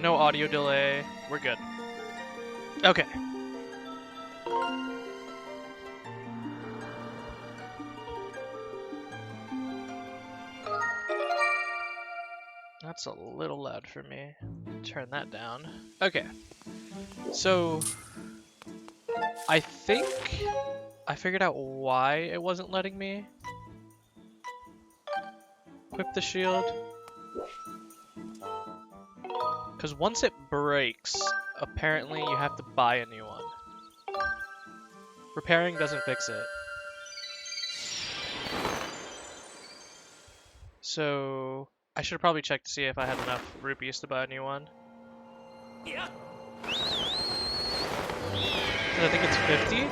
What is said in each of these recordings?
No audio delay. We're good. Okay. That's a little loud for me. Turn that down. Okay. So, I think I figured out why it wasn't letting me equip the shield. Because once it breaks, apparently you have to buy a new one. Repairing doesn't fix it. So, I should probably check to see if I had enough rupees to buy a new one. Yeah. I think it's 50?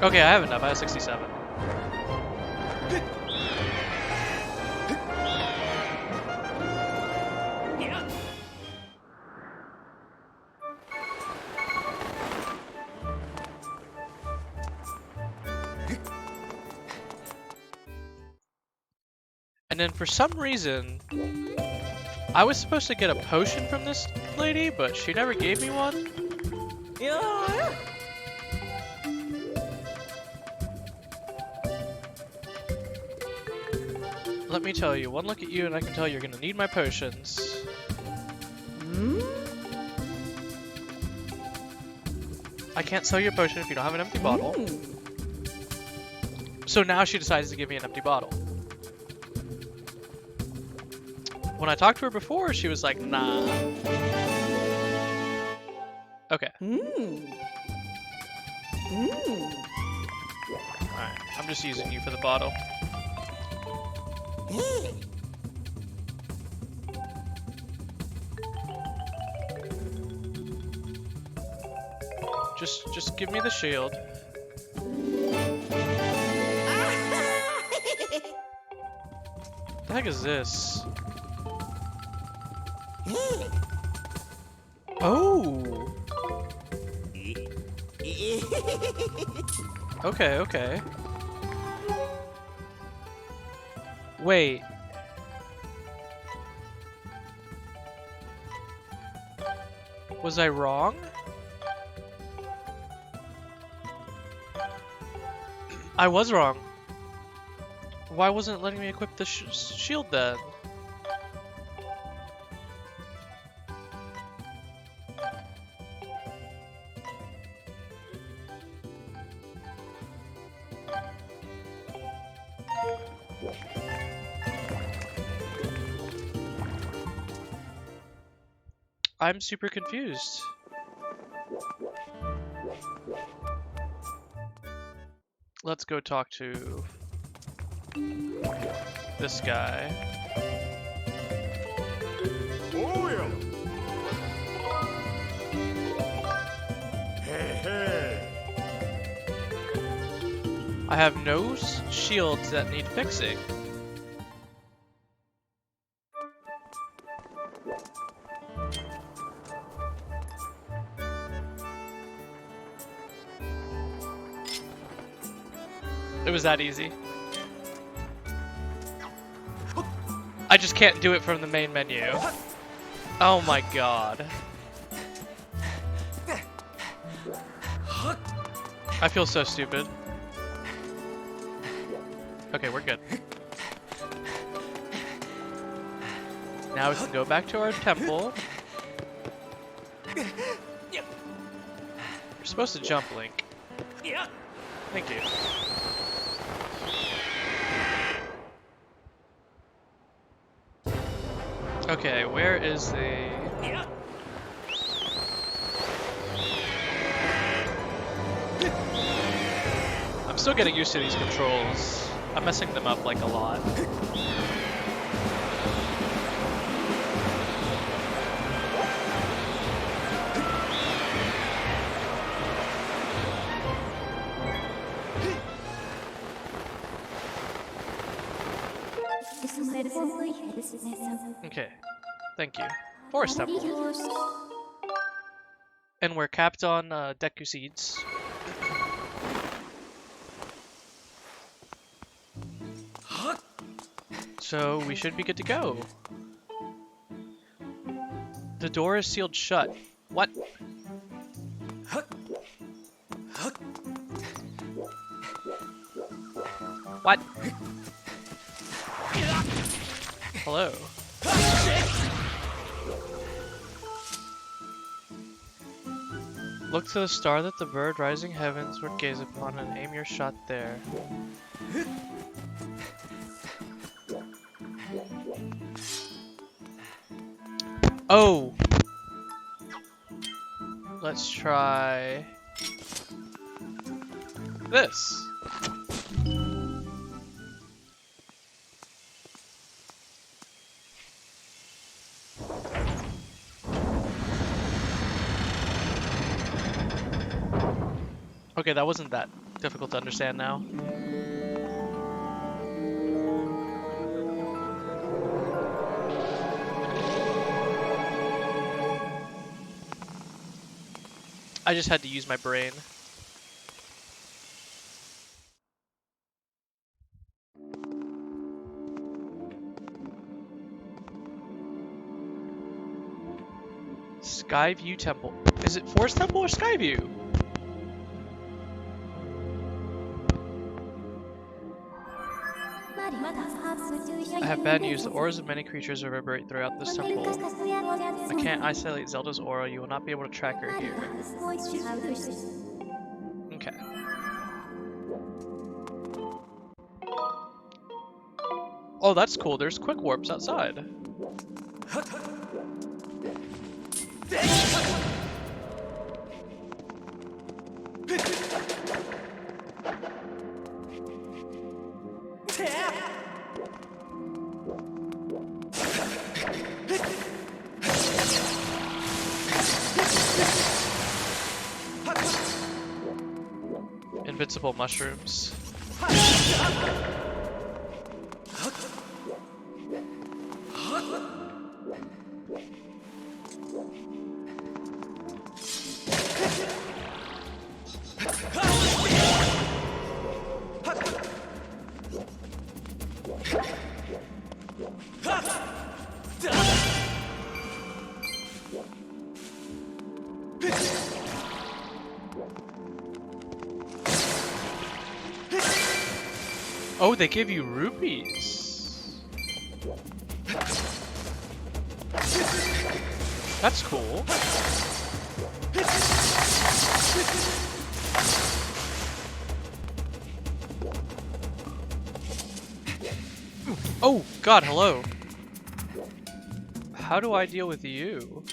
Okay, I have enough. I have 67. Yeah. And then for some reason, I was supposed to get a potion from this lady, but she never gave me one. Yeah. Let me tell you, one look at you and I can tell you're gonna need my potions. I can't sell you a potion if you don't have an empty bottle. So now she decides to give me an empty bottle. When I talked to her before, she was like, nah. Okay. Alright, I'm just using you for the bottle. Just give me the shield. The heck is this? Oh! Okay, okay. Wait. Was I wrong? I was wrong. Why wasn't it letting me equip the shield then? I'm super confused. Let's go talk to this guy. Oh yeah. Hey hey. I have no shields that need fixing. It was that easy. I just can't do it from the main menu. Oh my god. I feel so stupid. Okay, we're good. Now we can go back to our temple. You're supposed to jump, Link. Yeah. Thank you. Okay, where is the... Yeah. I'm still getting used to these controls. I'm messing them up like a lot. Okay, thank you. Forest Temple. And we're capped on Deku Seeds. So we should be good to go. The door is sealed shut. What? What? Hello. Look to the star that the bird rising heavens would gaze upon and aim your shot there. Oh! Let's try this. Okay, that wasn't that difficult to understand now. I just had to use my brain. Skyview Temple. Is it Forest Temple or Skyview? I have bad news. The auras of many creatures reverberate throughout this temple. I can't isolate Zelda's aura. You will not be able to track her here. Okay. Oh, that's cool. There's quick warps outside. Invincible mushrooms. Oh, they give you rupees. That's cool. Oh, God, hello. How do I deal with you?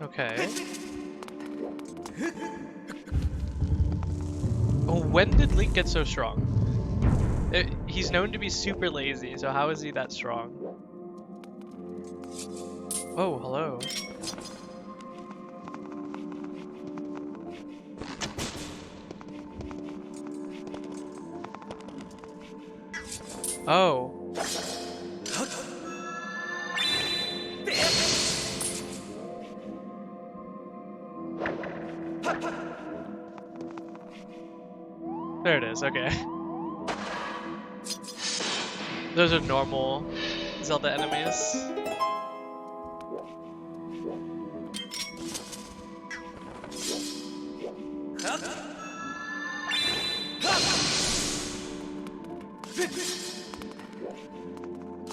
Okay. Oh, when did Link get so strong? He's known to be super lazy, so how is he that strong? Oh, hello. Oh. There it is, okay. Those are normal Zelda enemies.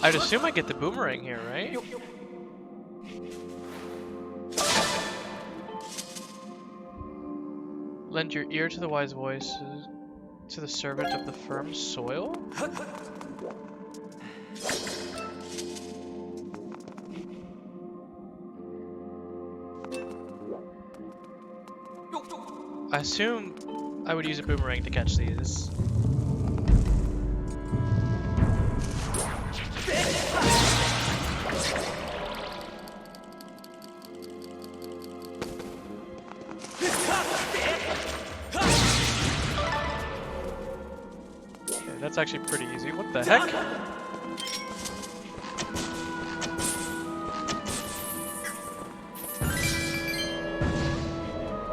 I'd assume I get the boomerang here, right? Lend your ear to the wise voice, to the servant of the firm soil? I assume I would use a boomerang to catch these. Okay, that's actually pretty easy. What the heck?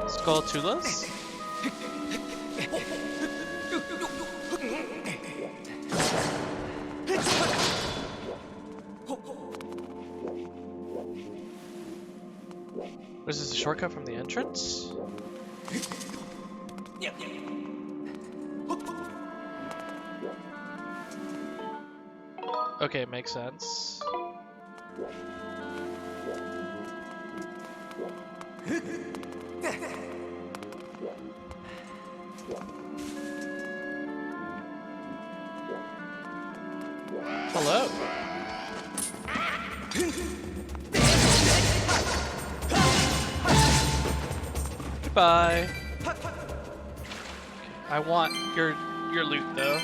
Skulltulas? Was this a shortcut from the entrance? Okay, makes sense. Hello. Goodbye. I want your loot though.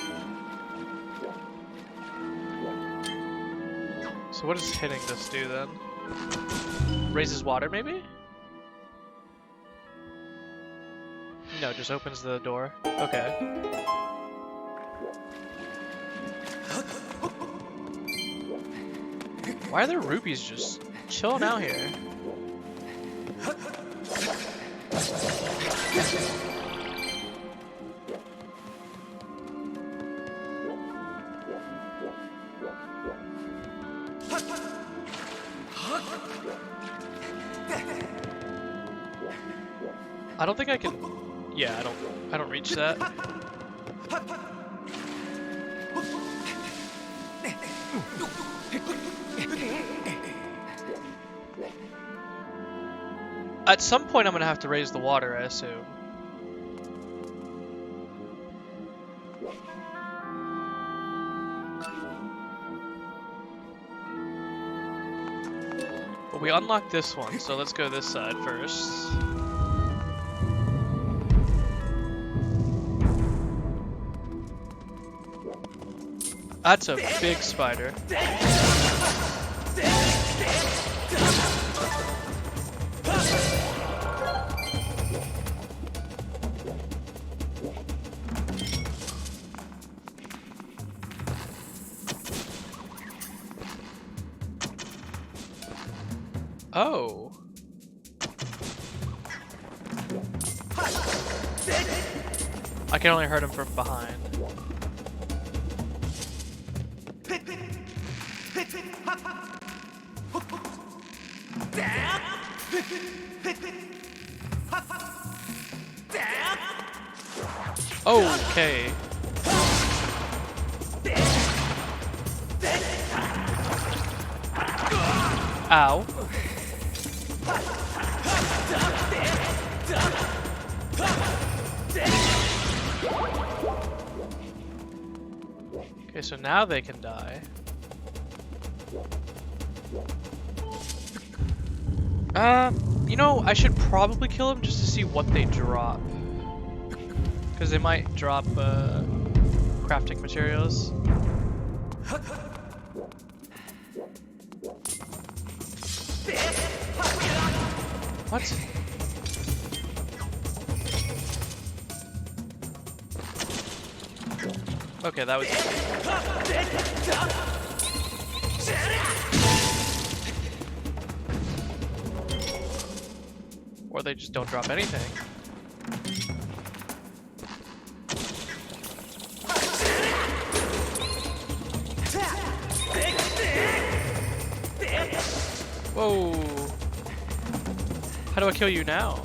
So what does hitting this do then? Raises water maybe? No, just opens the door. Okay. Why are there rupees just chilling out here? I don't think I can. Yeah, I don't reach that. At some point I'm gonna have to raise the water, I assume. But we unlocked this one, so let's go this side first. That's a big spider. Oh. I can only hurt him from behind. Okay. Ow. Okay, so now they can die. You know, I should probably kill them just to see what they drop. Because they might drop, crafting materials. What? Okay, that was... Or they just don't drop anything. Whoa! How do I kill you now?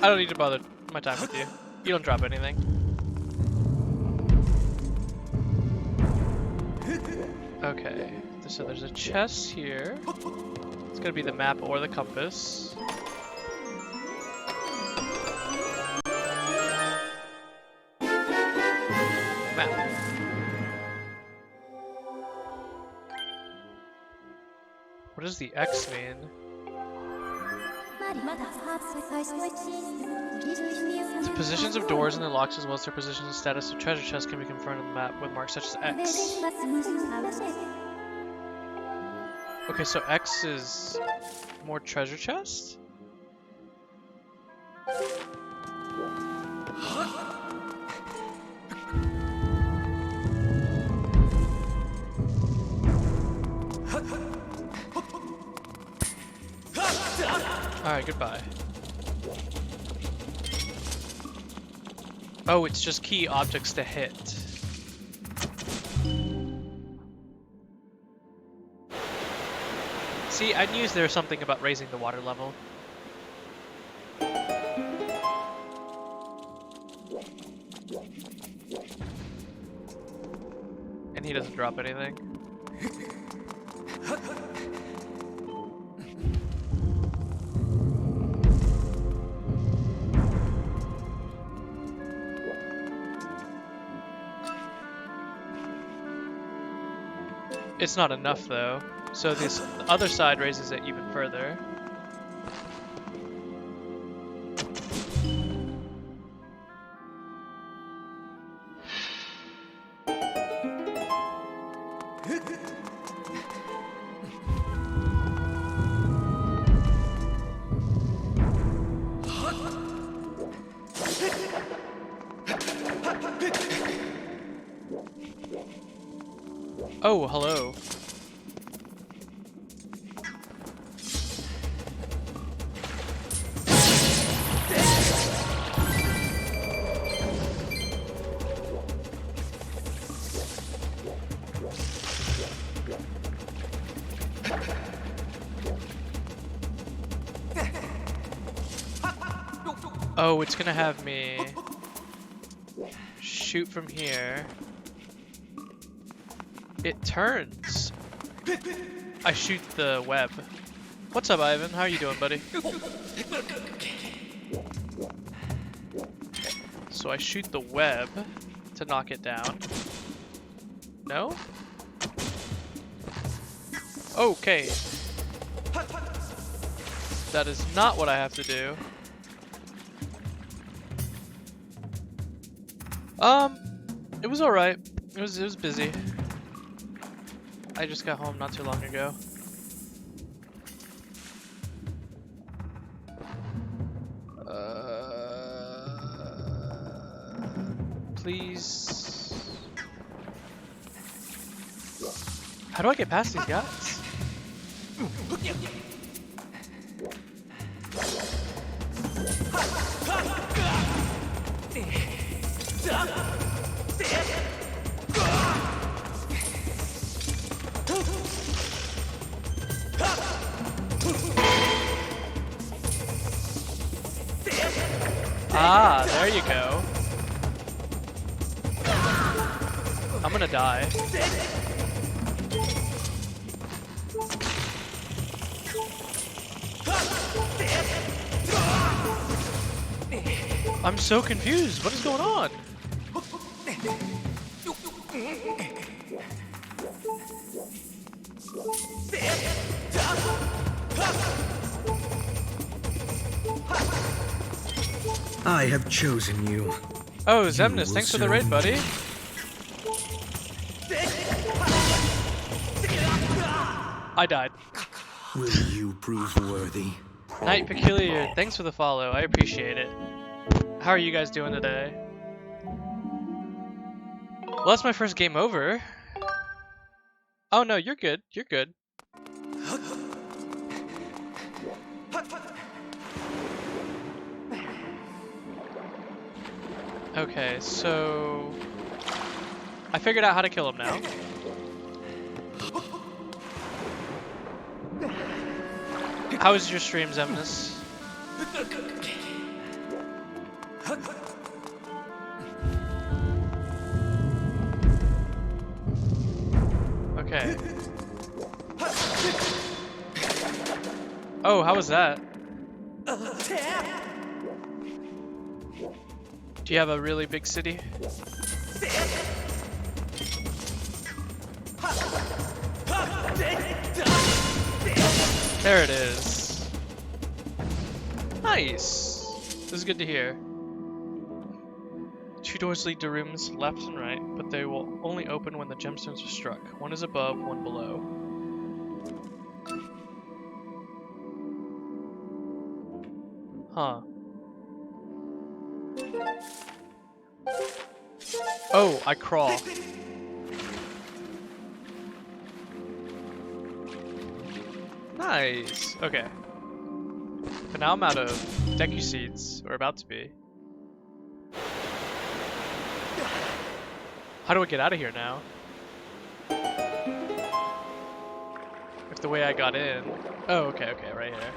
I don't need to bother my time with you. You don't drop anything. Okay, so there's a chest here. It's gonna be the map or the compass. Map. What does the X mean? The positions of doors and the locks, as well as their position and status of treasure chests, can be confirmed on the map with marks such as X. Okay, so X is more treasure chests? Alright, goodbye. Oh, it's just key objects to hit. See, I knew there was something about raising the water level. And he doesn't drop anything. It's not enough though, so this other side raises it even further. Oh, hello. Oh, it's gonna have me shoot from here. It turns. I shoot the web. What's up, Ivan? How are you doing, buddy? So I shoot the web to knock it down. No? Okay. That is not what I have to do. It was alright. It was busy. I just got home not too long ago. Please. How do I get past these guys? Ah, there you go. I'm gonna die. I'm so confused. What is going on? I have chosen you. Oh, Zemnis, thanks for the raid, buddy. I died. Will you prove worthy? Night Peculiar, thanks for the follow. I appreciate it. How are you guys doing today? Well, that's my first game over. Oh no, you're good. You're good. Okay, so I figured out how to kill him now. How was your stream, Zemnis? Okay. Oh, how was that? Do you have a really big city? There it is. Nice. This is good to hear. 2 doors lead to rooms left and right, but they will only open when the gemstones are struck. One is above, one below. Huh. Oh, I crawl. Nice. Okay. But now I'm out of Deku seeds, or about to be. How do I get out of here now? If the way I got in. Oh, okay, right here.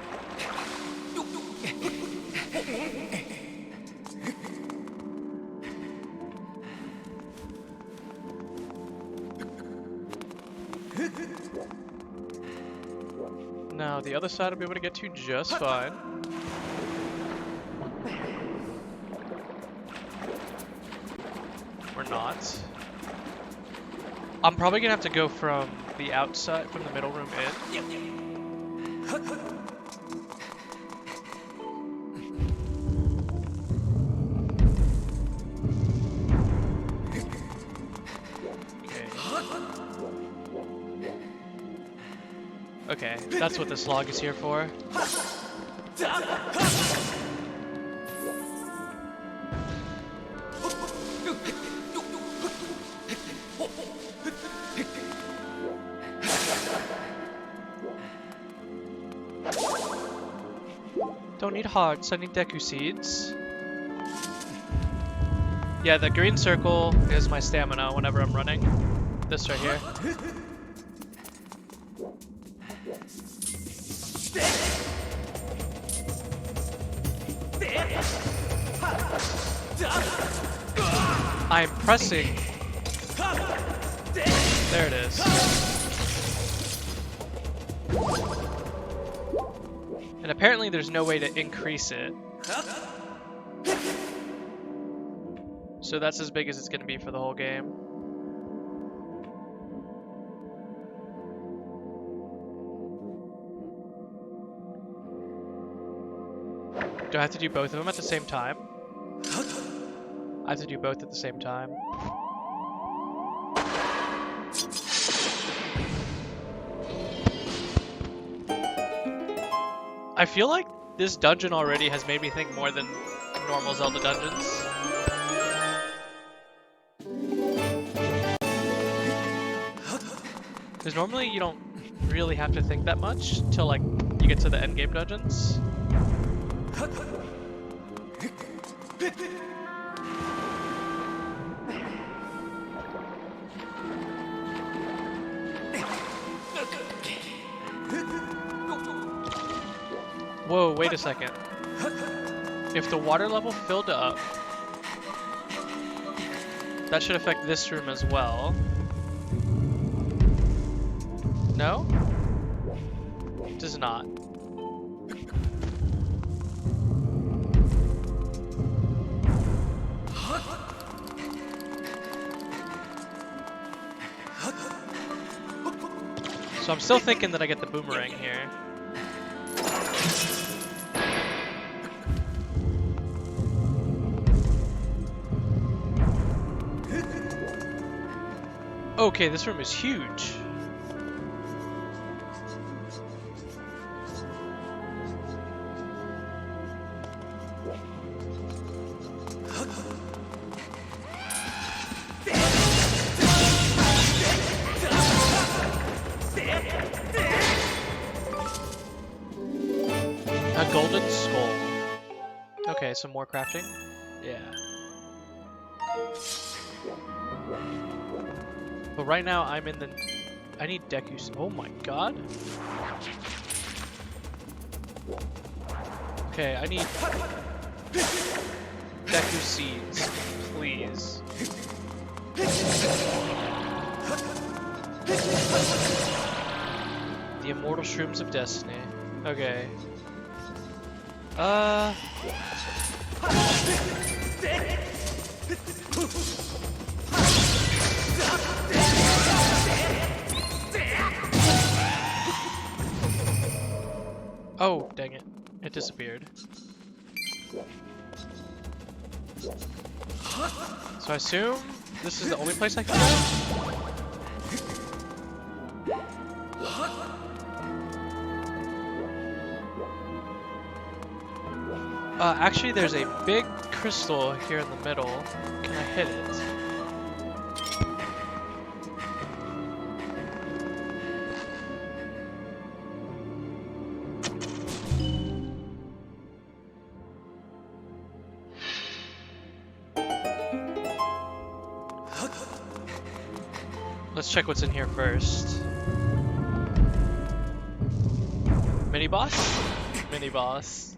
Now, the other side I'll be able to get to just fine. Or not. I'm probably gonna have to go from the outside, from the middle room in. Okay, that's what this log is here for. Don't need hearts, I need Deku seeds. Yeah, the green circle is my stamina whenever I'm running. This right here. I'm pressing. There it is. And apparently there's no way to increase it. So that's as big as it's going to be for the whole game. Do I have to do both of them at the same time? I have to do both at the same time. I feel like this dungeon already has made me think more than normal Zelda dungeons. Because normally you don't really have to think that much till like you get to the endgame dungeons. Whoa, wait a second. If the water level filled up, that should affect this room as well. No? It does not. So I'm still thinking that I get the boomerang here. Okay, this room is huge. A golden skull. Okay, some more crafting. Yeah. But right now I'm in the... I need Deku... Oh my god. Okay, I need... Deku seeds, please. The immortal shrooms of destiny. Okay. Oh, dang it. It disappeared. So I assume this is the only place I can go? Actually, there's a big crystal here in the middle. Can I hit it? Let's check what's in here first. Mini boss? Mini boss.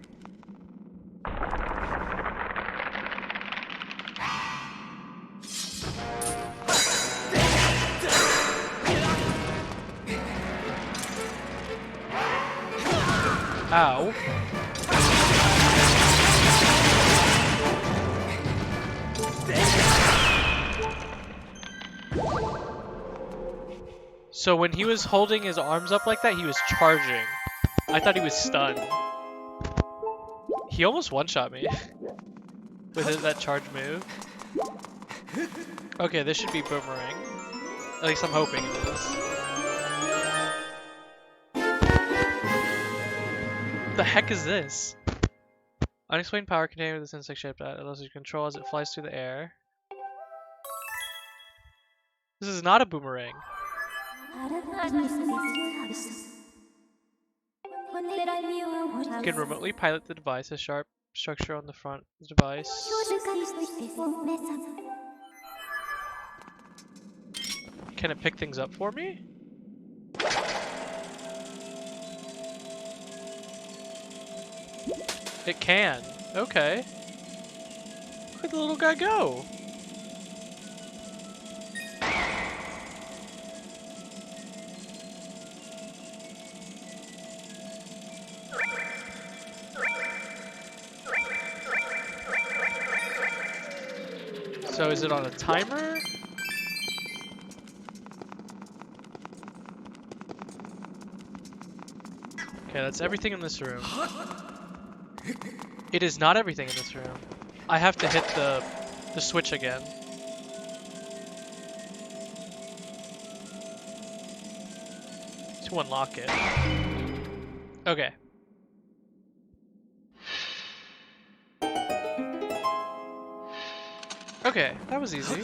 Ow. So when he was holding his arms up like that, he was charging. I thought he was stunned. He almost one-shot me with that charge move. Okay, this should be boomerang. At least I'm hoping it is. What the heck is this? Unexplained power contained with this insect shape that allows you to control as it flies through the air. This is not a boomerang. You can remotely pilot the device, a sharp structure on the front of the device. Can it pick things up for me? It can. Okay. Where'd the little guy go? So is it on a timer? Okay, that's everything in this room. It is not everything in this room. I have to hit the switch again. To unlock it. Okay. Okay, that was easy.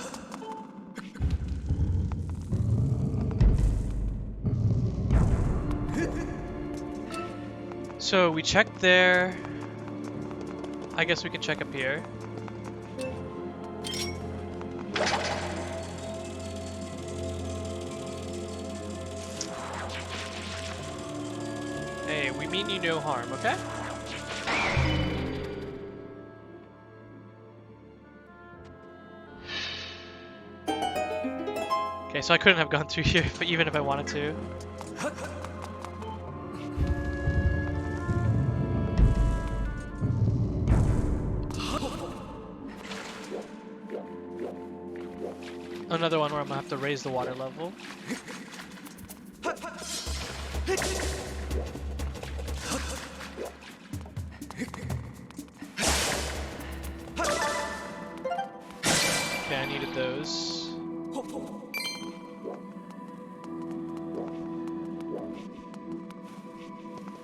So we checked there. I guess we can check up here. Hey, we mean you no harm, okay? Okay, so I couldn't have gone through here, but even if I wanted to. Another one where I'm gonna have to raise the water level. Okay, I needed those.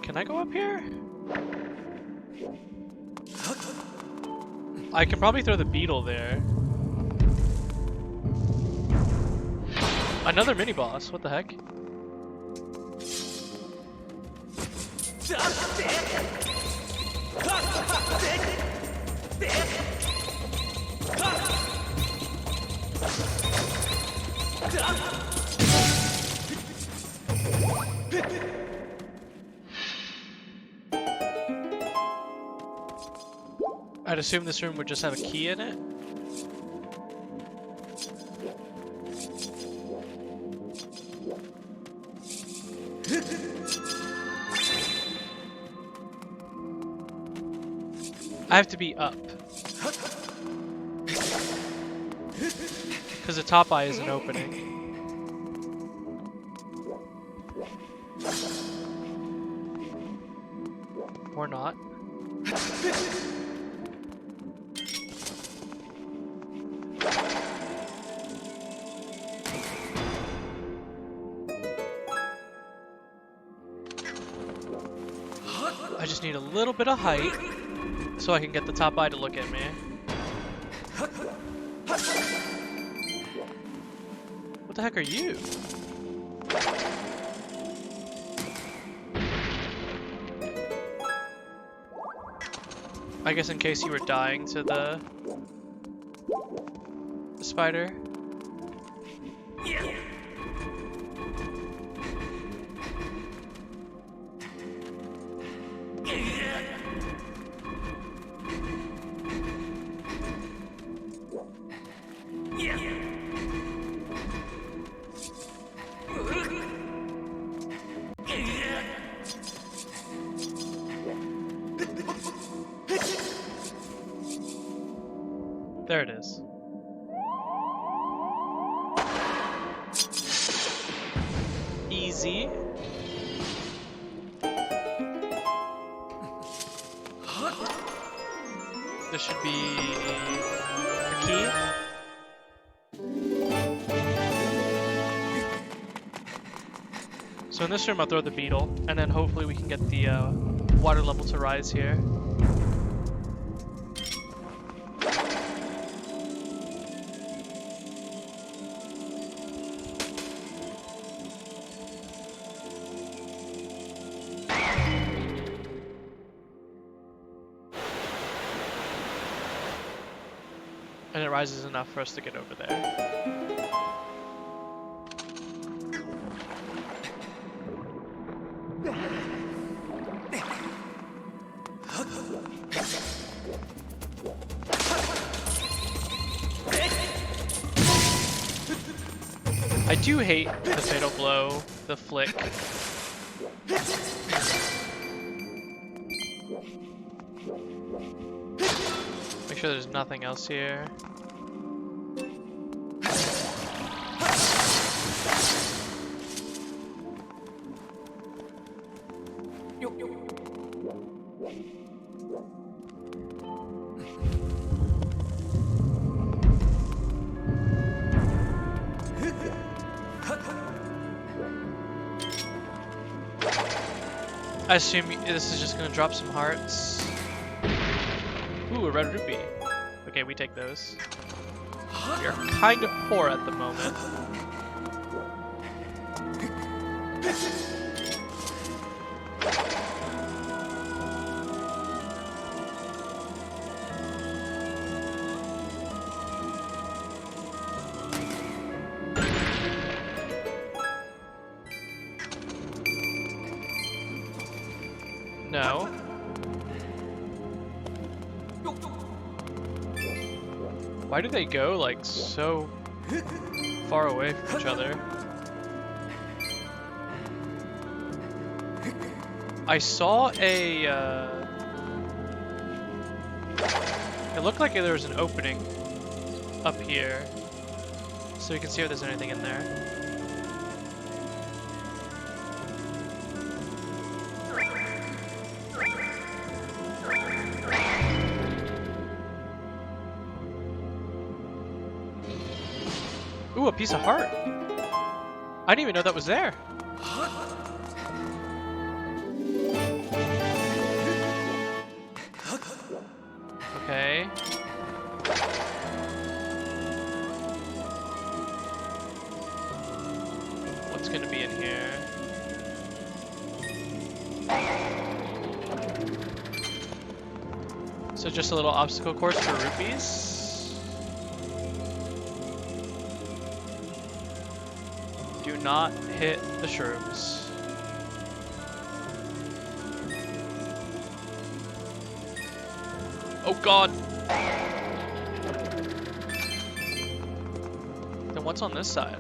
Can I go up here? I can probably throw the beetle there. Another mini boss, what the heck? I'd assume this room would just have a key in it. I have to be up. Because the top eye is an opening. Or not. I just need a little bit of height so I can get the top eye to look at me. What the heck are you? I guess in case you were dying to the spider. There it is. Easy. This should be a key. So in this room I'll throw the beetle, and then hopefully we can get the water level to rise here. And it rises enough for us to get over there. I do hate the fatal blow, the flick. Make sure there's nothing else here. I assume this is just gonna drop some hearts. Ooh, a red rupee. Okay, we take those. We are kind of poor at the moment. No. Why do they go like so far away from each other? I saw a it looked like there was an opening up here, so we can see if there's anything in there. Ooh, a piece of heart. I didn't even know that was there. Okay. What's gonna be in here? So just a little obstacle course for rupees. Do not hit the shrooms. Oh god! Then what's on this side?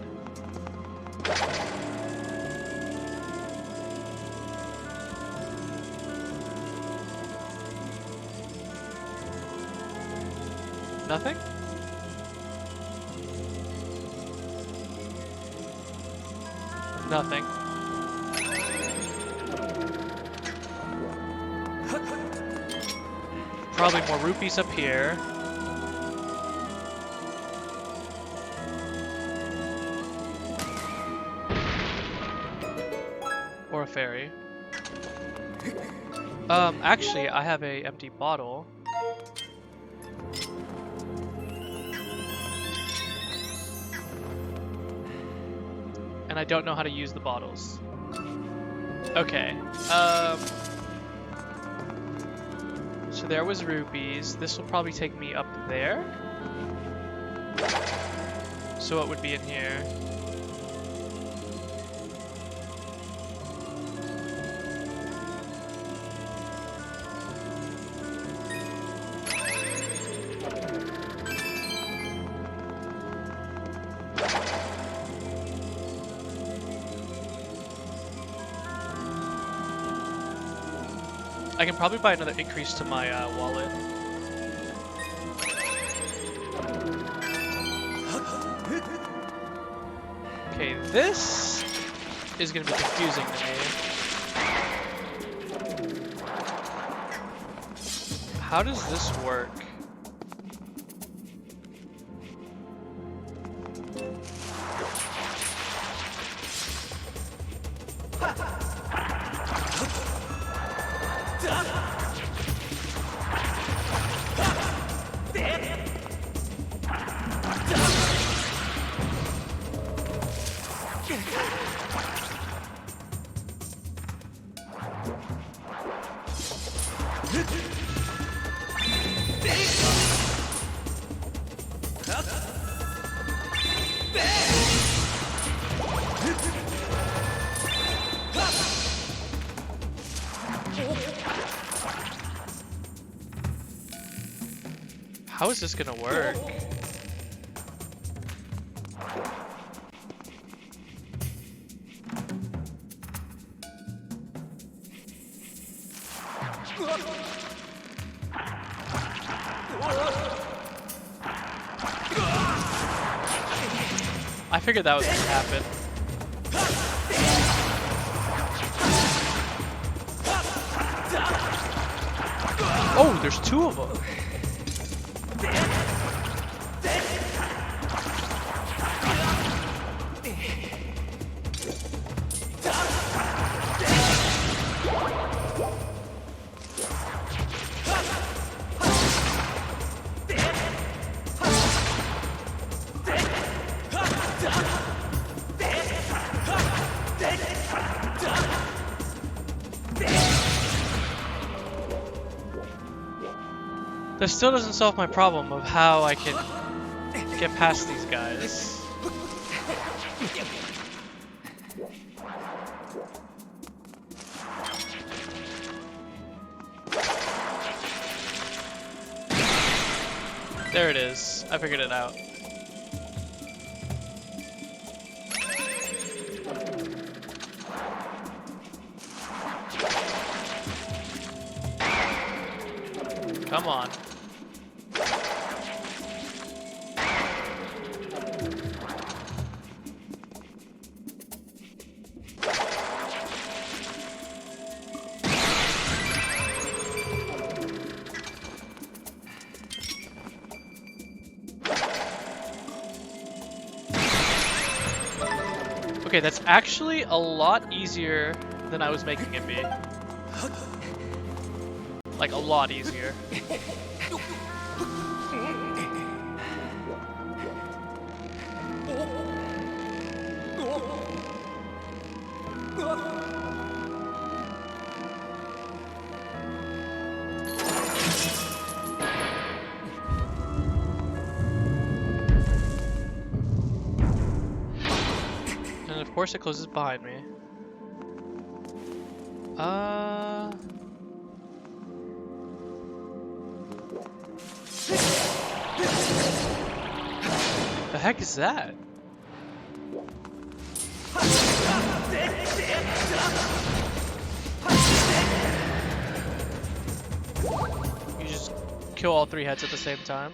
Nothing? Nothing. probably more rupees up here. Or a fairy. Actually, I have a empty bottle. And I don't know how to use the bottles. Okay. So there was rupees. This will probably take me up there. So what would be in here? I can probably buy another increase to my wallet. Okay, this is gonna be confusing to me. How does this work? How is this gonna work? I figured that was gonna happen. Oh, there's two of them. That still doesn't solve my problem of how I can get past these guys. There it is. I figured it out. Come on. Okay, that's actually a lot easier than I was making it be. Like, a lot easier. And of course it closes behind me. The heck is that? You just kill all three heads at the same time?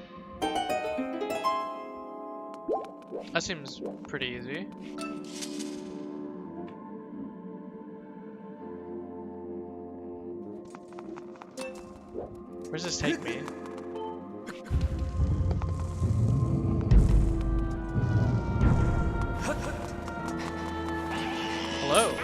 That seems pretty easy. Where's this take me? Hello.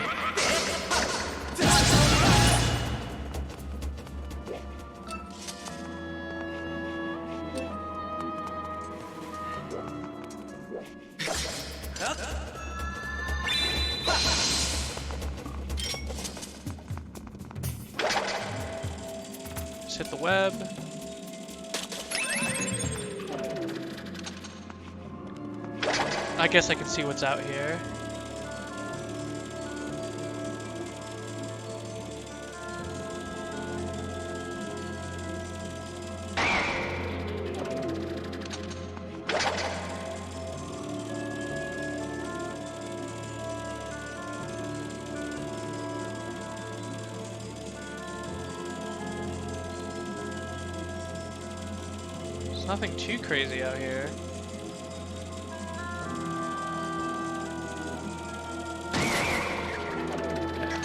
Just hit the web. I guess I can see what's out here. There's nothing too crazy out here.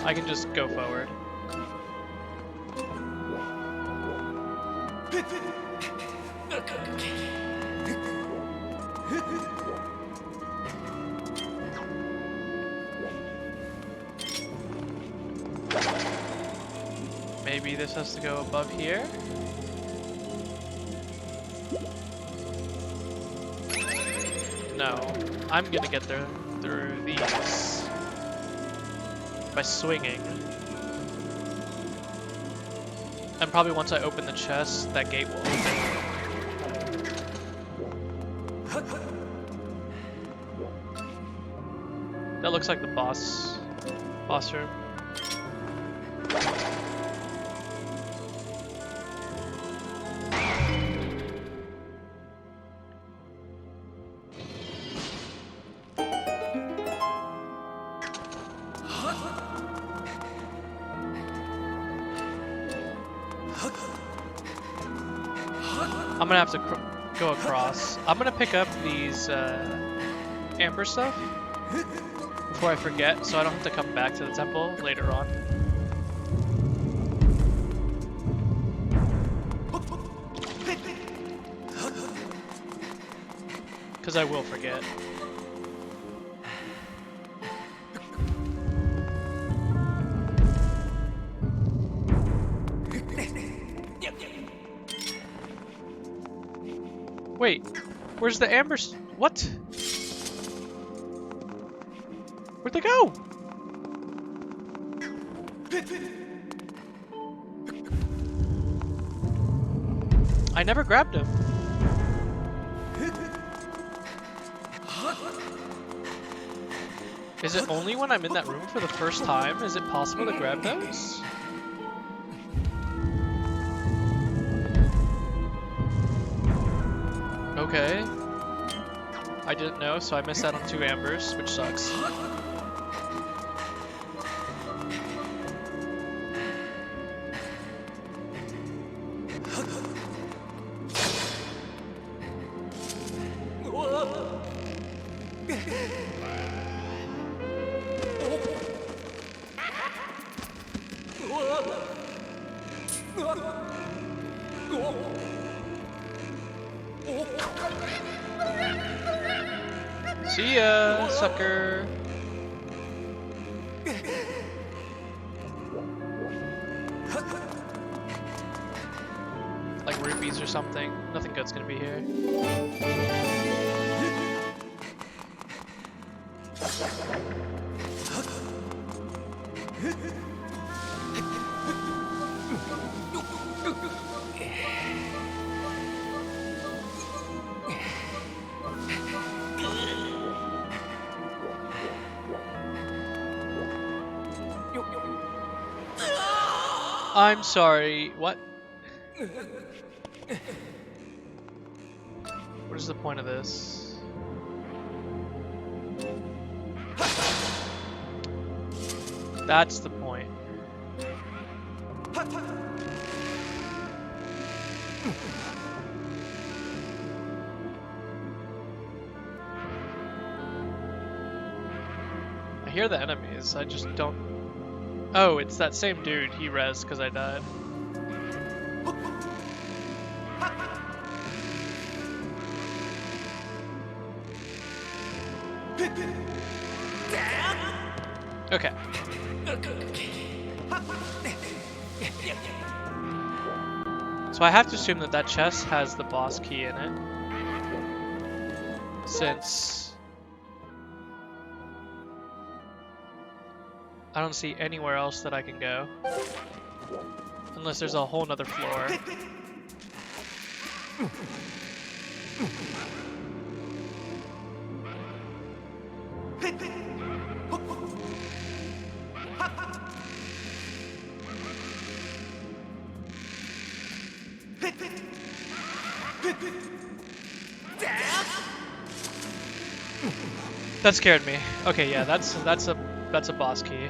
I can just go forward. Maybe this has to go above here? No, I'm gonna get there through these by swinging. And probably once I open the chest, that gate will open. That looks like the boss room. I'm gonna have to go across. I'm gonna pick up these amber stuff before I forget, so I don't have to come back to the temple later on. Because I will forget. Wait, where's the amber? What? Where'd they go? I never grabbed him. Is it only when I'm in that room for the first time? Is it possible to grab those? Okay. I didn't know, so I missed out on 2 ambers, which sucks. See ya, sucker. Like rupees or something. Nothing good's gonna be here. I'm sorry, what? What is the point of this? That's the point. I hear the enemies, I just don't... Oh, it's that same dude. He rezzed because I died. Okay. So I have to assume that that chest has the boss key in it, since I don't see anywhere else that I can go, unless there's a whole nother floor. That scared me. Okay, yeah, that's a boss key.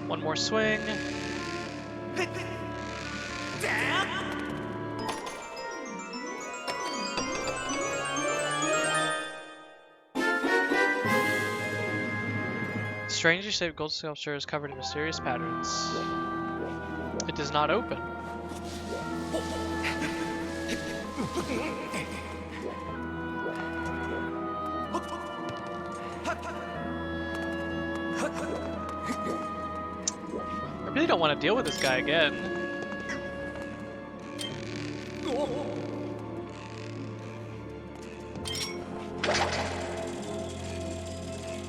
One more swing. Strangely shaped gold sculpture is covered in mysterious patterns. It does not open. I really don't want to deal with this guy again.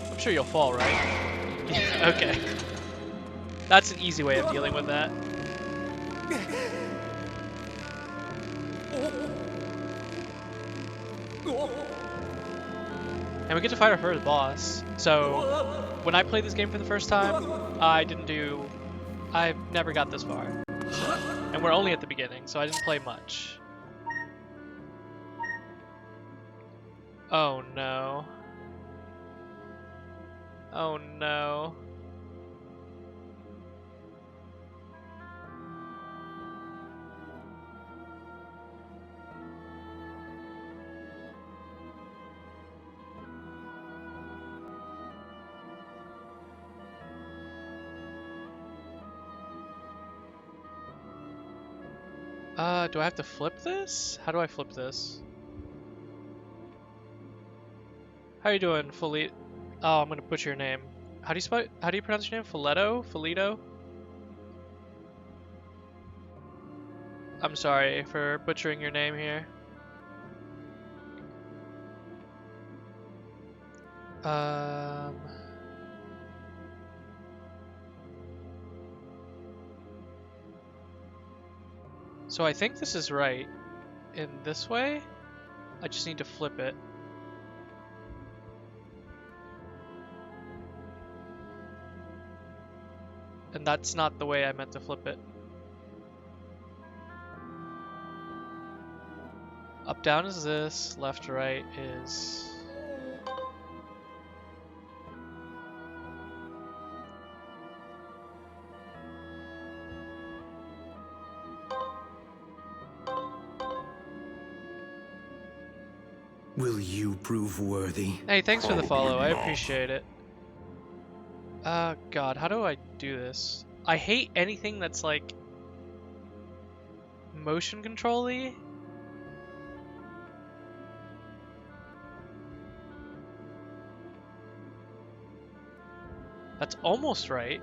I'm sure you'll fall, right? Okay. That's an easy way of dealing with that. And we get to fight our first boss. So, when I played this game for the first time, I never got this far. And we're only at the beginning, so I didn't play much. Oh no. Oh no. Do I have to flip this? How do I flip this? How you doing, Folit? Oh, I'm gonna butcher your name. How do you pronounce your name? Filetto? Filito? I'm sorry for butchering your name here. So I think this is right. In this way? I just need to flip it. And that's not the way I meant to flip it. Up down is this, left right is... Will you prove worthy? Hey, thanks for the follow, I appreciate it. God, how do I do this? I hate anything that's like... motion control-y. That's almost right.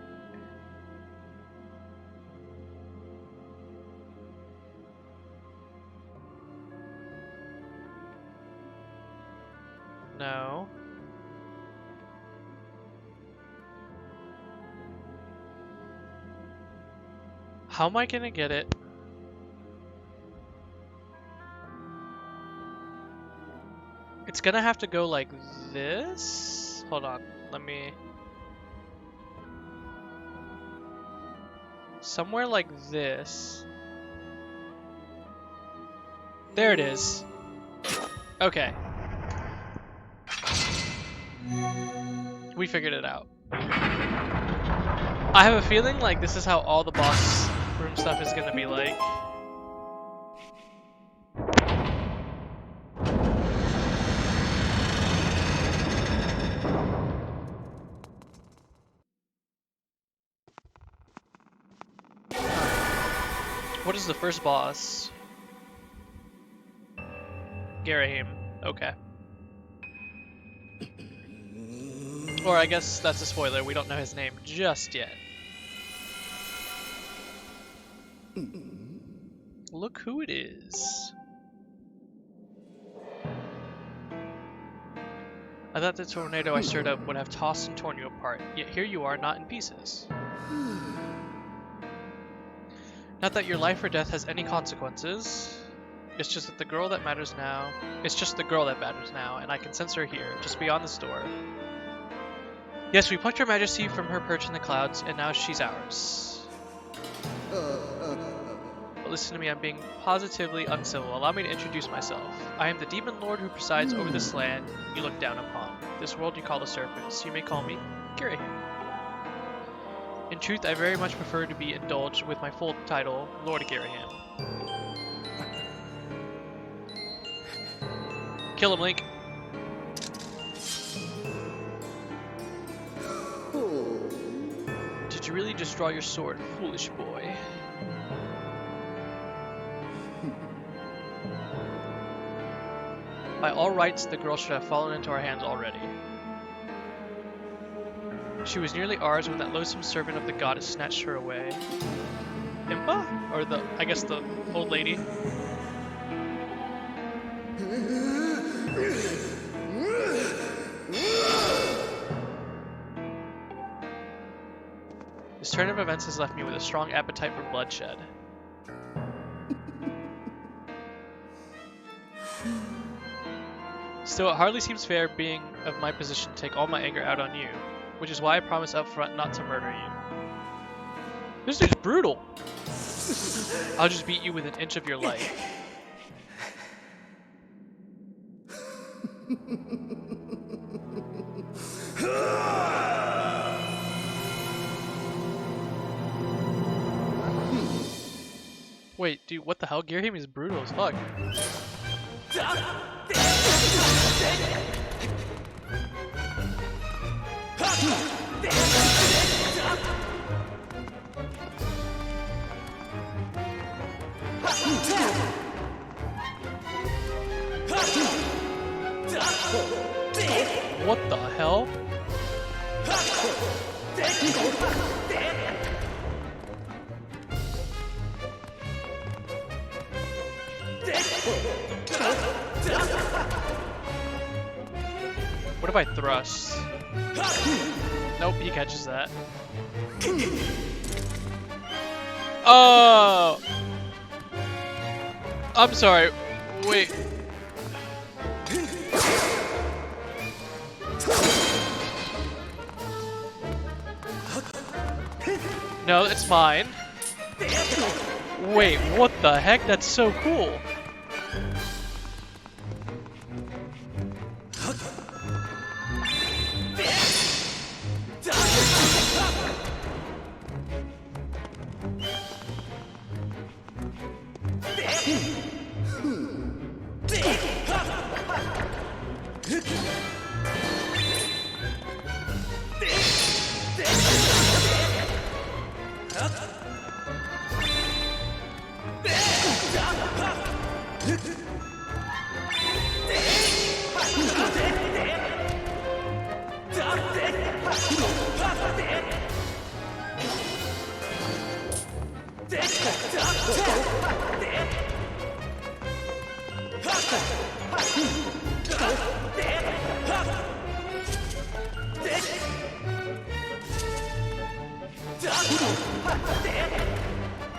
No. How am I gonna get it? It's gonna have to go like this? Hold on, let me... Somewhere like this. There it is. Okay. We figured it out. I have a feeling like this is how all the boss room stuff is gonna be like. What is the first boss? Garahim. Okay. Or I guess that's a spoiler. We don't know his name just yet. Look who it is. I thought the tornado I stirred up would have tossed and torn you apart, yet here you are, not in pieces. Not that your life or death has any consequences. It's just that the girl that matters now. It's just the girl that matters now, and I can sense her here, just beyond this door. Yes, we plucked Her Majesty from her perch in the clouds, and now she's ours. But listen to me, I'm being positively uncivil. Allow me to introduce myself. I am the demon lord who presides over this land you look down upon. This world you call the Serpents. You may call me Garahim. In truth, I very much prefer to be indulged with my full title, Lord Garahim. Kill him, Link. Did you really just draw your sword, foolish boy? By all rights, the girl should have fallen into our hands already. She was nearly ours when that loathsome servant of the goddess snatched her away. Impa? Or I guess the old lady? This turn of events has left me with a strong appetite for bloodshed. Still, it hardly seems fair being of my position to take all my anger out on you, which is why I promise up front not to murder you. This dude's brutal! I'll just beat you with an inch of your life. Wait, dude, what the hell? Garahim is brutal as fuck. What the hell? What if I thrust? Nope, he catches that. Oh! I'm sorry. Wait. No, it's mine. Wait, what the heck? That's so cool.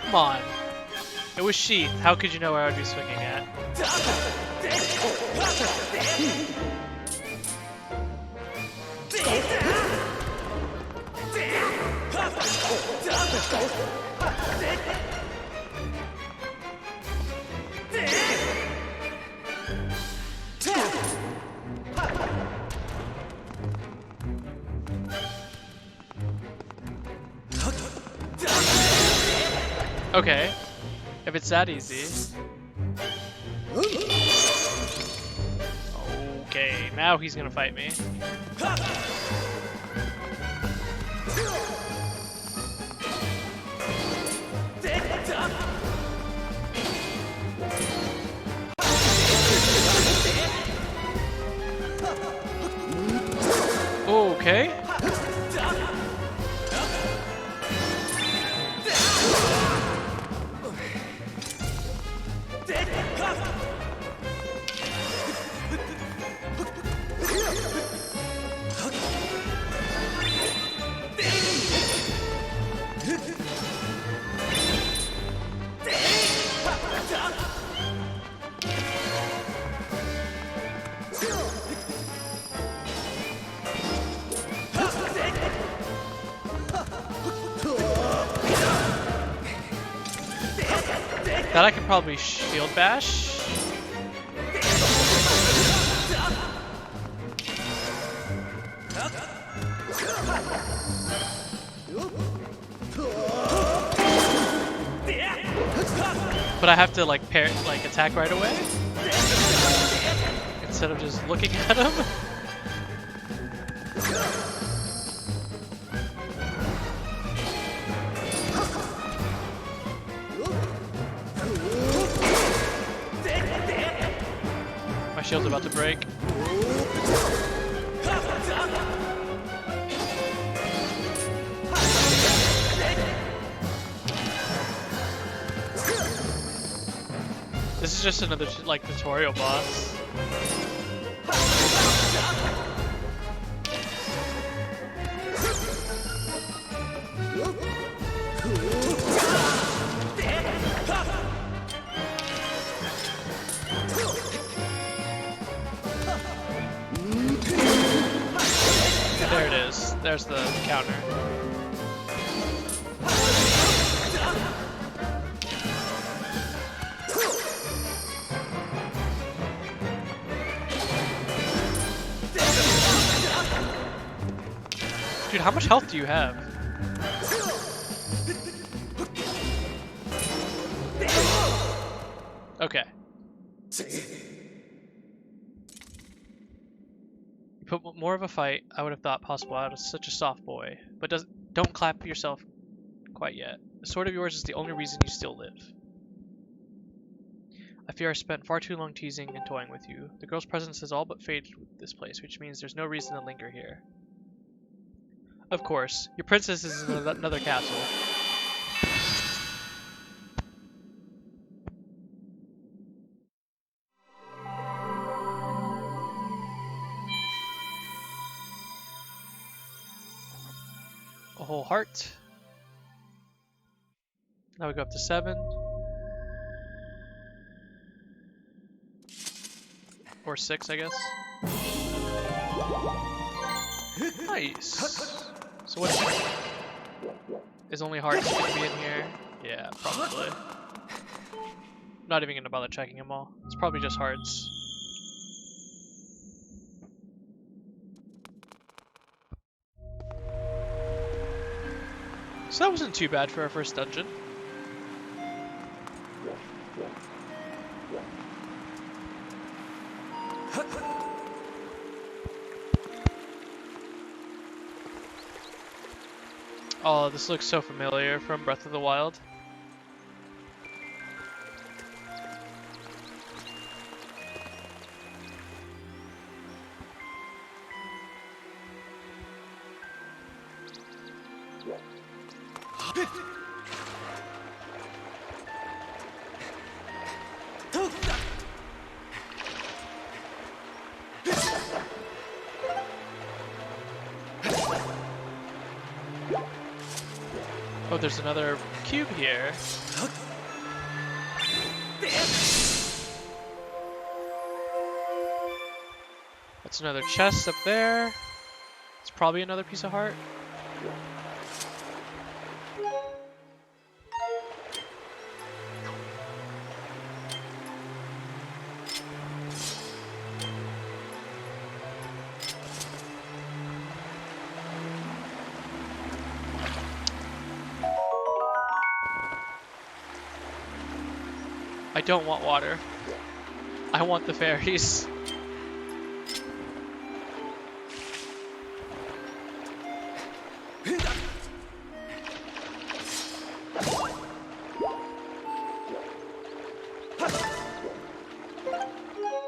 Come on. It was sheath. How could you know where I would be swinging at? Okay. If it's that easy. Okay, now he's gonna fight me. Okay. That I can probably shield bash. But I have to like attack right away instead of just looking at him. My shield's about to break. This is just another like tutorial boss. There it is. There's the counter. Dude, how much health do you have? Okay. You put more of a fight I would have thought possible out of such a soft boy, but don't clap yourself quite yet. The sword of yours is the only reason you still live. I fear I spent far too long teasing and toying with you. The girl's presence has all but faded with this place, which means there's no reason to linger here. Of course, your princess is in another castle. A whole heart. Now we go up to 7. Or 6, I guess. Nice. So what is only hearts gonna be in here? Yeah, probably. Not even gonna bother checking them all. It's probably just hearts. So that wasn't too bad for our first dungeon. Oh, this looks so familiar from Breath of the Wild. Oh, there's another cube here. That's another chest up there. It's probably another piece of heart. I don't want water. I want the fairies.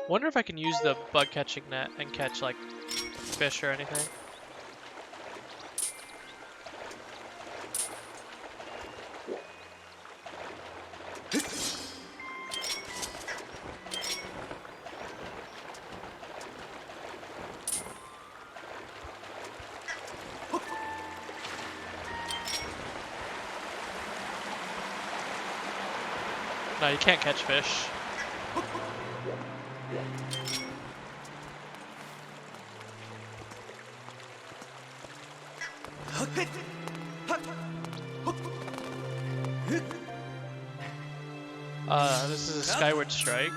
Wonder if I can use the bug catching net and catch like fish or anything. No, you can't catch fish. This is a Skyward strike.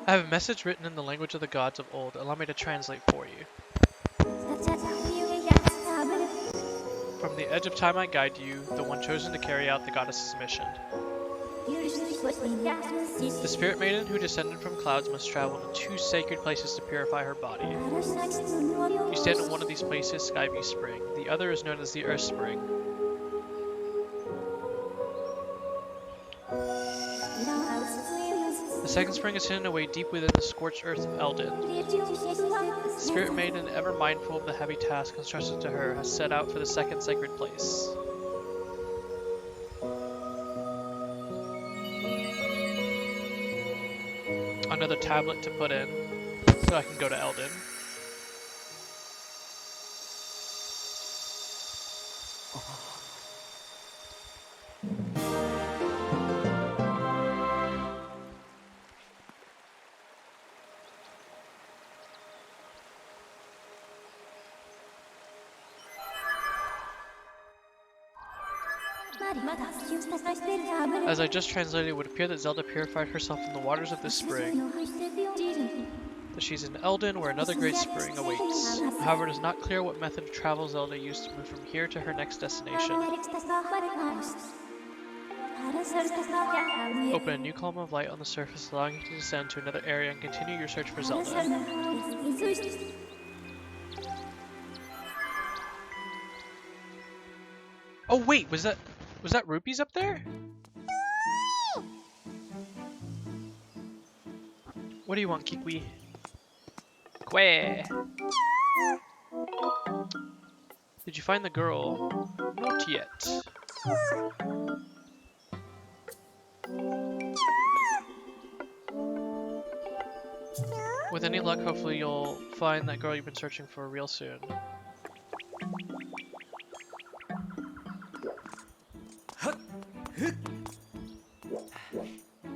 I have a message written in the language of the gods of old. Allow me to translate for you. From the edge of time I guide you, the one chosen to carry out the goddess's mission. The spirit maiden who descended from clouds must travel to 2 sacred places to purify her body. You stand in one of these places, Skyview Spring. The other is known as the Earth Spring. The second spring is hidden away deep within the scorched earth of Eldin. The spirit maiden, ever mindful of the heavy task entrusted to her, has set out for the second sacred place. Another tablet to put in, so I can go to Eldin. As I just translated, it would appear that Zelda purified herself in the waters of this spring. That she's in Eldin, where another great spring awaits. However, it is not clear what method of travel Zelda used to move from here to her next destination. Open a new column of light on the surface, allowing you to descend to another area and continue your search for Zelda. Oh wait, was that rupees up there? What do you want, Kikwi? Kwe! Did you find the girl? Not yet. With any luck, hopefully you'll find that girl you've been searching for real soon.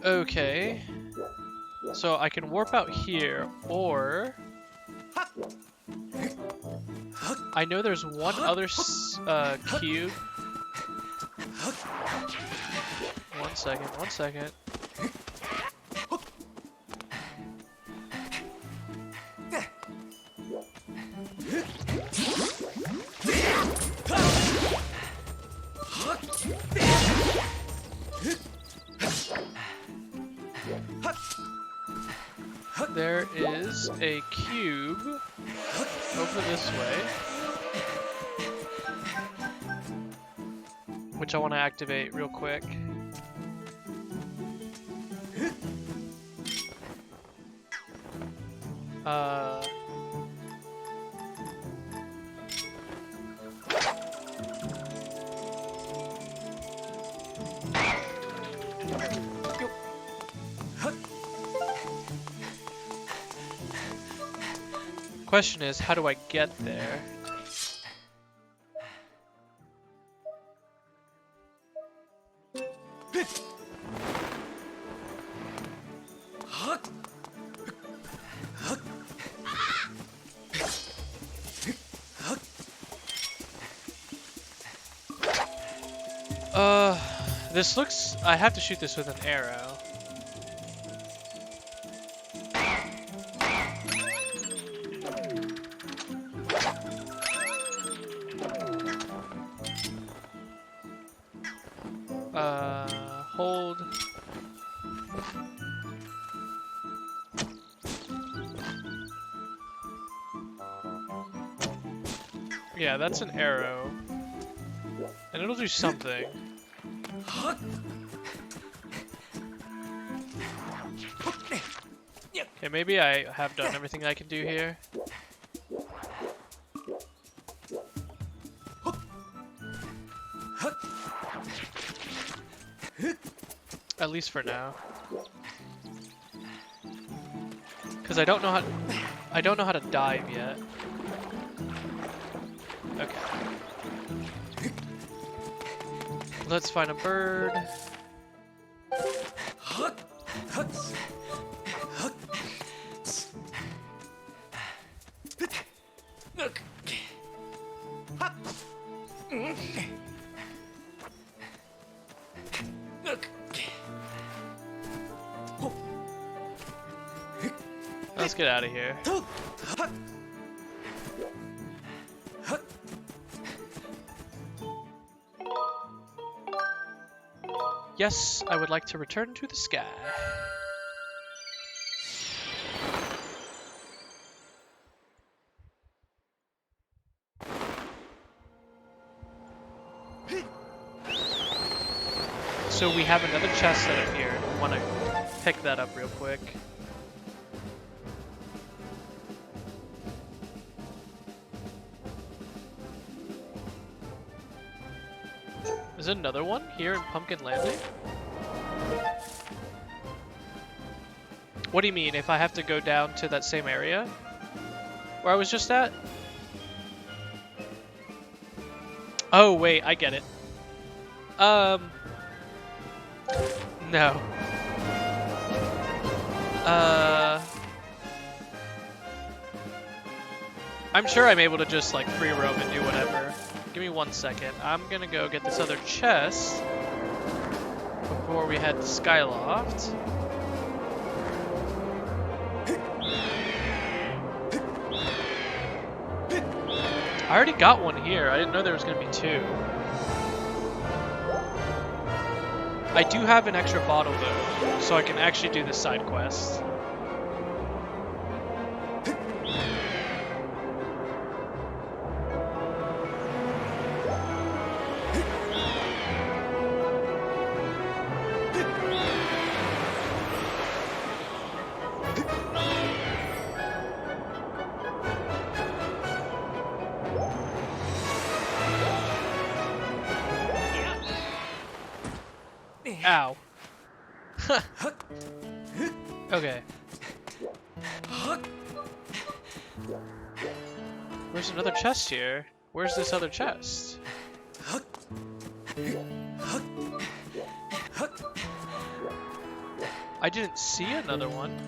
Okay. So I can warp out here, or... I know there's one other cube. One second. There is a cube over this way, which I want to activate real quick. Question is, how do I get there? This looks... I have to shoot this with an arrow. Hold. Yeah, that's an arrow. And it'll do something. Okay, maybe I have done everything I can do here. At least for now. Because I don't know how to dive yet. Okay. Let's find a bird. Let's get out of here. Yes, I would like to return to the sky. So we have another chest set up here. I want to pick that up real quick. Is there another one here in Pumpkin Landing? What do you mean, if I have to go down to that same area? Where I was just at? Oh, wait, I get it. No. I'm sure I'm able to just, like, free roam and do whatever. Give me 1 second. I'm gonna go get this other chest before we head to Skyloft. I already got one here. I didn't know there was gonna be 2. I do have an extra bottle though, so I can actually do this side quest. Ow. Okay. Where's another chest here? Where's this other chest? I didn't see another one.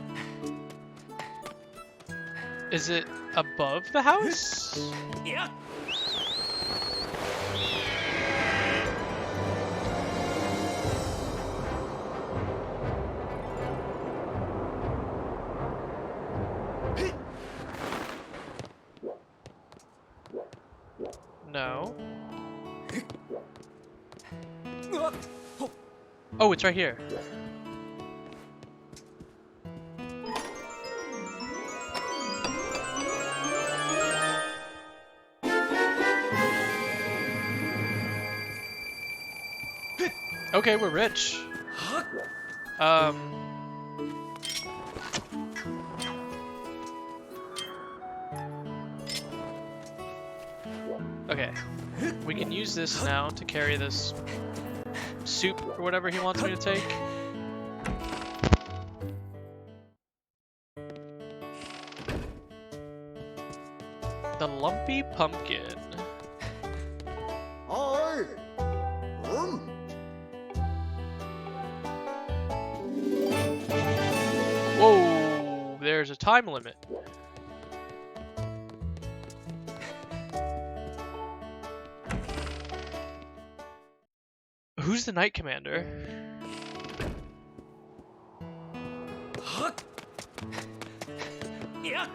Is it above the house? Yeah. No. Oh, it's right here. Okay, we're rich. Okay. We can use this now to carry this soup or whatever he wants me to take. The lumpy pumpkin. Aye. Whoa, there's a time limit. Who's the Knight Commander? Yeah.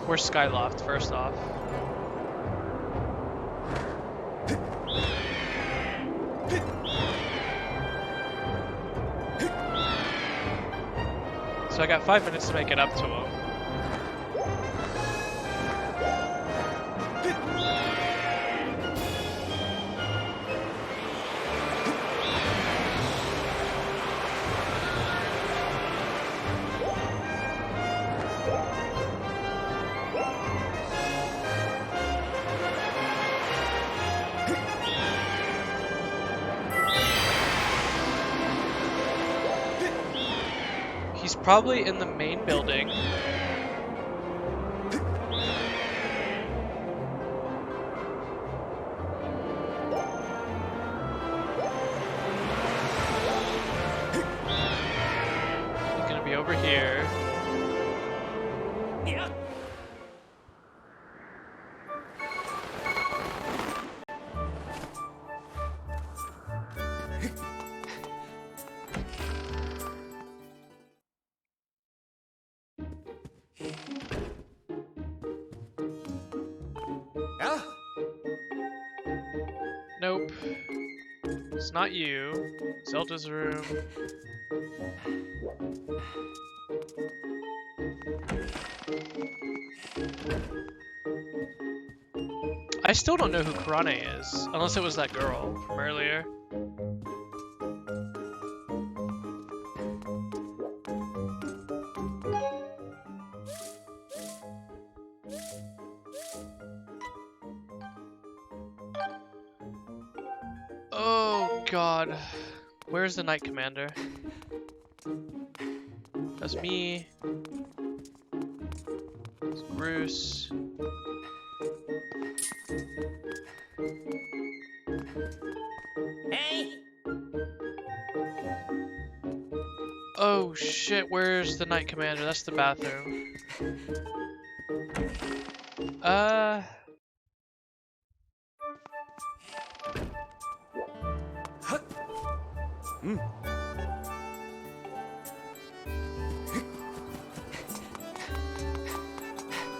Where's Skyloft, first off? So I got 5 minutes to make it up to him. probably in the main building. He's gonna be over here. Yeah. Yeah. Nope. It's not you. Zelda's room. I still don't know who Karane is, unless it was that girl from earlier. Oh god. Where's the Knight Commander? That's me. That's Bruce. Hey. Oh shit, where's the Knight Commander? That's the bathroom.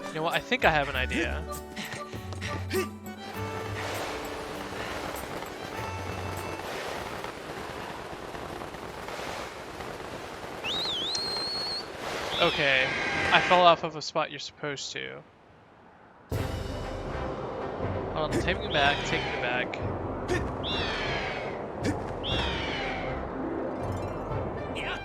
You know what? I think I have an idea. Okay, I fell off of a spot you're supposed to. Hold on, taking it back, taking it back. Yeah.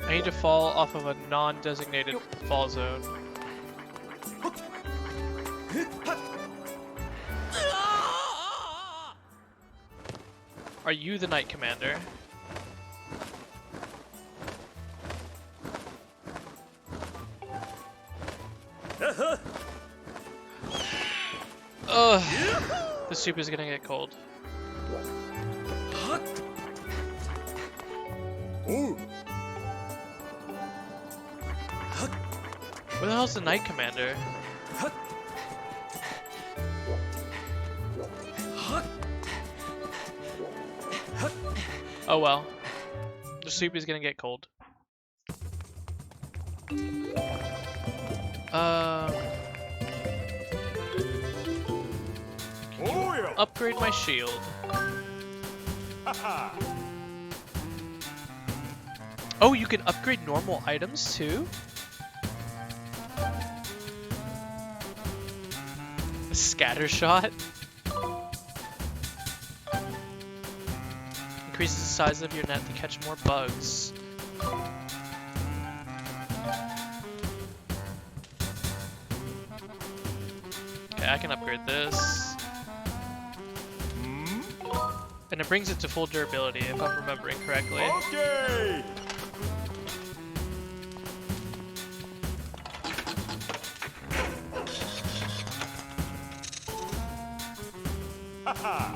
I need to fall off of a non-designated fall zone. Are you the Knight Commander? Ugh. The soup is gonna get cold. Oh. Where the hell's the Knight Commander? Oh well. The soup is gonna get cold. Oh yeah. Upgrade my shield. Haha. Oh, you can upgrade normal items too? A scatter shot? Increases the size of your net to catch more bugs. Okay, I can upgrade this. And it brings it to full durability, if I'm remembering correctly. Okay. Haha.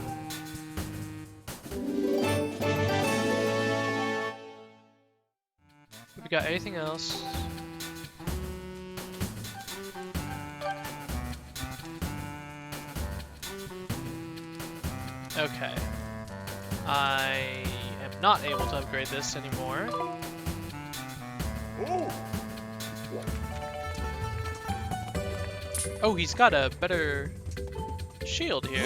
Have we got anything else? Okay. I am not able to upgrade this anymore. Oh. Oh, he's got a better shield here.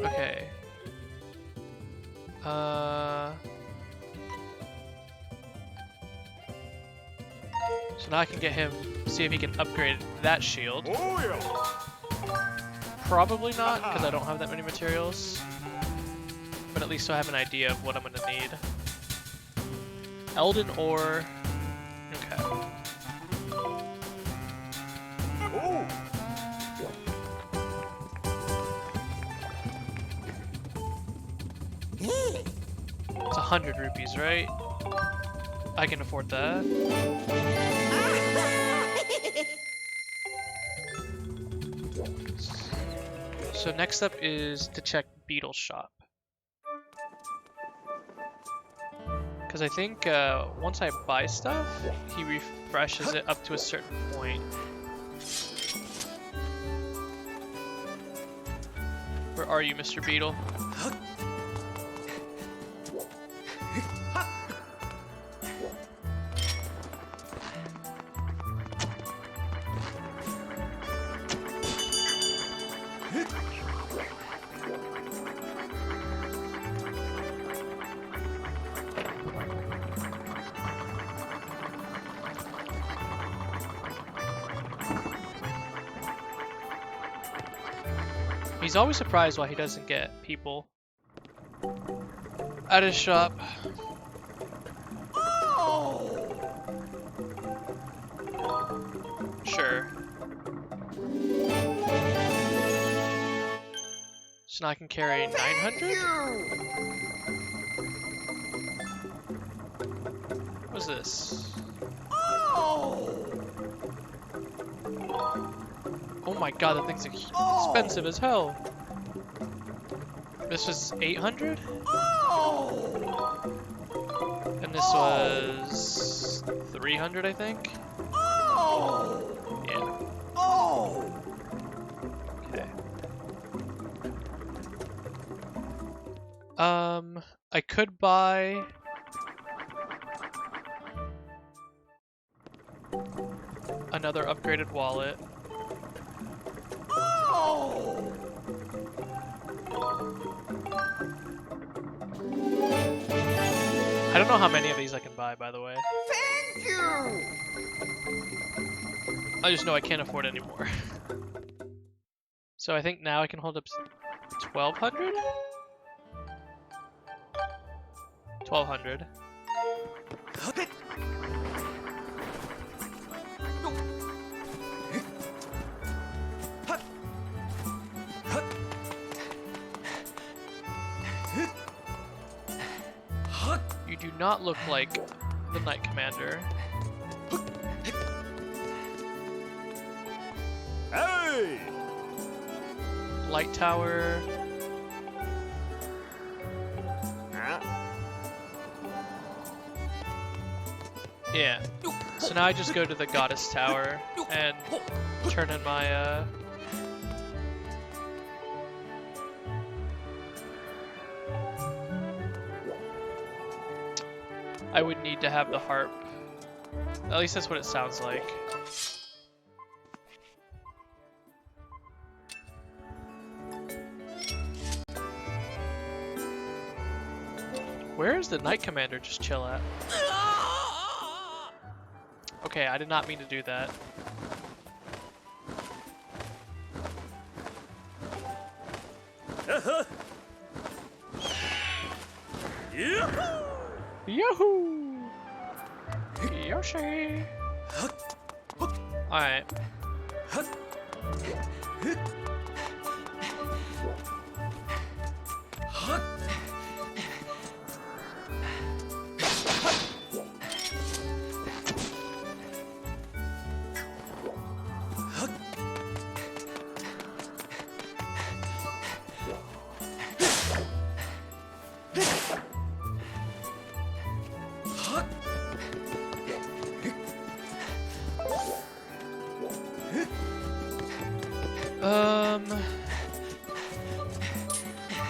Okay. So now I can get him, see if he can upgrade that shield. Oh yeah. Probably not, because I don't have that many materials. But at least I have an idea of what I'm gonna need. Elden ore. Okay. Oh! It's 100 rupees, right? I can afford that. So next up is to check Beetle's shop. Because I think once I buy stuff, he refreshes it up to a certain point. Where are you, Mr. Beetle? He's always surprised why he doesn't get people at his shop. Sure. So now I can carry 900? What's this? Oh my god, that thing's expensive as hell. This was 800? And this was 300, I think? Yeah. Okay. I could buy... another upgraded wallet. I don't know how many of these I can buy, by the way. Thank you! I just know I can't afford any more. So I think now I can hold up 1,200? 1,200. You do not look like the Knight Commander. Hey! Light Tower. Yeah. So now I just go to the Goddess Tower and turn in my I would need to have the harp. At least that's what it sounds like. Where is the Knight Commander just chill at? Okay, I did not mean to do that. Yahoo! Yoshi! Alright.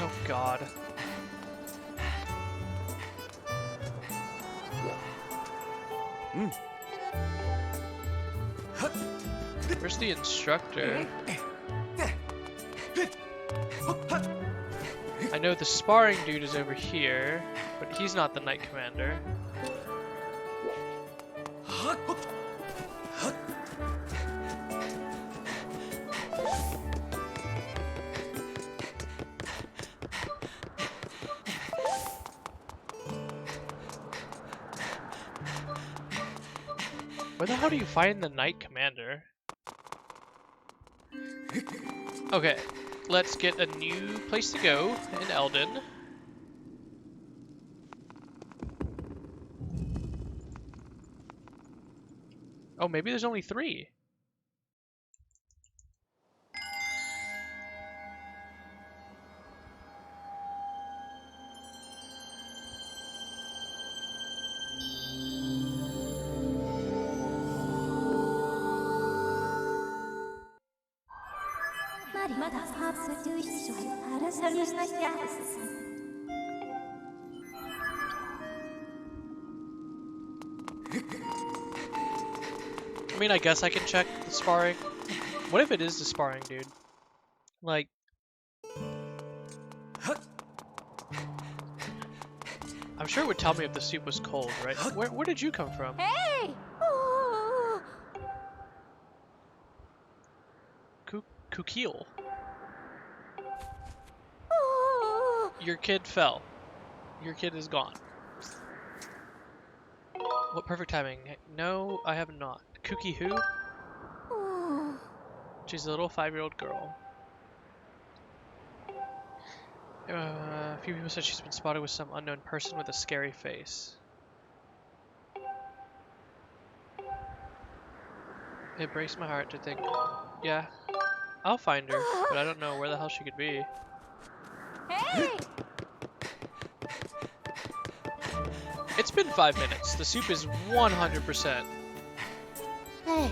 Oh god. Where's the instructor? I know the sparring dude is over here, but he's not the Knight Commander. Where the hell do you find the Knight Commander? Okay, let's get a new place to go in Eldon. Oh, maybe there's only 3. I mean, I guess I can check the sparring. What if it is the sparring, dude? Like... I'm sure it would tell me if the soup was cold, right? Where did you come from? Hey! Oh. Kukil. Oh. Your kid fell. Your kid is gone. What perfect timing? No, I have not. Kuki who? Oh. She's a little 5-year-old girl. A few people said she's been spotted with some unknown person with a scary face. It breaks my heart to think, yeah, I'll find her, but I don't know where the hell she could be. Hey! It's been 5 minutes. The soup is 100%. Hey.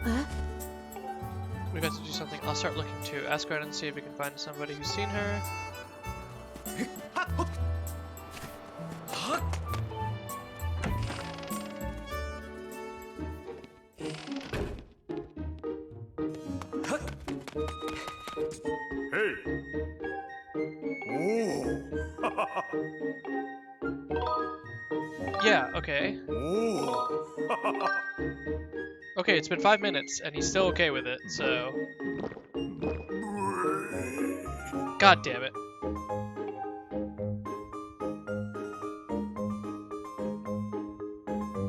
Huh? We got to do something. I'll start looking too. Ask around and see if we can find somebody who's seen her. Hey. Oh. Yeah, okay. Oh. Okay, it's been 5 minutes, and he's still okay with it, so... God damn it.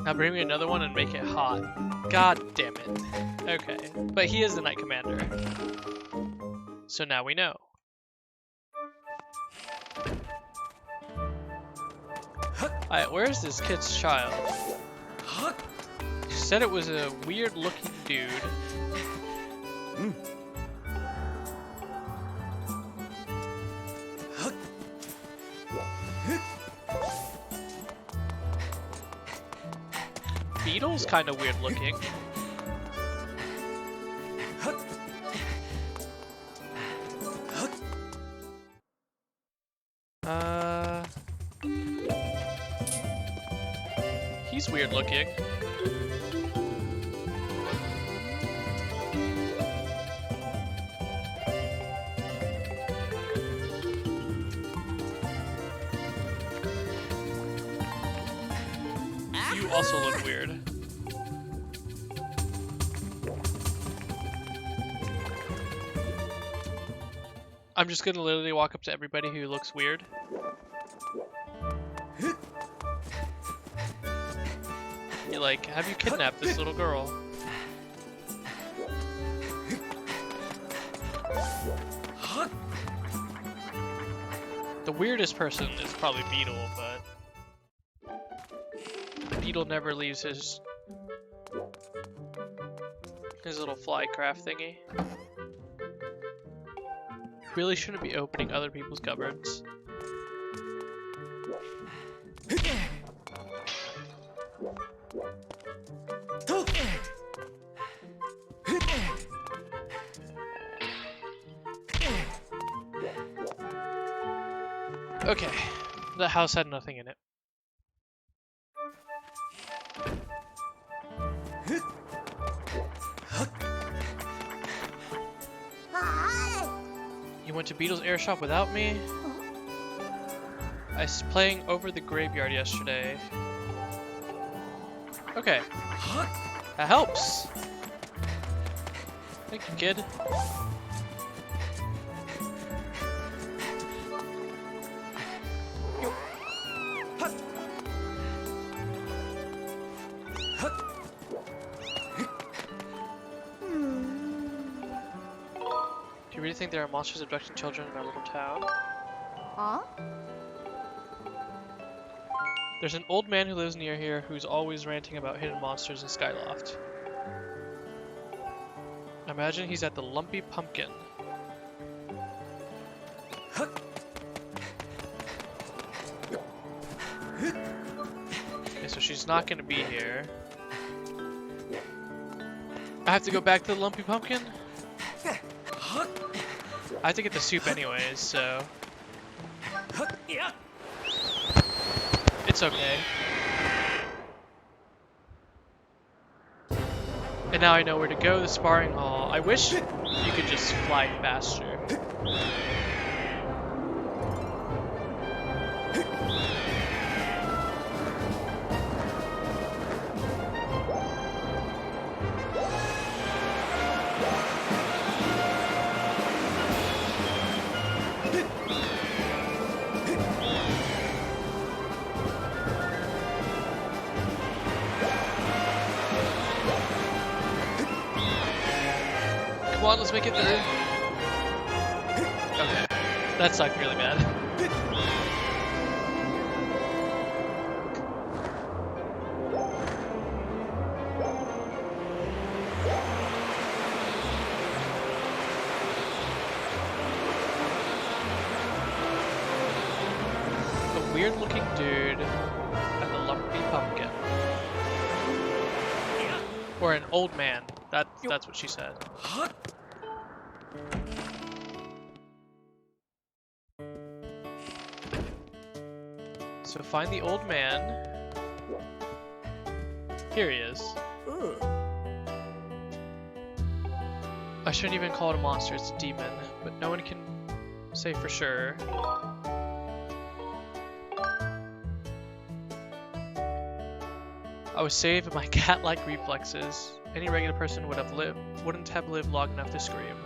Now bring me another one and make it hot. God damn it. Okay, but he is the Knight Commander. So now we know. Alright, where's this kid's child? She said it was a weird looking dude. Beetle's kind of weird looking. He's weird looking. You also look weird. I'm just gonna literally walk up to everybody who looks weird. You're like, have you kidnapped this little girl? The weirdest person is probably Beetle, but Beetle never leaves his little fly craft thingy. Really shouldn't be opening other people's cupboards. Okay, the house had nothing in it. You went to Beetle's air shop without me? I was playing over the graveyard yesterday. Okay. That helps. Thank you, kid. think there are monsters abducting children in our little town? Huh? There's an old man who lives near here who's always ranting about hidden monsters in Skyloft. I imagine he's at the Lumpy Pumpkin. Okay, so she's not gonna be here. I have to go back to the Lumpy Pumpkin? I have to get the soup anyways, so... It's okay. And now I know where to go, the sparring hall. I wish you could just fly faster. Come on, let's make it through. Okay, that sucked really bad. A weird looking dude at the Lumpy Pumpkin. Or an old man. That's what she said. So find the old man. Here he is. I shouldn't even call it a monster, it's a demon, but no one can say for sure. I was saved by my cat-like reflexes. Any regular person wouldn't have lived long enough to scream.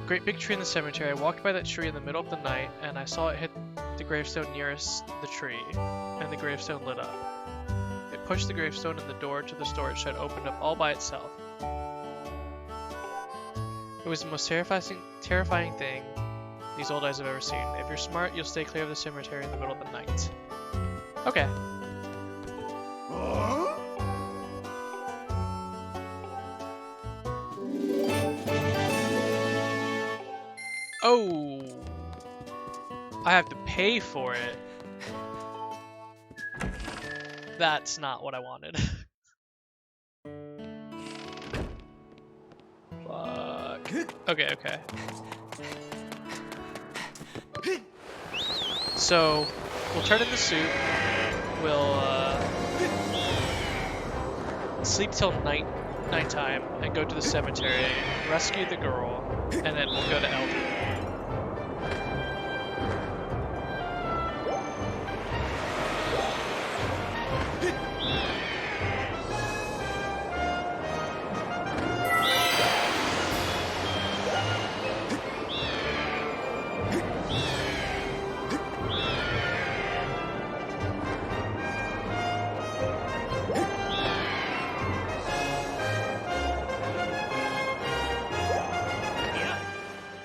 Great big tree in the cemetery. I walked by that tree in the middle of the night, and I saw it hit the gravestone nearest the tree, and the gravestone lit up. It pushed the gravestone, and the door to the storage shed opened up all by itself. It was the most terrifying thing these old eyes have ever seen. If you're smart, you'll stay clear of the cemetery in the middle of the night. Okay. Oh, I have to pay for it. That's not what I wanted. Fuck. Okay, okay. So, we'll turn in the soup. We'll sleep till nighttime and go to the cemetery, rescue the girl, and then we'll go to Elden.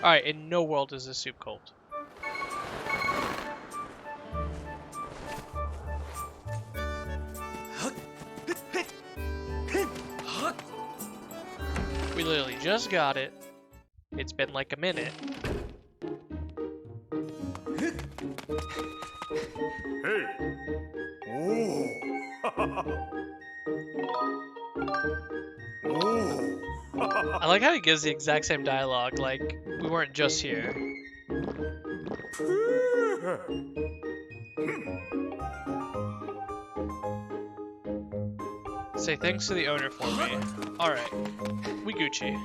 Alright, in no world is this soup cold. We literally just got it. It's been like a minute. Hey! Oh! Oh! I like how he gives the exact same dialogue, like we weren't just here. Say thanks to the owner for me. Alright, we Gucci.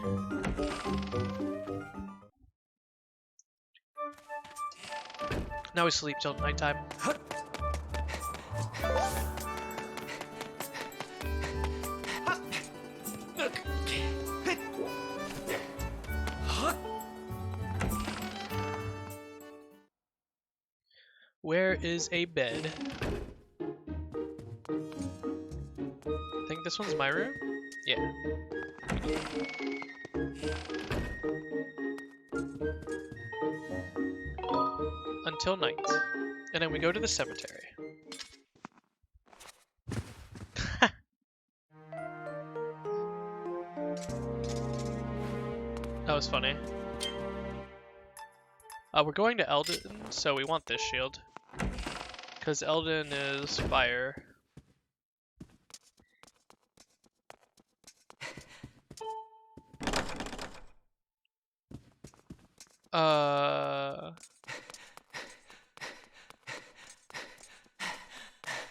Now we sleep till nighttime. Where is a bed? I think this one's my room? Yeah. Until night. And then we go to the cemetery. That was funny. We're going to Eldon, so we want this shield. Because Eldon is fire.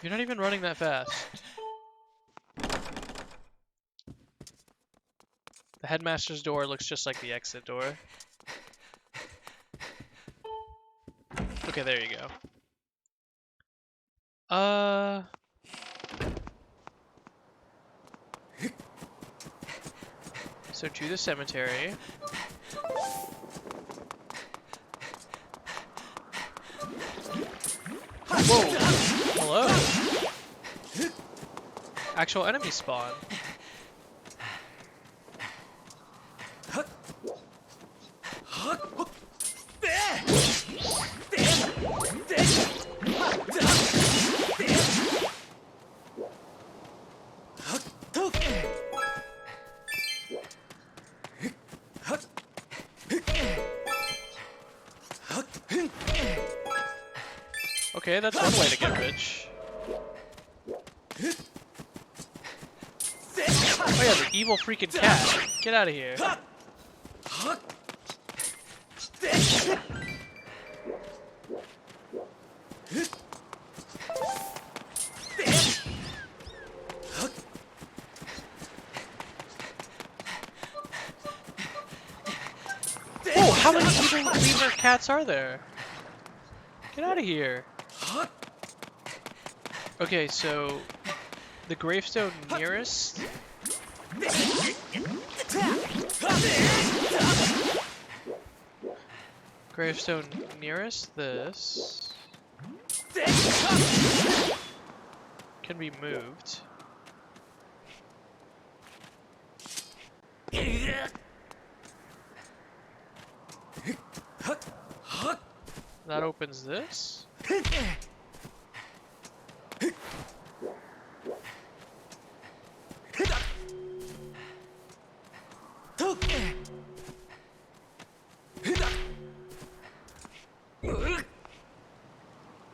You're not even running that fast. The headmaster's door looks just like the exit door. Okay, there you go. So to the cemetery. Whoa! Hello! Actual enemy spawn. Okay, that's one way to get rich. Oh yeah, the evil freaking cat. Get out of here. Oh, how many evil lemur cats are there? Get out of here. Okay, so the gravestone nearest. Gravestone nearest this can be moved. That opens this.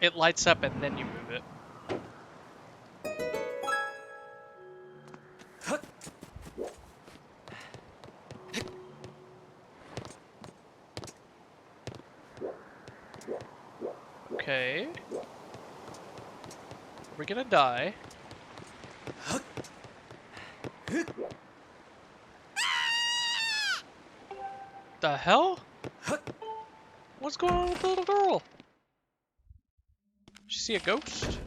It lights up and then you move it. Okay. We're gonna die. The hell? What's going on with the little girl? Did she see a ghost?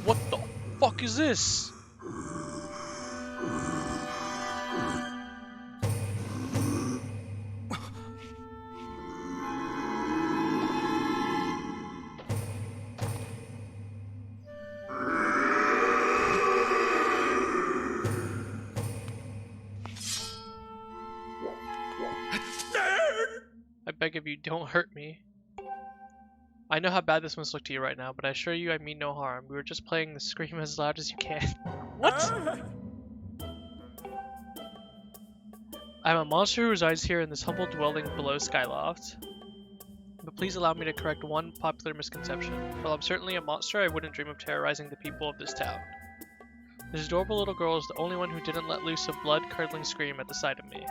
What the fuck is this? I beg of you, don't hurt me. I know how bad this must look to you right now, but I assure you I mean no harm. We were just playing the scream as loud as you can. What? I'm a monster who resides here in this humble dwelling below Skyloft. But please allow me to correct one popular misconception. While I'm certainly a monster, I wouldn't dream of terrorizing the people of this town. This adorable little girl is the only one who didn't let loose a blood-curdling scream at the sight of me.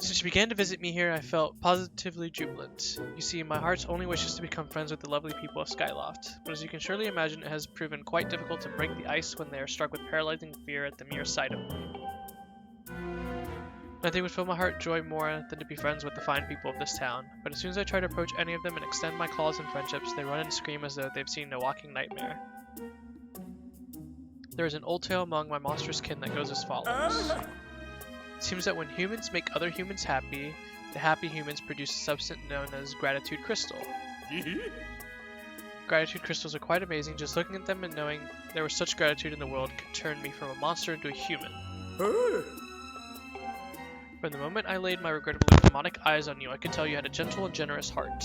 Since she began to visit me here, I felt positively jubilant. You see, my heart's only wish is to become friends with the lovely people of Skyloft, but as you can surely imagine, it has proven quite difficult to break the ice when they are struck with paralyzing fear at the mere sight of me. Nothing would fill my heart joy more than to be friends with the fine people of this town, but as soon as I try to approach any of them and extend my claws in friendships, they run and scream as though they've seen a walking nightmare. There is an old tale among my monstrous kin that goes as follows. It seems that when humans make other humans happy, the happy humans produce a substance known as gratitude crystal. Gratitude crystals are quite amazing. Just looking at them and knowing there was such gratitude in the world could turn me from a monster into a human. From the moment I laid my regrettably demonic eyes on you, I could tell you had a gentle and generous heart.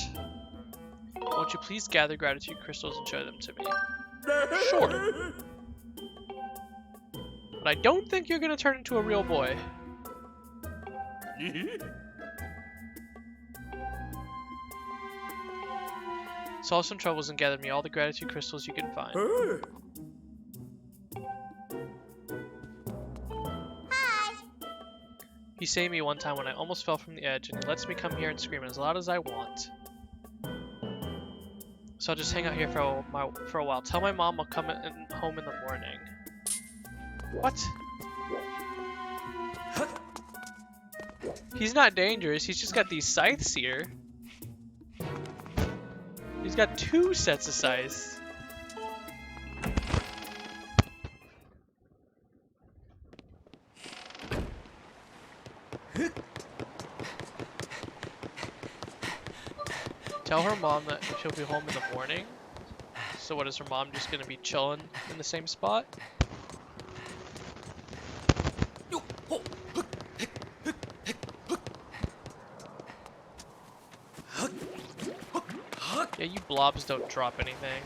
Won't you please gather gratitude crystals and show them to me? Sure. But I don't think you're gonna turn into a real boy. Solve some troubles and gather me all the gratitude crystals you can find. Hi. He saved me one time when I almost fell from the edge, and he lets me come here and scream as loud as I want. So I'll just hang out here for a while. Tell my mom I'll come home in the morning. What? He's not dangerous, he's just got these scythes here. He's got 2 sets of scythes. Tell her mom that she'll be home in the morning. So what, is her mom just gonna be chilling in the same spot? Yeah, you blobs don't drop anything.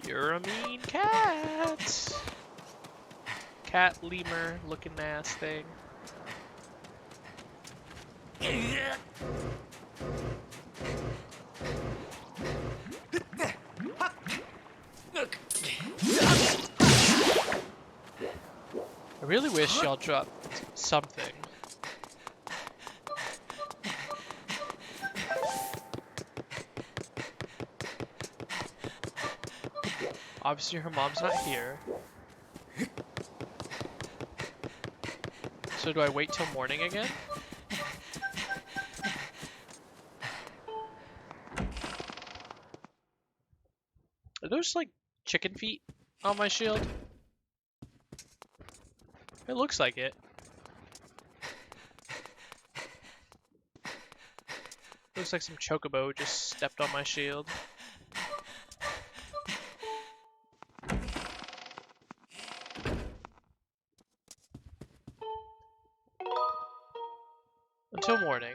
You're a mean cat. Cat lemur looking ass thing. I really wish y'all dropped something. Obviously her mom's not here. So do I wait till morning again? Are those like chicken feet on my shield? It looks like it. Looks like some chocobo just stepped on my shield. Until morning.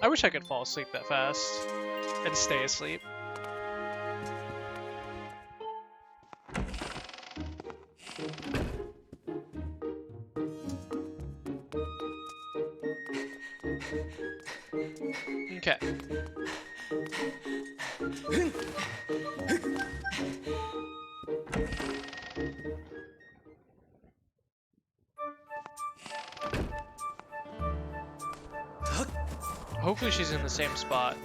I wish I could fall asleep that fast and stay asleep. Okay. Hopefully she's in the same spot.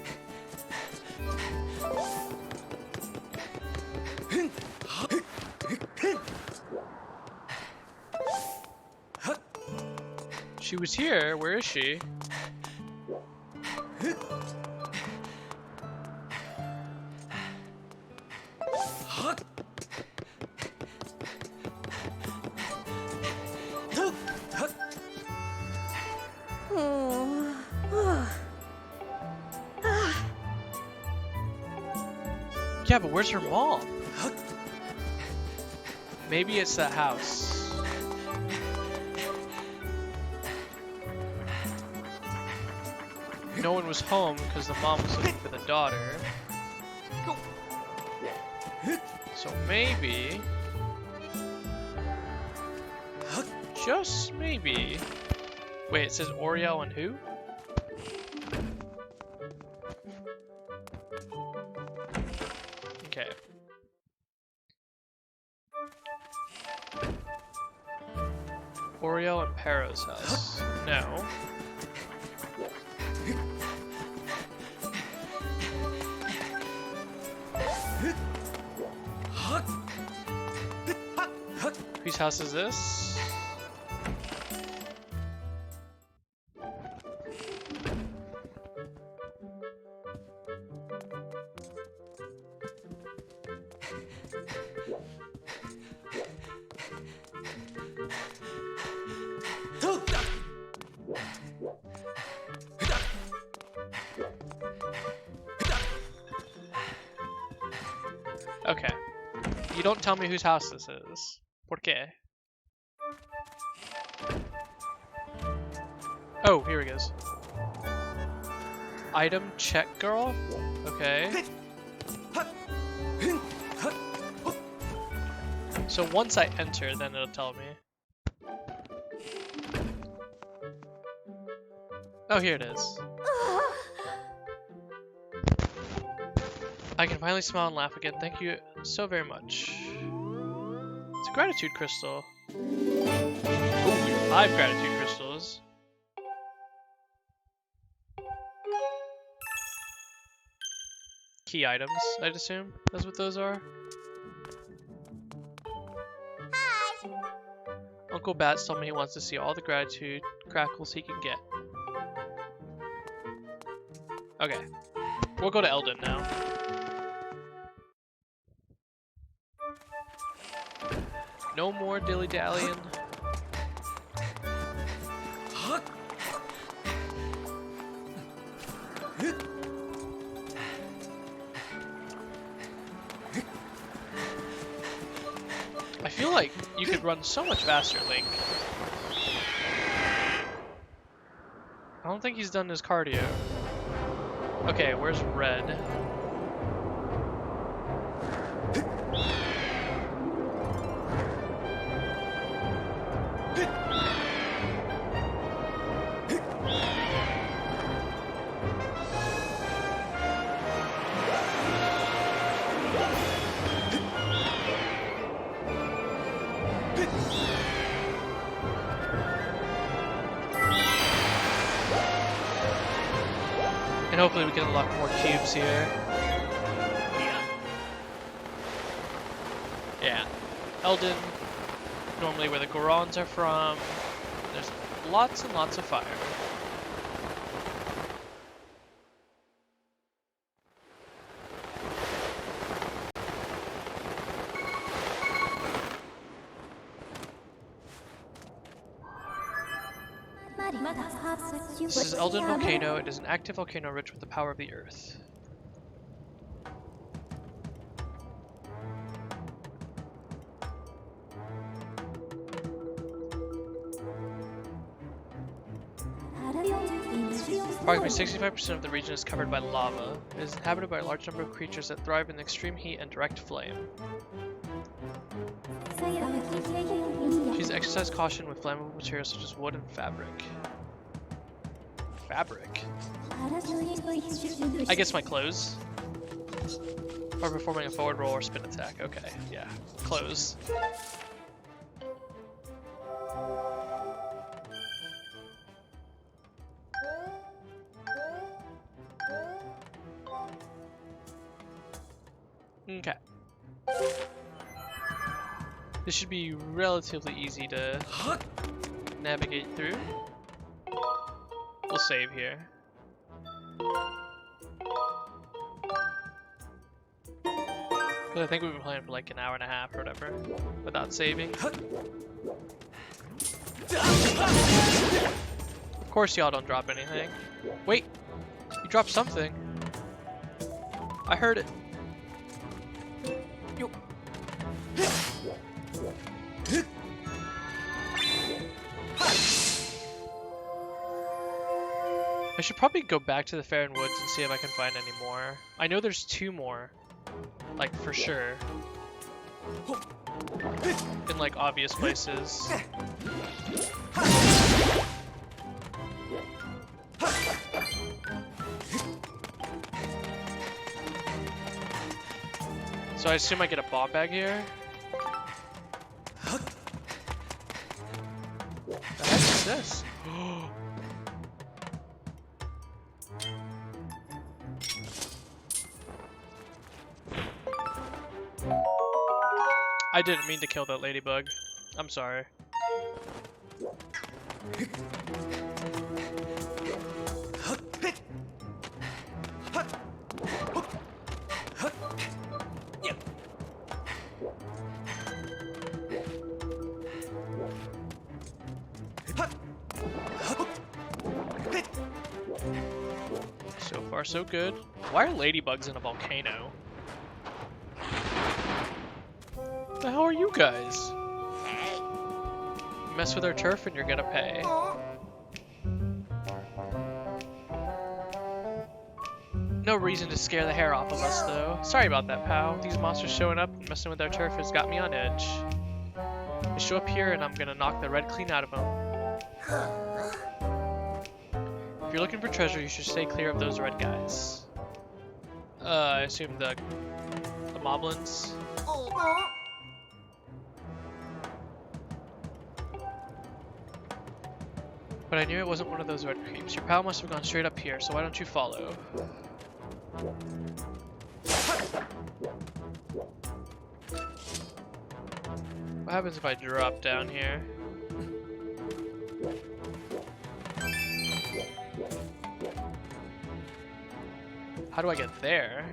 She was here. Where is she? Yeah, but where's her mom? Maybe it's that house. No one was home because the mom was looking for the daughter. So maybe, just maybe. Wait, it says Oriel and who? Okay. Oriel and Paro's house. No. Whose house is this? You don't tell me whose house this is. ¿Por qué? Oh, here he goes. Item check girl? Okay. So once I enter, then it'll tell me. Oh, here it is. I can finally smile and laugh again. Thank you so very much. It's a gratitude crystal. Ooh, 5 gratitude crystals. Key items, I'd assume. That's what those are. Hi. Uncle Bats told me he wants to see all the gratitude crackles he can get. Okay. We'll go to Eldon now. No more dilly-dallying. I feel like you could run so much faster, Link. I don't think he's done his cardio. Okay, where's Red? And hopefully we can unlock more cubes here. Yeah. Eldon, normally where the Gorons are from. There's lots and lots of fire. This is Eldon Volcano. It is an active volcano rich with the power of the earth. Approximately 65% of the region is covered by lava. It is inhabited by a large number of creatures that thrive in extreme heat and direct flame. Please exercise caution with flammable materials such as wood and fabric. Fabric? I guess my clothes? Or performing a forward roll or spin attack. Okay, yeah. Clothes. Okay. This should be relatively easy to navigate through. We'll save here. Because I think we've been playing for like an hour and a half or whatever without saving. Of course y'all don't drop anything. Wait! You dropped something. I heard it. Yo. I should probably go back to the Fair and Woods and see if I can find any more. I know there's 2 more. Like, for sure. In, like, obvious places. So I assume I get a bomb bag here? The heck is this? I didn't mean to kill that ladybug. I'm sorry. So far, so good. Why are ladybugs in a volcano? The hell are you guys? You mess with our turf and you're gonna pay. No reason to scare the hair off of us, though. Sorry about that, pal. These monsters showing up and messing with our turf has got me on edge. They show up here and I'm gonna knock the red clean out of them. If you're looking for treasure, you should stay clear of those red guys. I assume the moblins. But I knew it wasn't one of those red creeps. Your pal must have gone straight up here, so why don't you follow? What happens if I drop down here? How do I get there?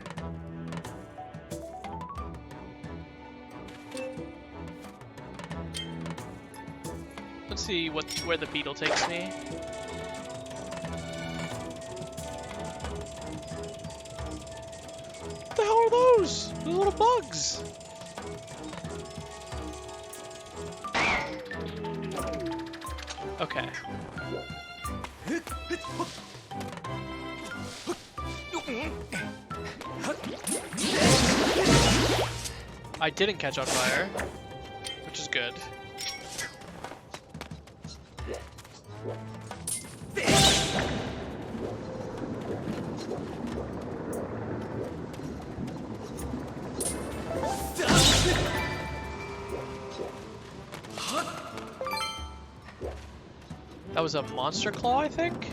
Let's see where the beetle takes me. What the hell are those? Those little bugs. Okay. I didn't catch on fire, which is good. That was a monster claw, I think?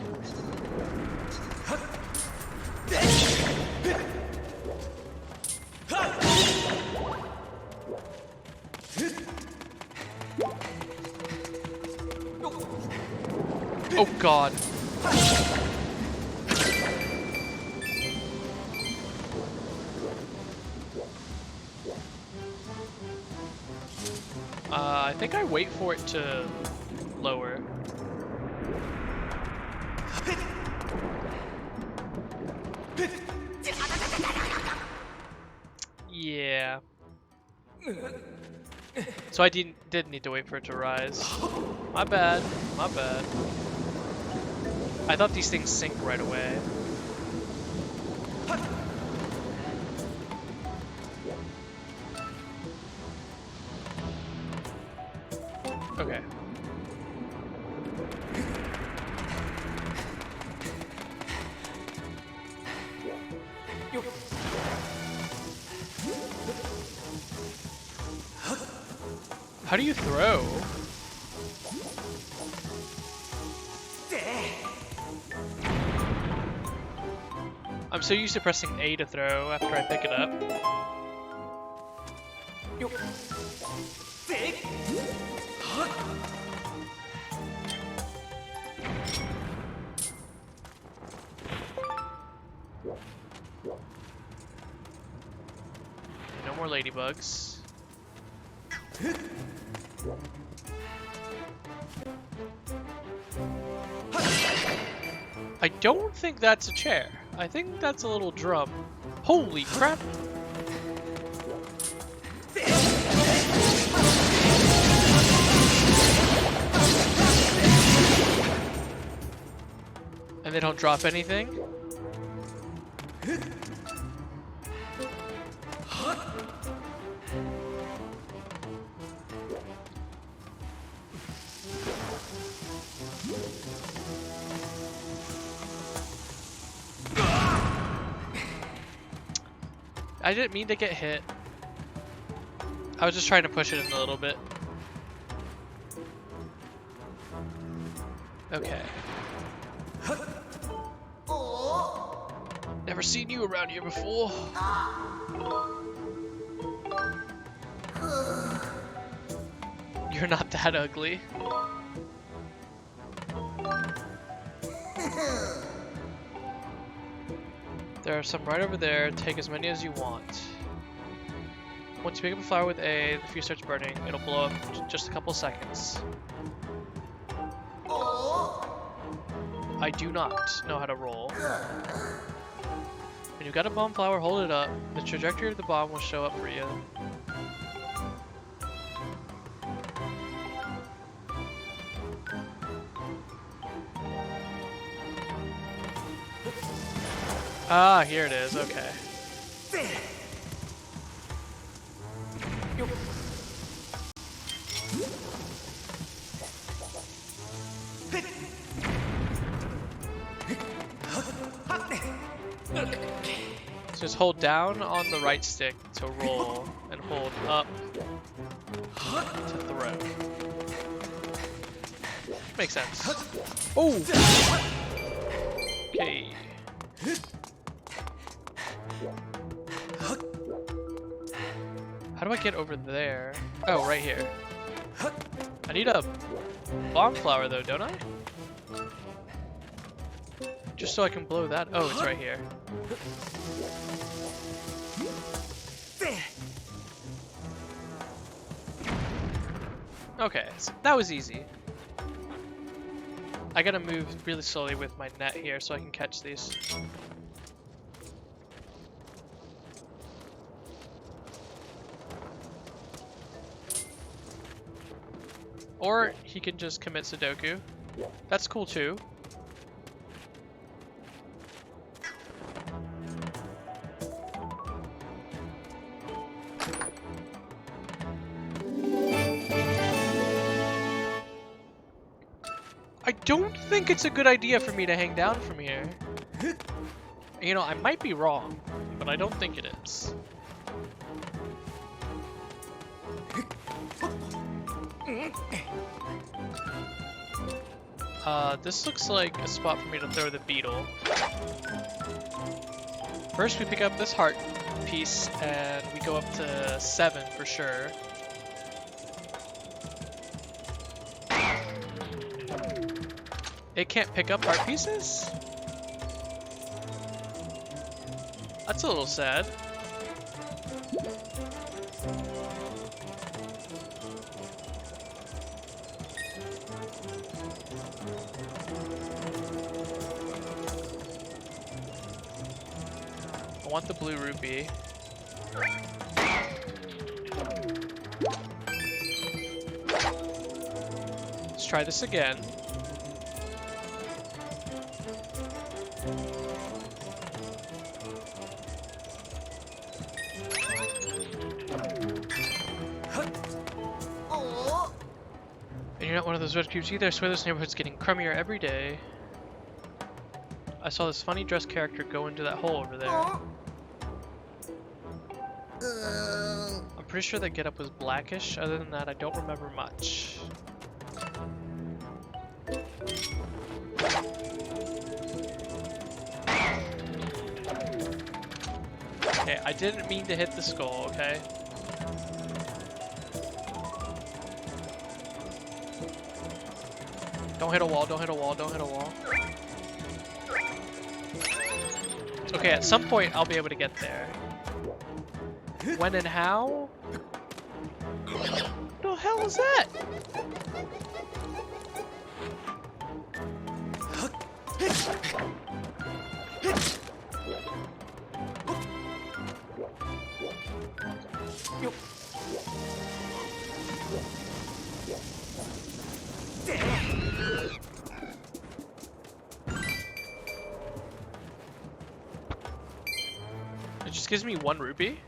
Oh god. I think I wait for it to lower. Yeah. So I did need to wait for it to rise. My bad. My bad. I thought these things sink right away. Okay. How do you throw? I'm so used to pressing A to throw after I pick it up. No more ladybugs. I don't think that's a chair. I think that's a little drum. Holy crap! And they don't drop anything? I didn't mean to get hit. I was just trying to push it in a little bit. Okay. Never seen you around here before. You're not that ugly. There are some right over there. Take as many as you want. Once you pick up a flower with A, the fuse starts burning. It'll blow up in just a couple seconds. I do not know how to roll. When you've got a bomb flower, hold it up. The trajectory of the bomb will show up for you. Ah, here it is. Okay. So just hold down on the right stick to roll and hold up to throw. Makes sense. Oh! Okay. How do I get over there? Oh, right here. I need a bomb flower though, don't I? Just so I can blow that. Oh, it's right here. Okay, so that was easy. I gotta move really slowly with my net here so I can catch these. Or he can just commit Sudoku. That's cool too. I don't think it's a good idea for me to hang down from here. You know, I might be wrong, but I don't think it is. This looks like a spot for me to throw the beetle. First we pick up this heart piece and we go up to 7 for sure. It can't pick up heart pieces? That's a little sad. I want the blue rupee. Let's try this again. And you're not one of those red cubes either. I swear this neighborhood's getting crummier every day. I saw this funny dressed character go into that hole over there. I'm pretty sure that getup was blackish. Other than that, I don't remember much. Okay, I didn't mean to hit the skull, okay? Don't hit a wall, don't hit a wall, don't hit a wall. Okay, at some point I'll be able to get there. When and how? What the hell is that? It just gives me 1 rupee?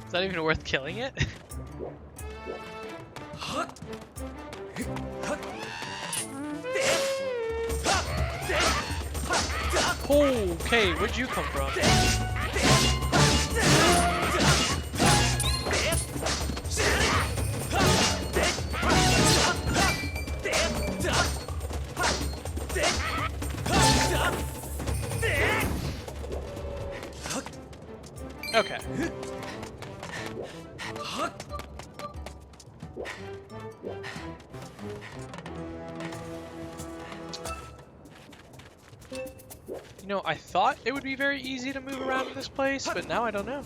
Is that even worth killing it? Okay, where'd you come from? Okay. You know, I thought it would be very easy to move around in this place, but now I don't know.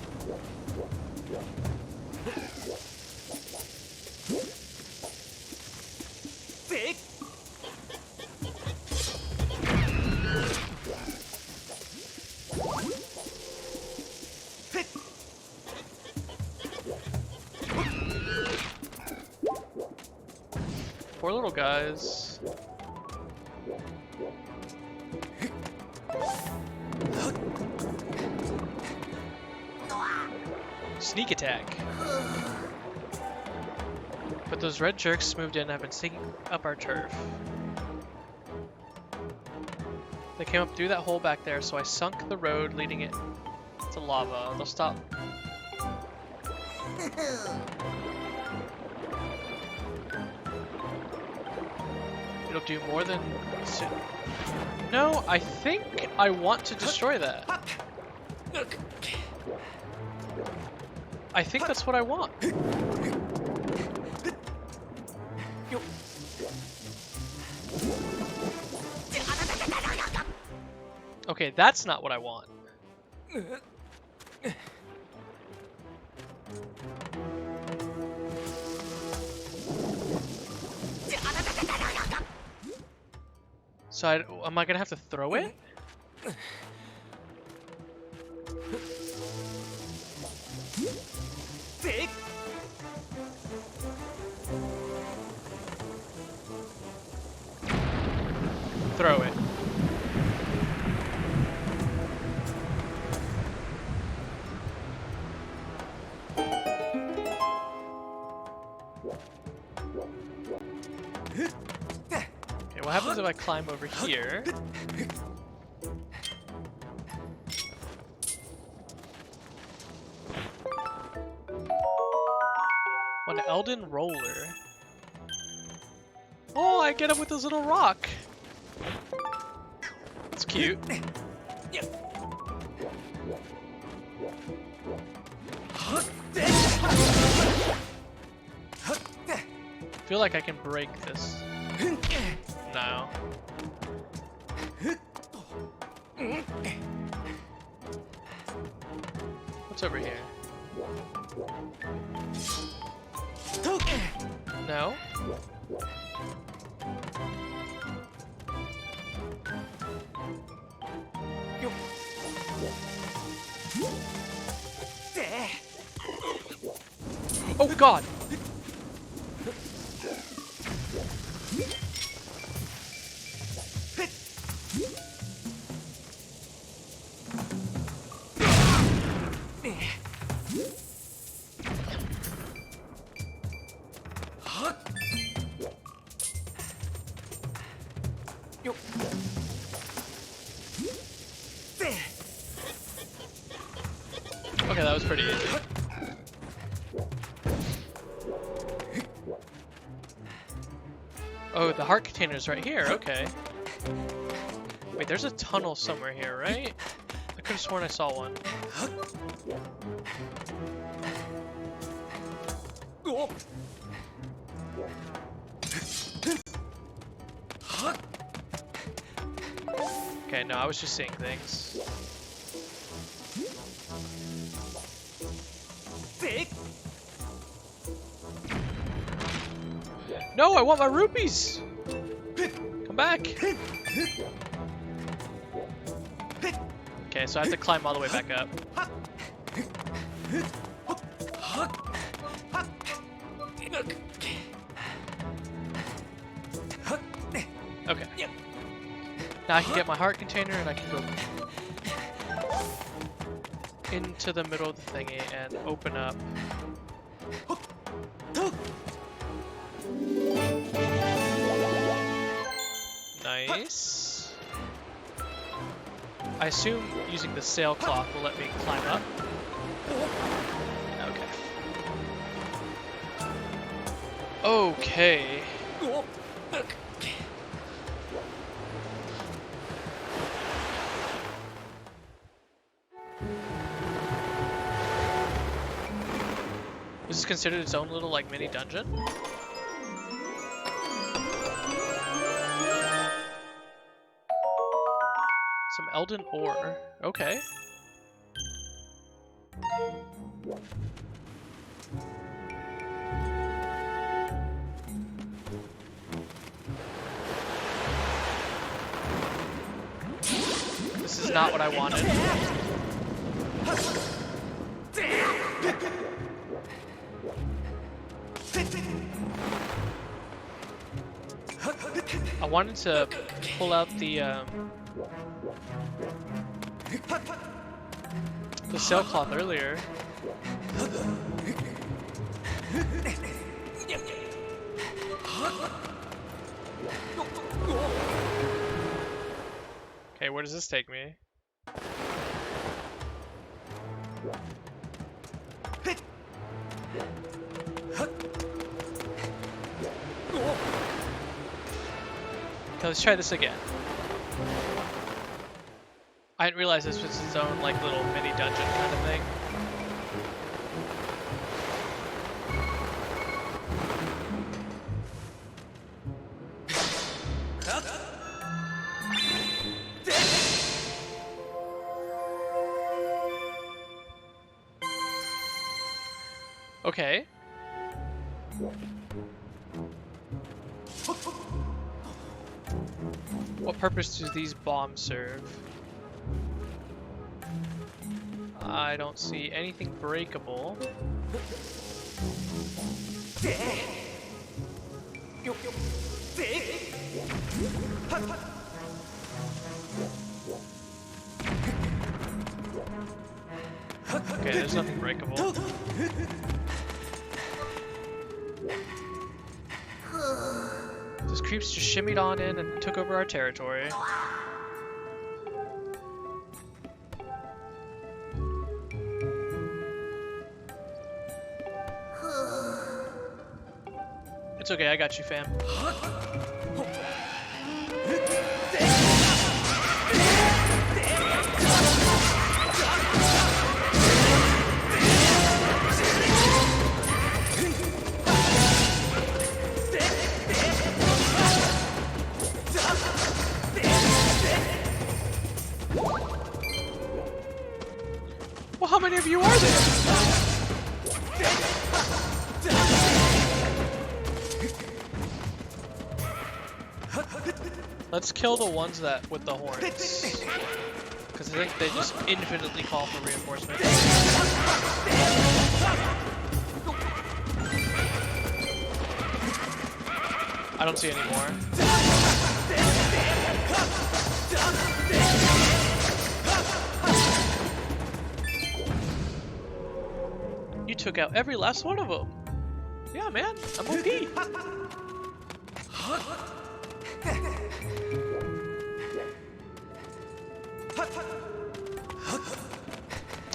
Poor little guys. Sneak attack. But those red jerks moved in and have been sneaking up our turf. They came up through that hole back there, so I sunk the road leading it to lava. They'll stop. It'll do more than... No, I think I want to destroy that. I think that's what I want. Okay, that's not what I want. So am I gonna have to throw it? Throw it. Okay, what happens if I climb over here? An Elden roller. Oh, I get up with this little rock. That's cute. I feel like I can break this. No. What's over here? No. Oh God! Okay, that was pretty easy. Oh, the heart container's right here, okay. Wait, there's a tunnel somewhere here, right? I could have sworn I saw one. Okay, no, I was just seeing things. No, I want my rupees! Come back! Okay, so I have to climb all the way back up. Okay. Now I can get my heart container and I can go into the middle of the thingy and open up. Nice. I assume using the sailcloth will let me climb up. Okay. Okay. Is this considered its own little like mini dungeon? Some Elden ore. Okay. This is not what I wanted. I wanted to pull out the The sailcloth earlier. Okay, where does this take me? Okay, let's try this again. I didn't realize this was its own like little mini dungeon kind of thing. Okay. What purpose do these bombs serve? I don't see anything breakable. Okay, there's nothing breakable. Those creeps just shimmied on in and took over our territory. It's okay, I got you, fam. Well, how many of you are there? Let's kill the ones that with the horns, because I think they just infinitely call for reinforcements. I don't see any more. You took out every last one of them. Yeah, man, I'm OP.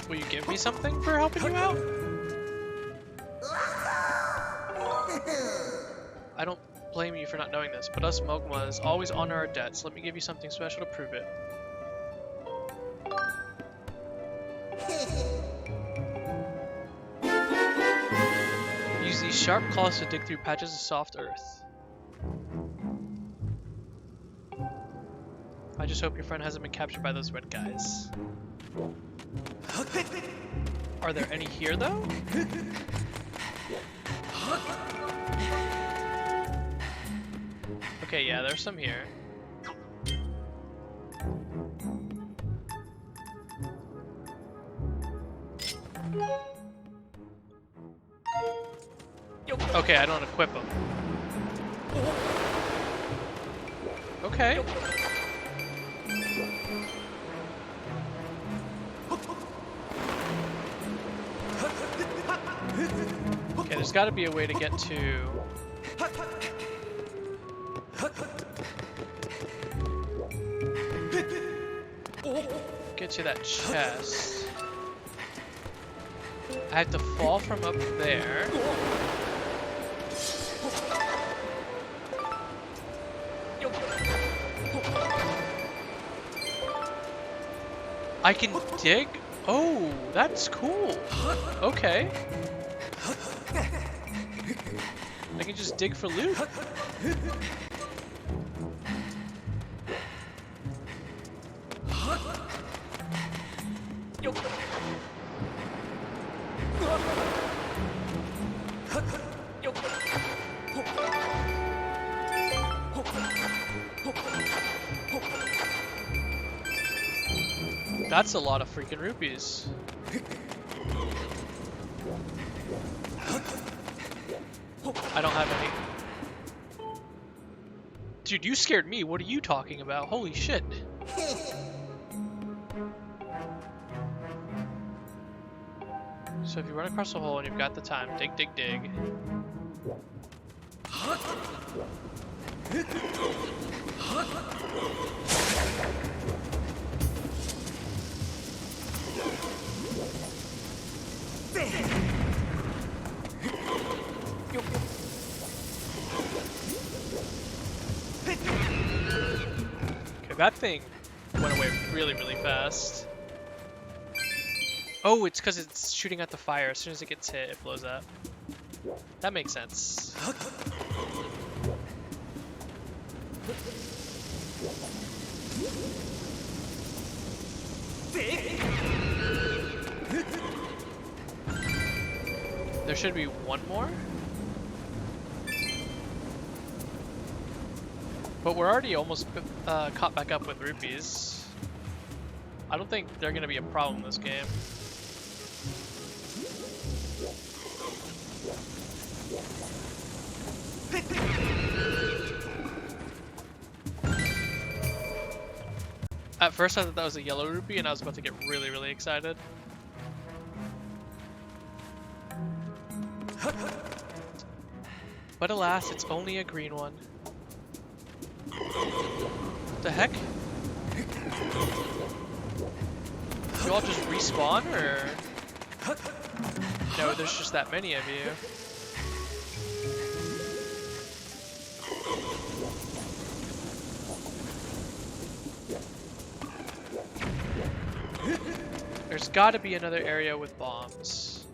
Will you give me something for helping you out? I don't blame you for not knowing this, but us Mogmas always honor our debts. Let me give you something special to prove it. Use these sharp claws to dig through patches of soft earth. I just hope your friend hasn't been captured by those red guys. Are there any here, though? Okay, yeah, there's some here. Okay, I don't equip them. Okay. Okay, there's got to be a way to get to... Get to that chest. I have to fall from up there. I can dig? Oh, that's cool. Okay. I can just dig for loot. That's a lot of freaking rupees. I don't have any. Dude, you scared me. What are you talking about? Holy shit. So if you run across the hole and you've got the time, dig, dig, dig. Okay, that thing went away really, really fast. Oh, it's because it's shooting at the fire. As soon as it gets hit, it blows up. That makes sense. There should be one more. But we're already almost caught back up with rupees. I don't think they're going to be a problem in this game. At first I thought that was a yellow rupee and I was about to get really, really excited. But alas, it's only a green one. What the heck? You all just respawn, or? No, there's just that many of you. There's gotta be another area with bombs.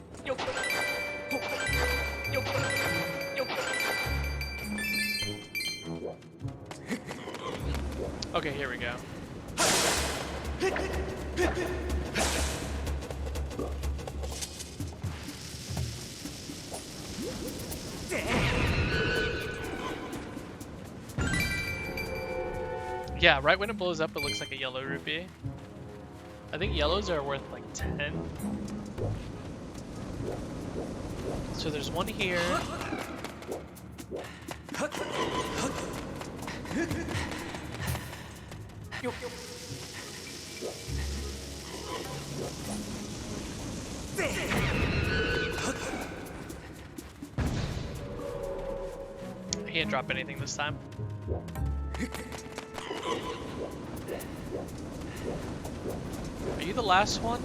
Okay, here we go. Yeah, right when it blows up, it looks like a yellow rupee. I think yellows are worth like 10. So there's one here. I can't drop anything this time. Are you the last one?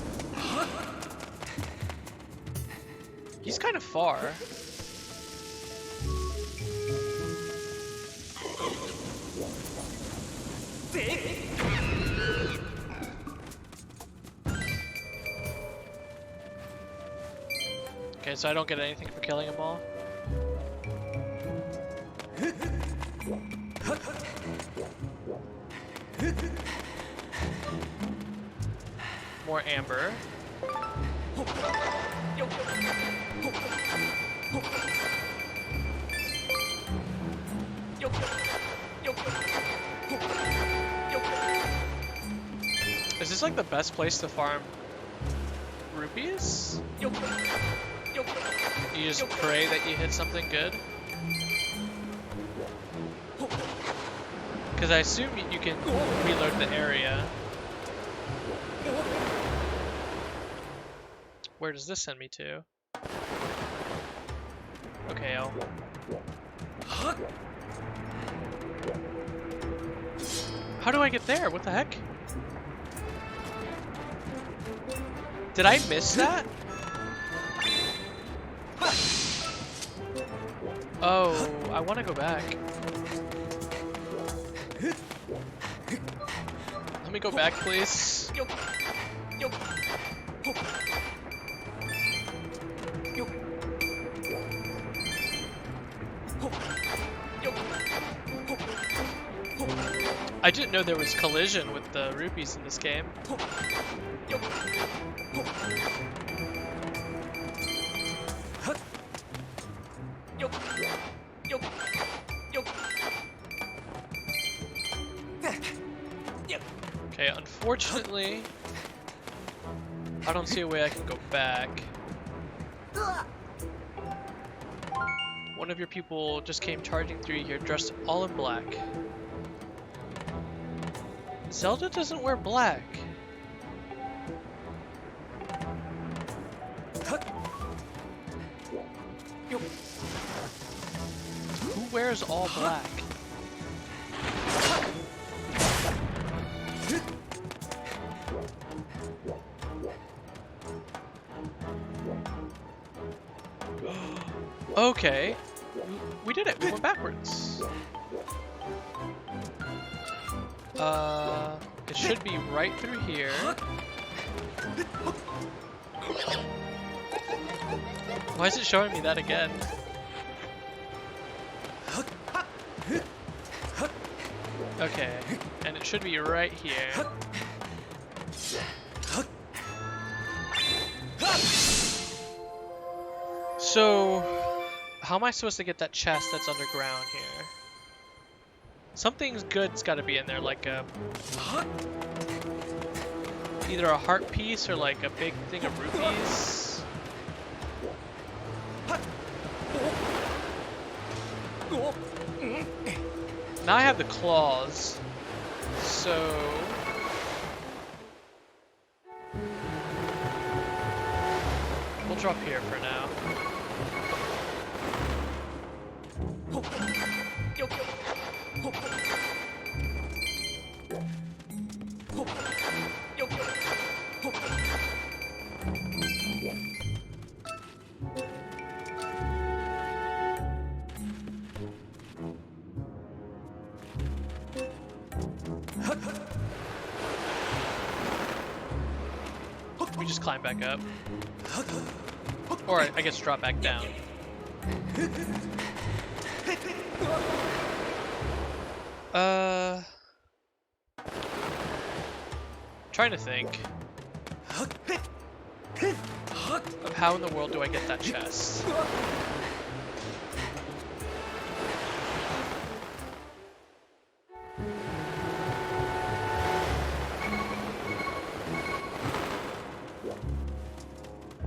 He's kind of far. Okay, so I don't get anything for killing them all. More amber. Is this like the best place to farm rupees? You just pray that you hit something good? Because I assume you can reload the area. Where does this send me to? Okay, I'll... How do I get there? What the heck? Did I miss that? Oh, I want to go back. Let me go back, please. I didn't know there was collision with the rupees in this game. Okay, unfortunately, I don't see a way I can go back. One of your people just came charging through here dressed all in black. Zelda doesn't wear black. hair is all black? Okay. We did it. We went backwards. It should be right through here. Why is it showing me that again? Okay, and it should be right here. So, how am I supposed to get that chest that's underground here? Something good's gotta be in there, like a... either a heart piece or like a big thing of rupees. Now I have the claws, so... we'll drop here for now. We just climb back up. Or I guess drop back down. Trying to think of how in the world do I get that chest?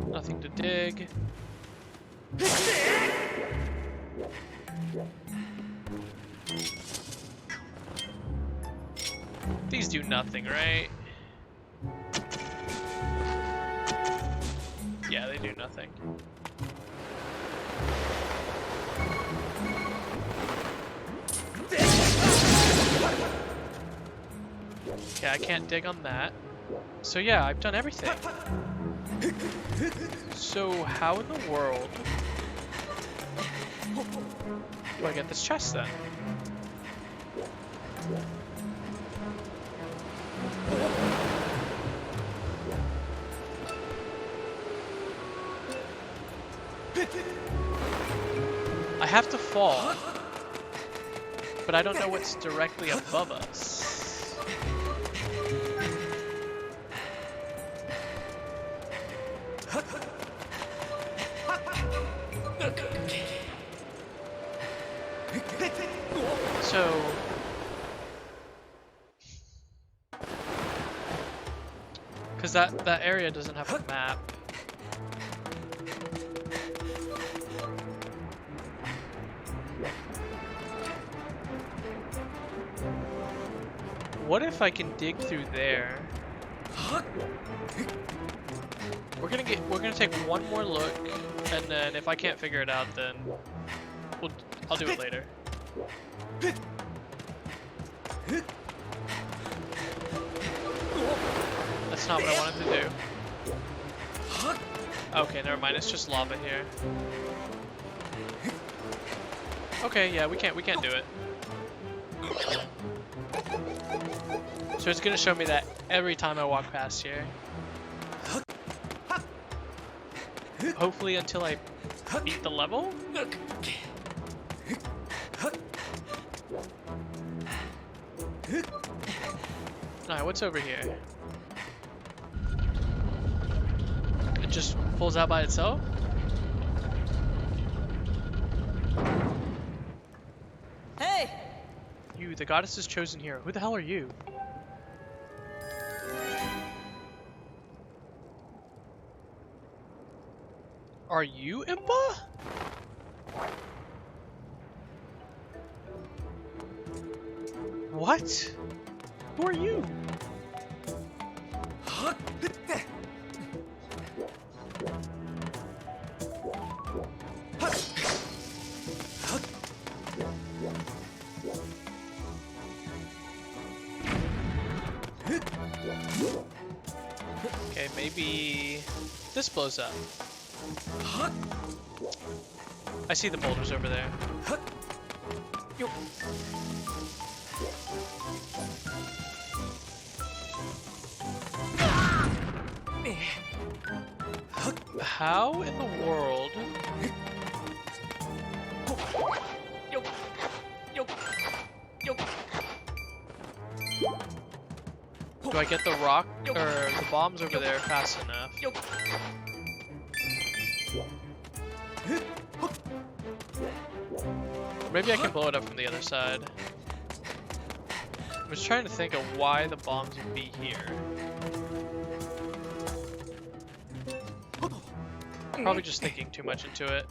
Nothing to dig. These do nothing, right? Yeah, they do nothing. Okay, I can't dig on that. So yeah, I've done everything. So how in the world do I get this chest then? I have to fall, but I don't know what's directly above us. So, because that area doesn't have a map. What if I can dig through there? We're gonna take one more look, and then if I can't figure it out, then I'll do it later. That's not what I wanted to do. Okay, never mind. It's just lava here. Okay, yeah, we can't do it. So it's gonna show me that every time I walk past here. Hopefully until I beat the level? Alright, what's over here? It just pulls out by itself? Hey! You, the goddess's chosen hero. Who the hell are you? Are you Impa? What? Who are you? maybe this blows up. I see the boulders over there. How in the world? Do I get the rock or the bombs over there fast enough? Maybe I can blow it up from the other side. I'm just trying to think of why the bombs would be here. Probably just thinking too much into it.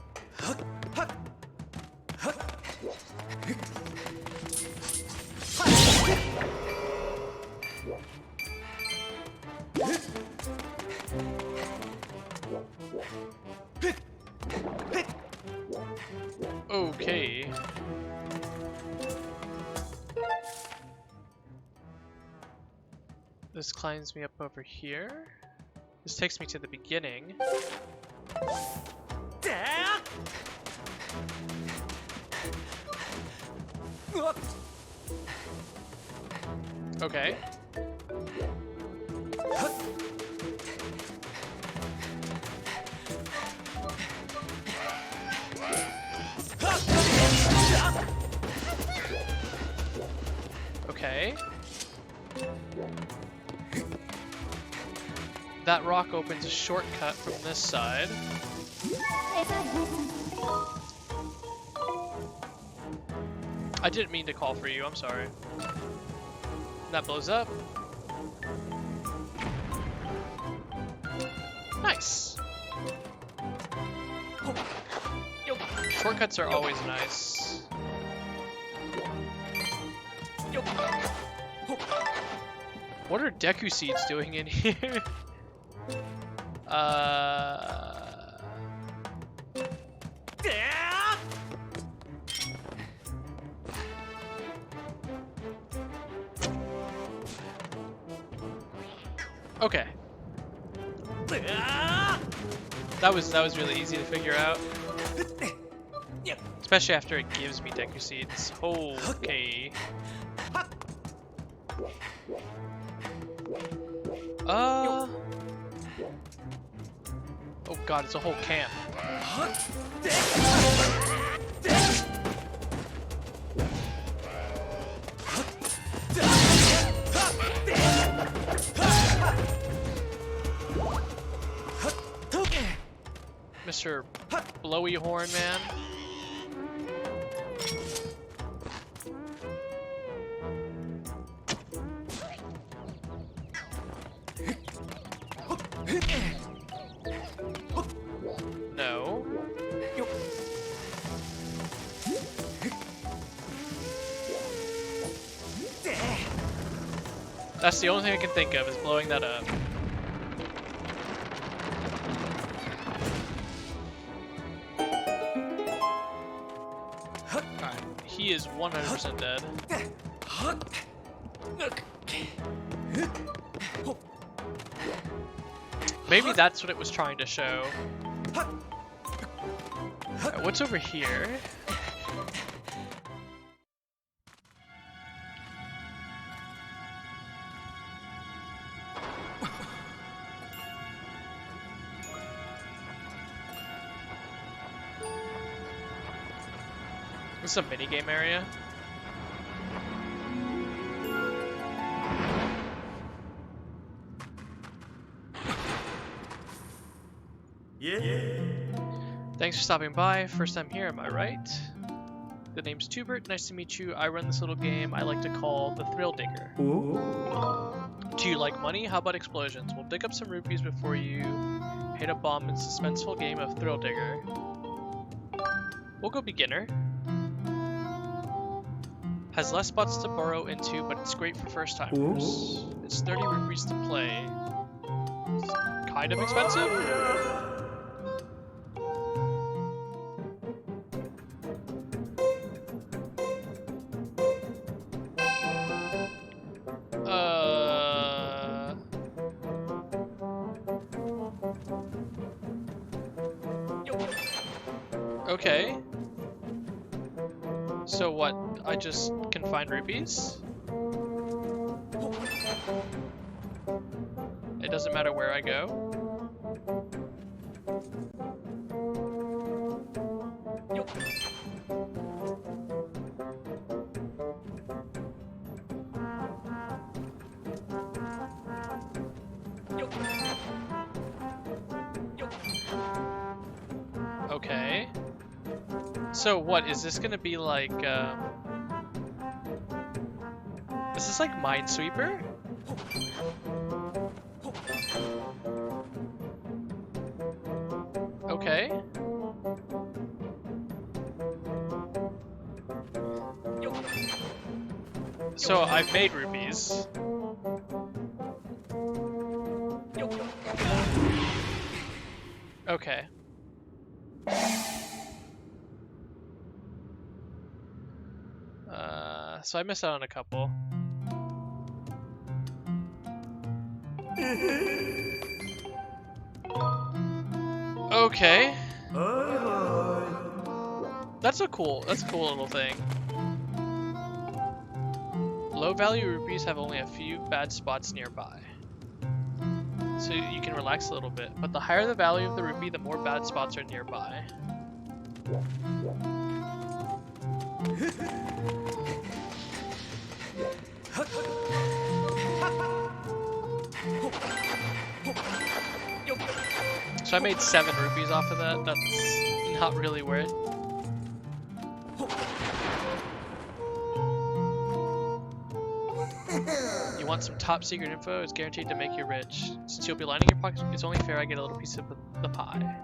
Okay. This climbs me up over here. This takes me to the beginning. Okay. Okay. That rock opens a shortcut from this side. I didn't mean to call for you, I'm sorry. That blows up. Nice. Shortcuts are always nice. What are Deku Seeds doing in here? Okay. That was really easy to figure out. Especially after it gives me Deku Seeds. Okay. Oh god, it's a whole camp. Mr. Blowy Horn Man. No. That's the only thing I can think of is blowing that up. Alright, he is 100% dead. Maybe that's what it was trying to show. Alright, what's over here? This is a minigame area. Yeah. Thanks for stopping by. First time here, am I right? The name's Tubert. Nice to meet you. I run this little game I like to call the Thrill Digger. Do you like money? How about explosions? We'll dig up some rupees before you hit a bomb in suspenseful game of Thrill Digger. We'll go beginner. Has less spots to burrow into, but it's great for first timers. It's 30 rupees to play. It's kind of expensive. Okay. So what? I just can find rupees? It doesn't matter where I go? Okay. So what, is this gonna be like, is this like Minesweeper? Okay. So I've made rupees. Okay. So I missed out on a couple. Okay. That's a cool little thing. Low value rupees have only a few bad spots nearby. So you can relax a little bit, but the higher the value of the rupee, the more bad spots are nearby. So I made 7 rupees off of that. That's not really worth it. You want some top secret info? It's guaranteed to make you rich. Since you'll be lining your pockets, it's only fair I get a little piece of the pie.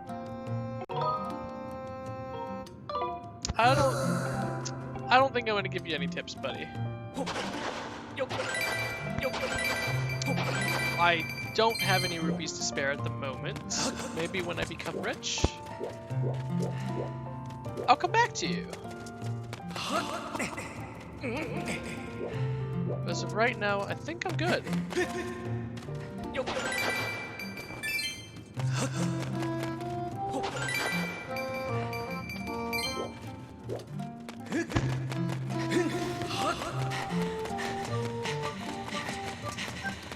I don't think I'm gonna give you any tips, buddy. I don't have any rupees to spare at the moment. Maybe when I become rich, I'll come back to you. As of right now, I think I'm good.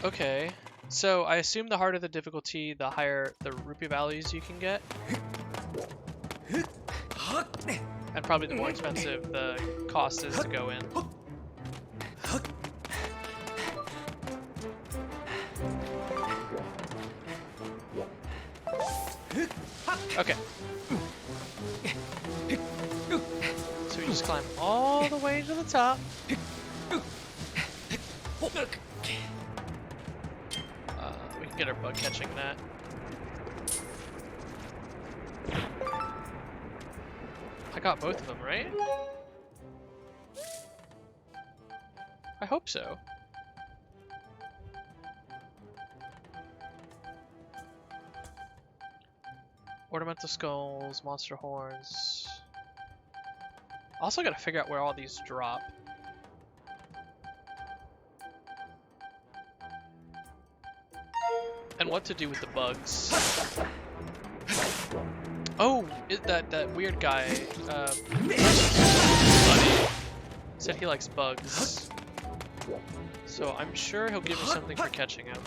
Okay, so I assume the harder the difficulty, the higher the rupee values you can get. And probably the more expensive the cost is to go in. Okay. So we just climb all the way to the top. We can get our bug catching that. I got both of them, right? I hope so. Ornamental skulls, monster horns. Also gotta figure out where all these drop. And what to do with the bugs. Oh, that weird guy, buddy, said he likes bugs. So I'm sure he'll give me something for catching him.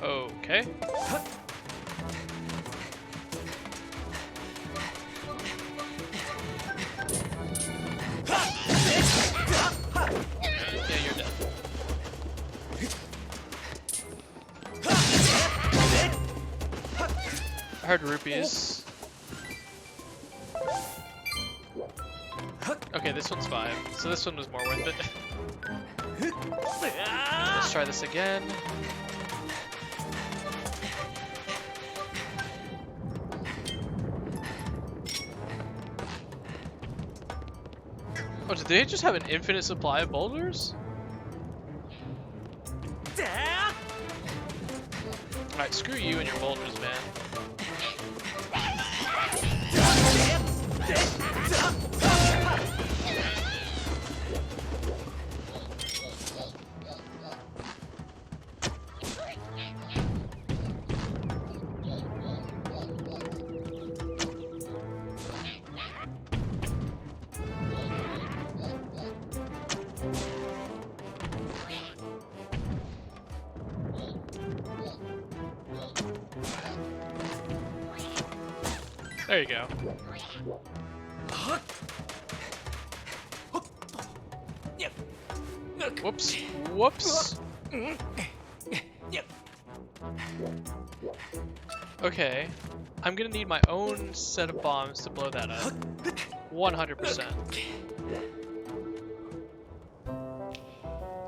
Okay. Yeah, you're dead. I heard rupees. Okay, this one's 5, so this one was more worth it. Let's try this again. Oh, did they just have an infinite supply of boulders? Alright, screw you and your boulders, man. There you go. Whoops. Whoops. Okay. I'm gonna need my own set of bombs to blow that up. 100%.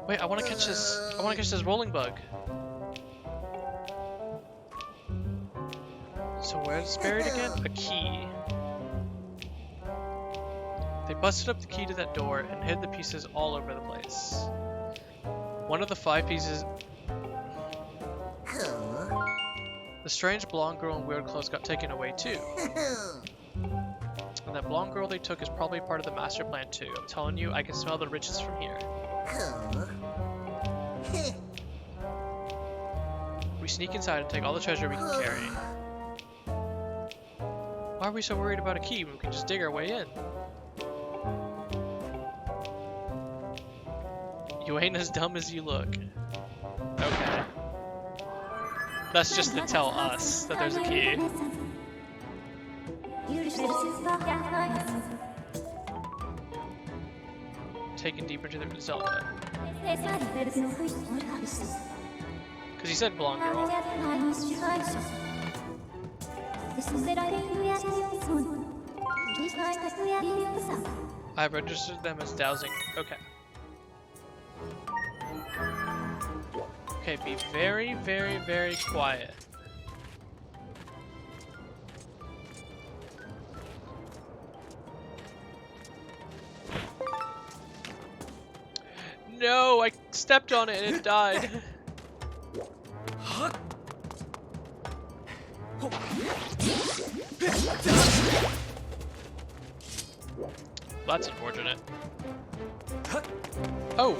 Wait, I wanna catch this. I wanna catch this rolling bug. So where's it buried again? A key. They busted up the key to that door and hid the pieces all over the place. One of the 5 pieces... The strange blonde girl in weird clothes got taken away too. And that blonde girl they took is probably part of the master plan too. I'm telling you, I can smell the riches from here. We sneak inside and take all the treasure we can carry. Why are we so worried about a key when we can just dig our way in? You ain't as dumb as you look. Okay. That's just to tell us that there's a key. Taken deeper into the Zelda. Because he said blonde girl. I've registered them as dowsing. Okay. Okay, be very, very, very quiet. No, I stepped on it and it died. That's unfortunate. Oh.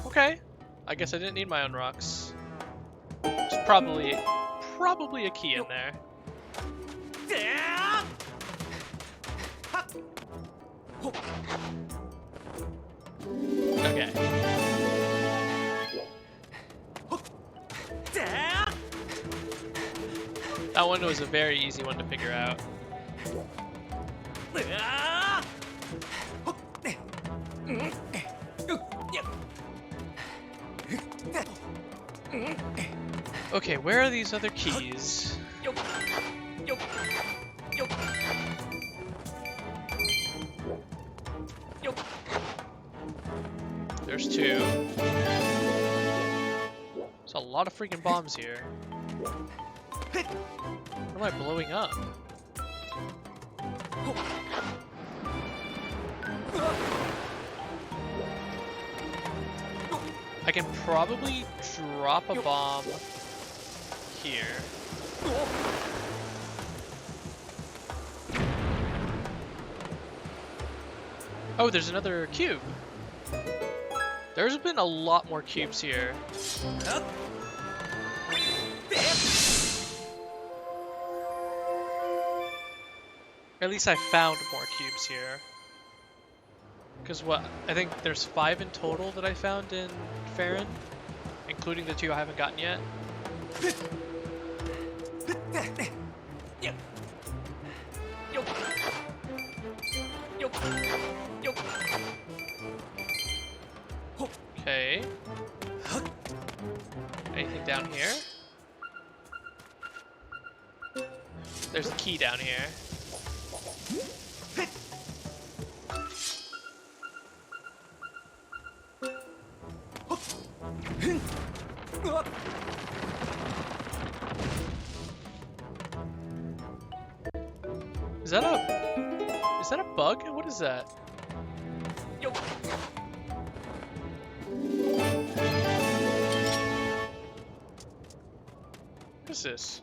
Okay, I guess I didn't need my own rocks. There's probably a key in there. Okay. That one was a very easy one to figure out. Okay, where are these other keys? There's 2. There's a lot of freaking bombs here. What am I blowing up? I can probably drop a bomb here. Oh, there's another cube. There's been a lot more cubes here. At least I found more cubes here. Because what? I think there's 5 in total that I found in Farron, including the 2 I haven't gotten yet. Okay. Anything down here? There's a key down here. Is that a bug? What is that? is this?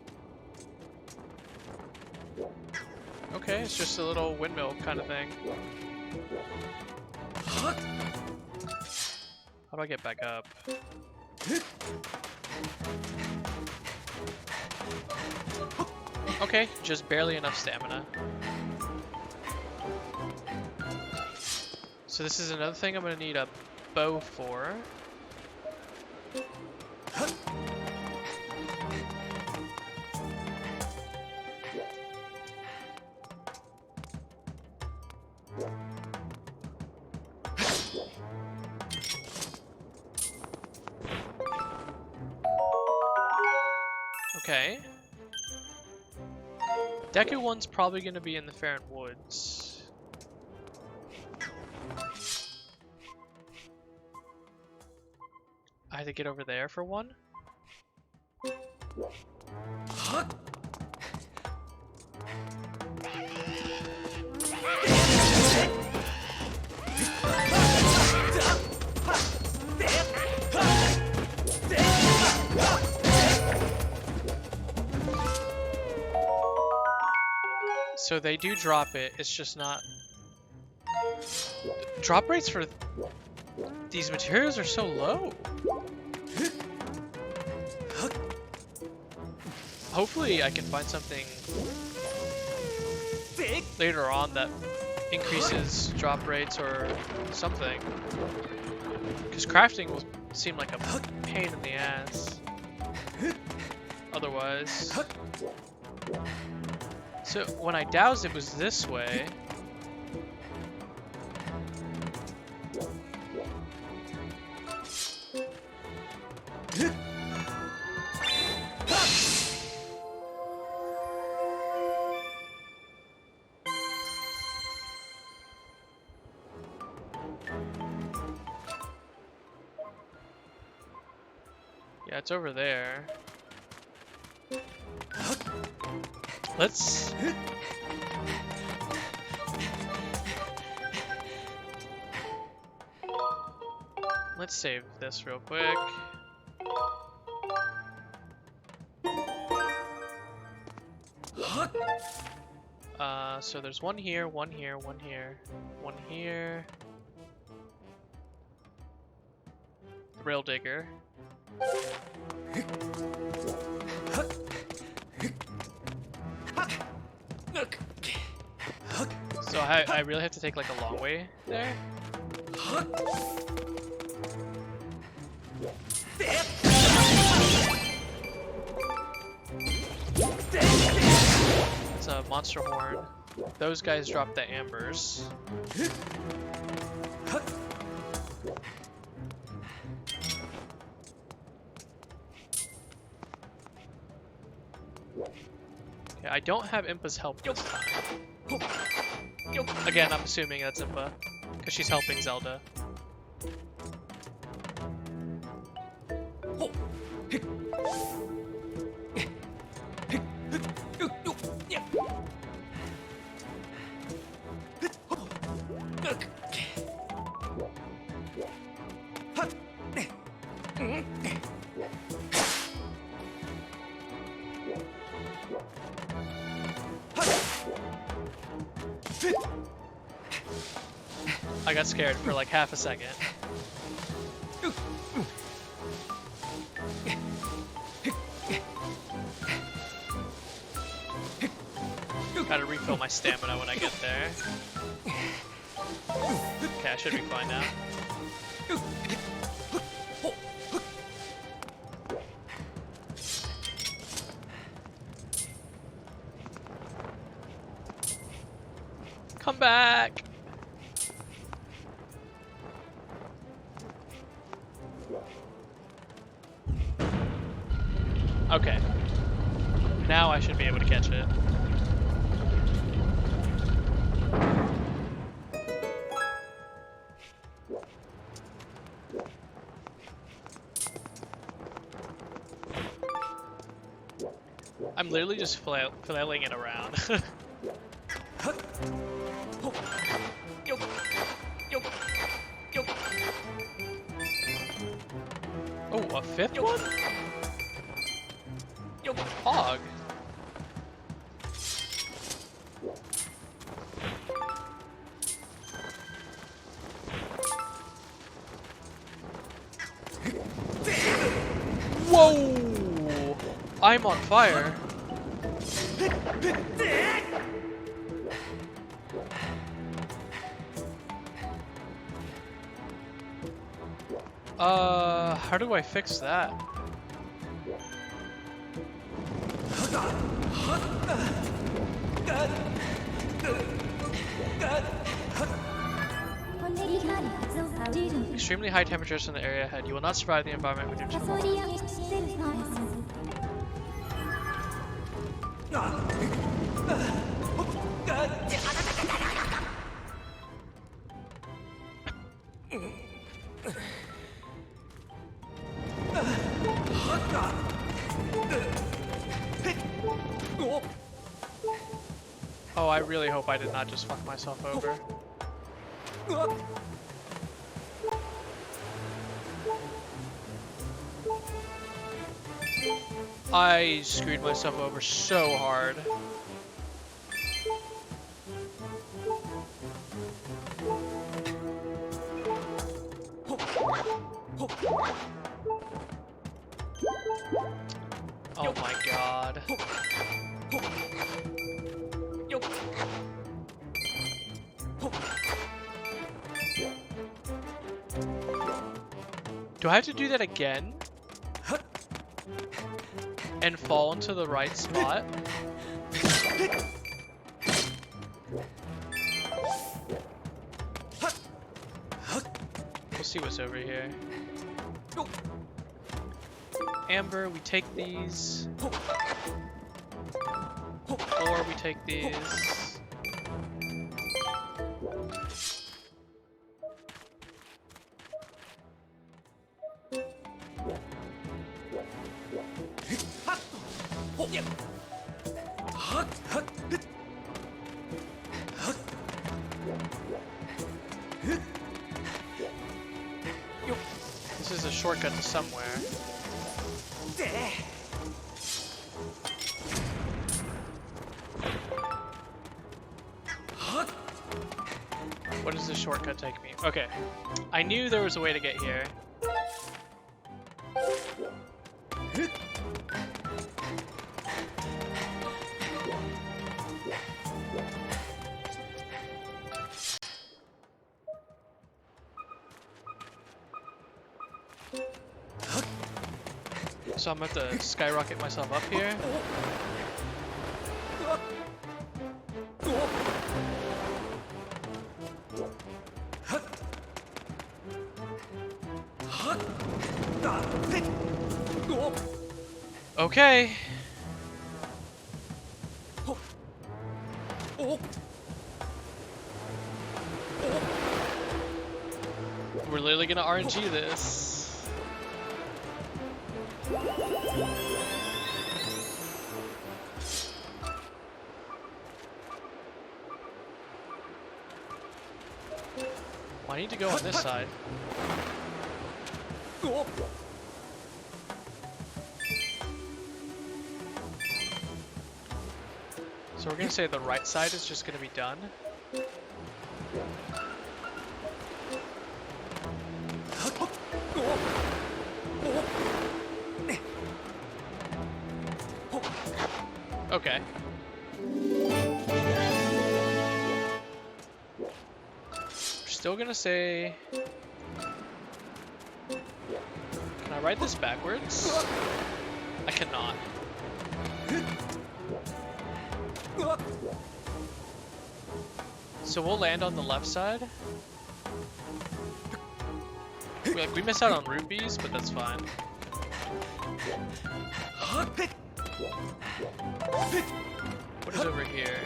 Okay, it's just a little windmill kind of thing. How do I get back up? Okay, just barely enough stamina. So this is another thing I'm gonna need a bow for. Okay. Deku one's probably gonna be in the Faron Woods. I had to get over there for one? So they do drop it, it's just not... Drop rates for these materials are so low. Hopefully I can find something later on that increases drop rates or something. Because crafting will seem like a pain in the ass. Otherwise. So when I doused it was this way. Yeah, it's over there. Let's... Let's save this real quick. So there's one here, one here, one here, one here. Rail digger. So I really have to take like a long way there? It's a monster horn. Those guys drop the ambers. Okay, I don't have Impa's help this time. Again, I'm assuming that's Impa, because she's helping Zelda. I got scared for like half a second. Gotta refill my stamina when I get there. Okay, I should be fine now. Come back! Okay. Now I should be able to catch it. I'm literally just flailing it around. Oh, a fifth one? Fog. Whoa! I'm on fire. How do I fix that? Extremely high temperatures in the area ahead. You will not survive the environment with your team. Oh, I really hope I did not just fuck myself over. I screwed myself over so hard. Oh my god. Do I have to do that again? And fall into the right spot? We'll see what's over here. Amber, we take these. Or we take these. This is a shortcut to somewhere. What does this shortcut take me? Okay. I knew there was a way to get here. So I'm going to have to skyrocket myself up here. Okay. We're literally gonna RNG this. Well, I need to go on this side. So we're gonna say the right side is just gonna be done. Okay. We're still gonna say... Can I write this backwards? I cannot. So we'll land on the left side. We miss out on rupees, but that's fine. What is over here?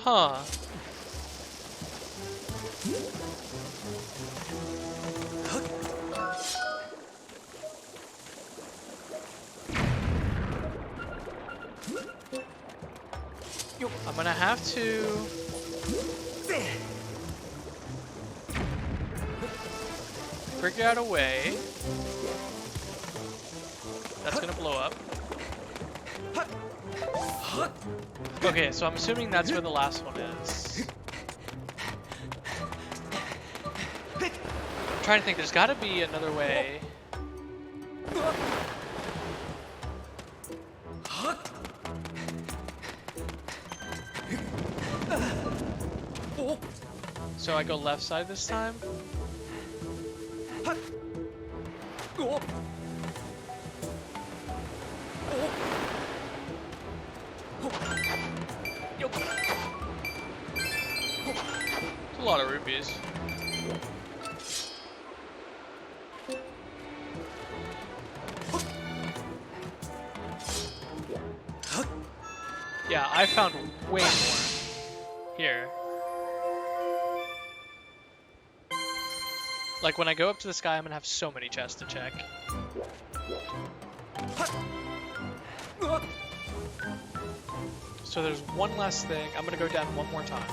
Huh. I'm gonna have to figure out a way that's gonna blow up. Okay, so I'm assuming that's where the last one is. I'm trying to think, there's gotta be another way. So I go left side this time? It's a lot of rupees. Yeah, I found way more here. Like, when I go up to the sky, I'm gonna have so many chests to check. So there's one last thing. I'm gonna go down one more time.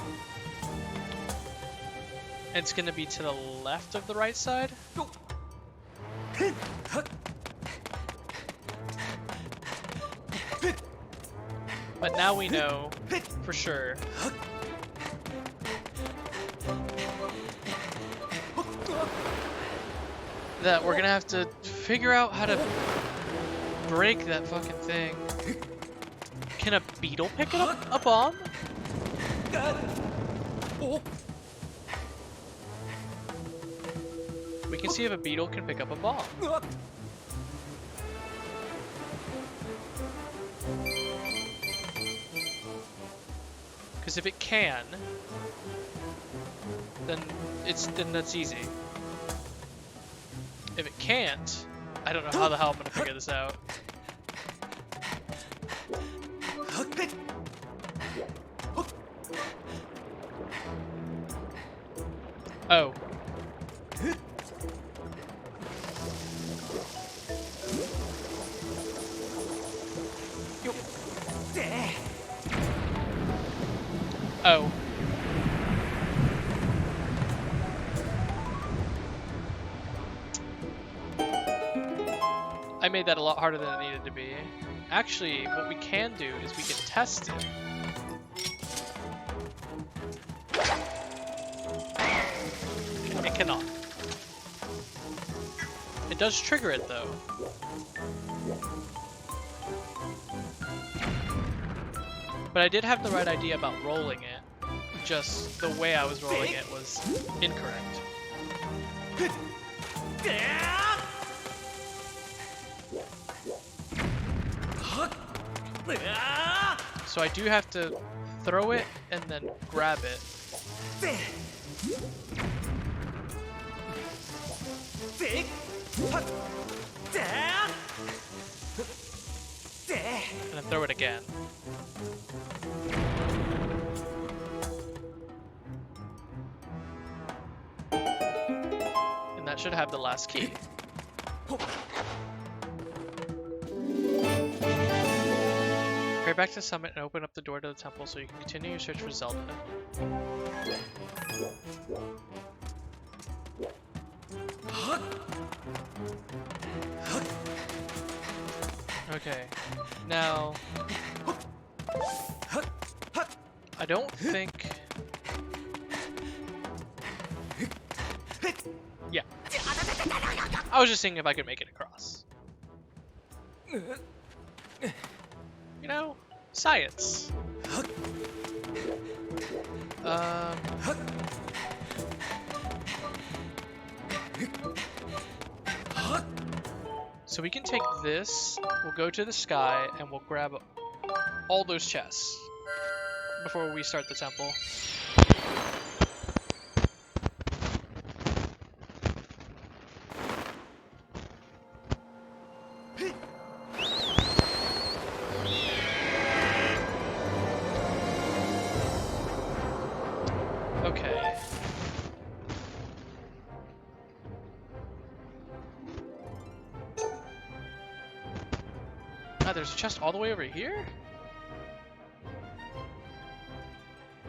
And it's gonna be to the left of the right side. But now we know for sure. That we're gonna have to figure out how to break that fucking thing. Can a beetle pick up a bomb? We can see if a beetle can pick up a bomb. Because if it can, then that's easy. If it can't, I don't know how the hell I'm gonna figure this out. Oh. Oh. I made that a lot harder than it needed to be. Actually, what we can do is we can test it. It cannot. It does trigger it though. But I did have the right idea about rolling it. Just the way I was rolling it was incorrect. So I do have to throw it and then grab it. And then throw it again. And that should have the last key. Hurry back to the summit and open up the door to the temple so you can continue your search for Zelda. Okay, now I don't think. Yeah, I was just seeing if I could make it across. You know, science. So we can take this, we'll go to the sky, and we'll grab all those chests before we start the temple. Okay. God, there's a chest all the way over here?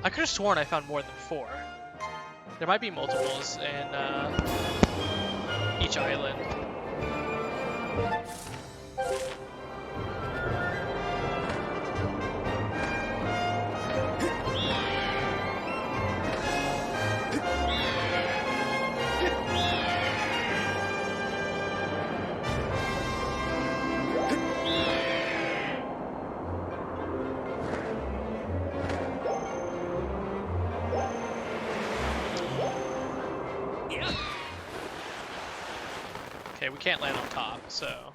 I could have sworn I found more than 4. There might be multiples in each island. Okay, we can't land on top, so...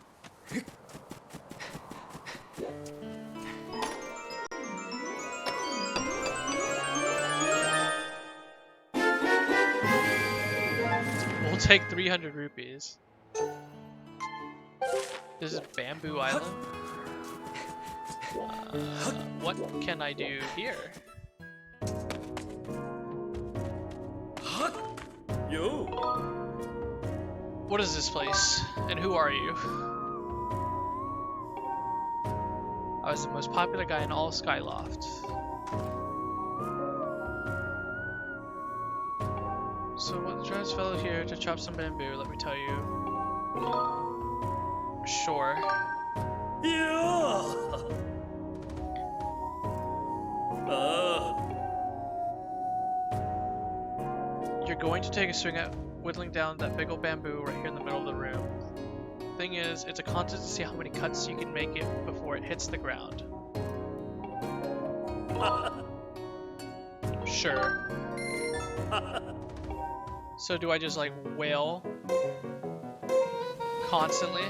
We'll take 300 rupees. This is Bamboo Island. What can I do here? Yo. What is this place? And who are you? I was the most popular guy in all Skyloft. So what drives fellow here to chop some bamboo, let me tell you. Sure. Yeah. You're going to take a swing at whittling down that big old bamboo right here in the middle of the room. Thing is, it's a contest to see how many cuts you can make it before it hits the ground. Sure. So do I just like wail constantly?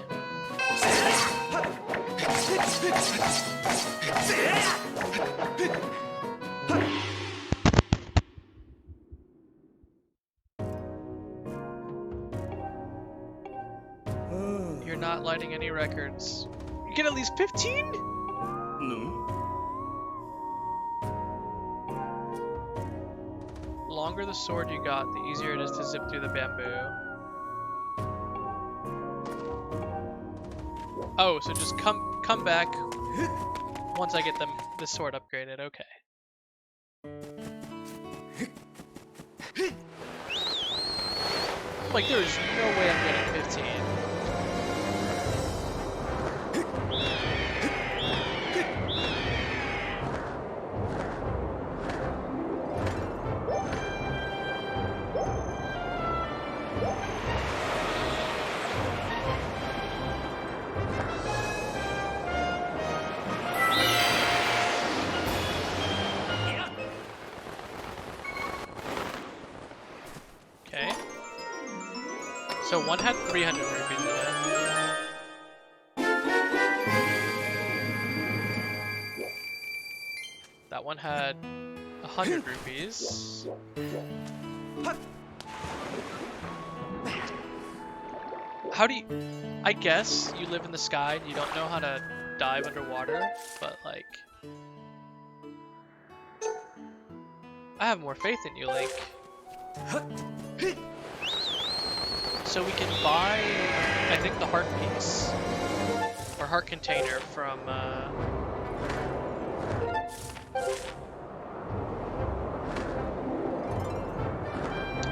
You're not lighting any records. You get at least 15? No. The longer the sword you got, the easier it is to zip through the bamboo. Oh, so just come back once I get the sword upgraded. Okay. Like, there is no way I'm getting 15. Okay. So one had 300 rupees in it. That one had 100 rupees. How do you... I guess you live in the sky and you don't know how to dive underwater, but like... I have more faith in you, Link. So we can buy, I think, the heart piece. Or heart container from,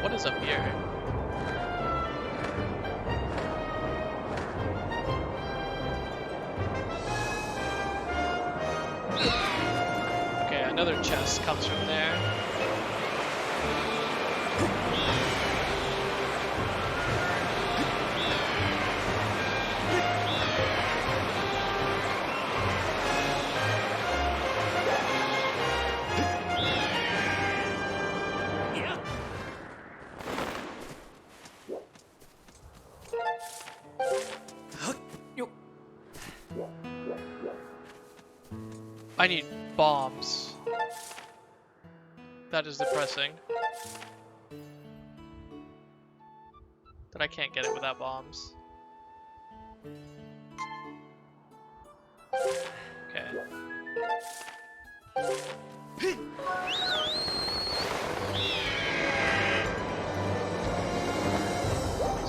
what is up here? Okay, another chest comes from there. I need bombs. That is depressing. That I can't get it without bombs. Okay.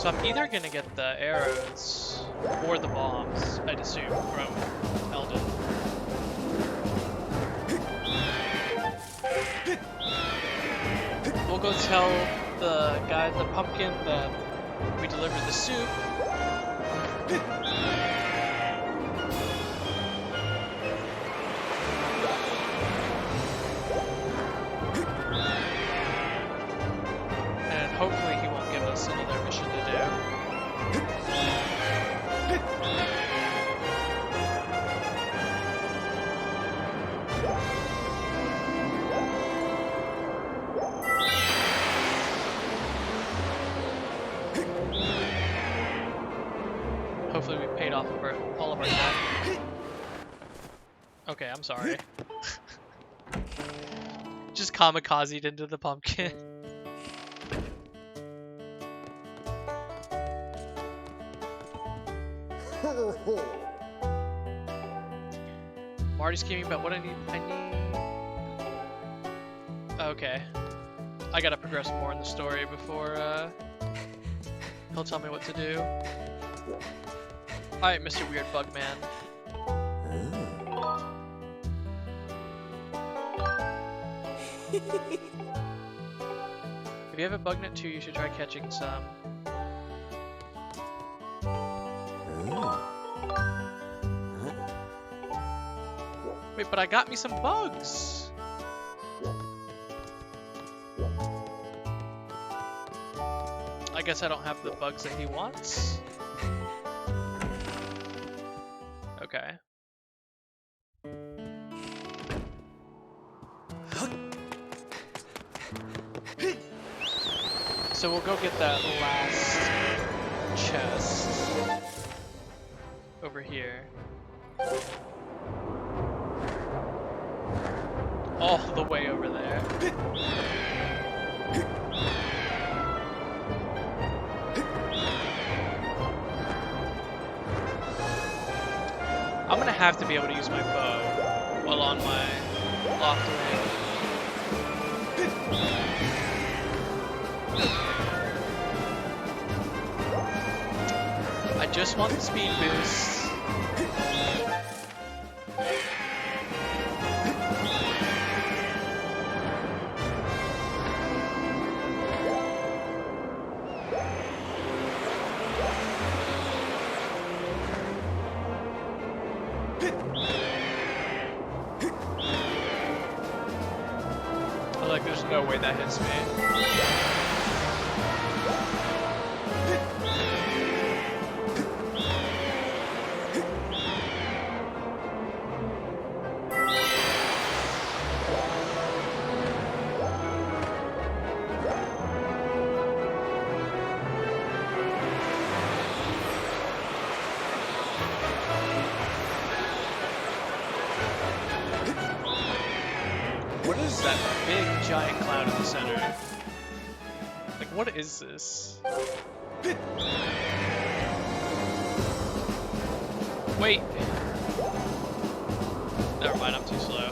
So I'm either gonna get the arrows or the bombs, I'd assume, from Eldon. We'll go tell the guy at the pumpkin that we delivered the soup. And hopefully he won't give us another mission to do. Hopefully we paid off all of our debt. Okay, I'm sorry. Just kamikazed into the pumpkin. Marty's scheming about what I need. Okay. I gotta progress more in the story before he'll tell me what to do. Alright, Mr. Weird Bug Man. If you have a bug net too, you should try catching some. Wait, but I got me some bugs! I guess I don't have the bugs that he wants? Okay. So we'll go get that last chest over here. All the way over there. I'm gonna have to be able to use my bow while on my loft wing. I just want the speed boost. Like, there's no way that hits me. What is that big giant cloud in the center? Like, what is this? Wait! Never mind, I'm too slow.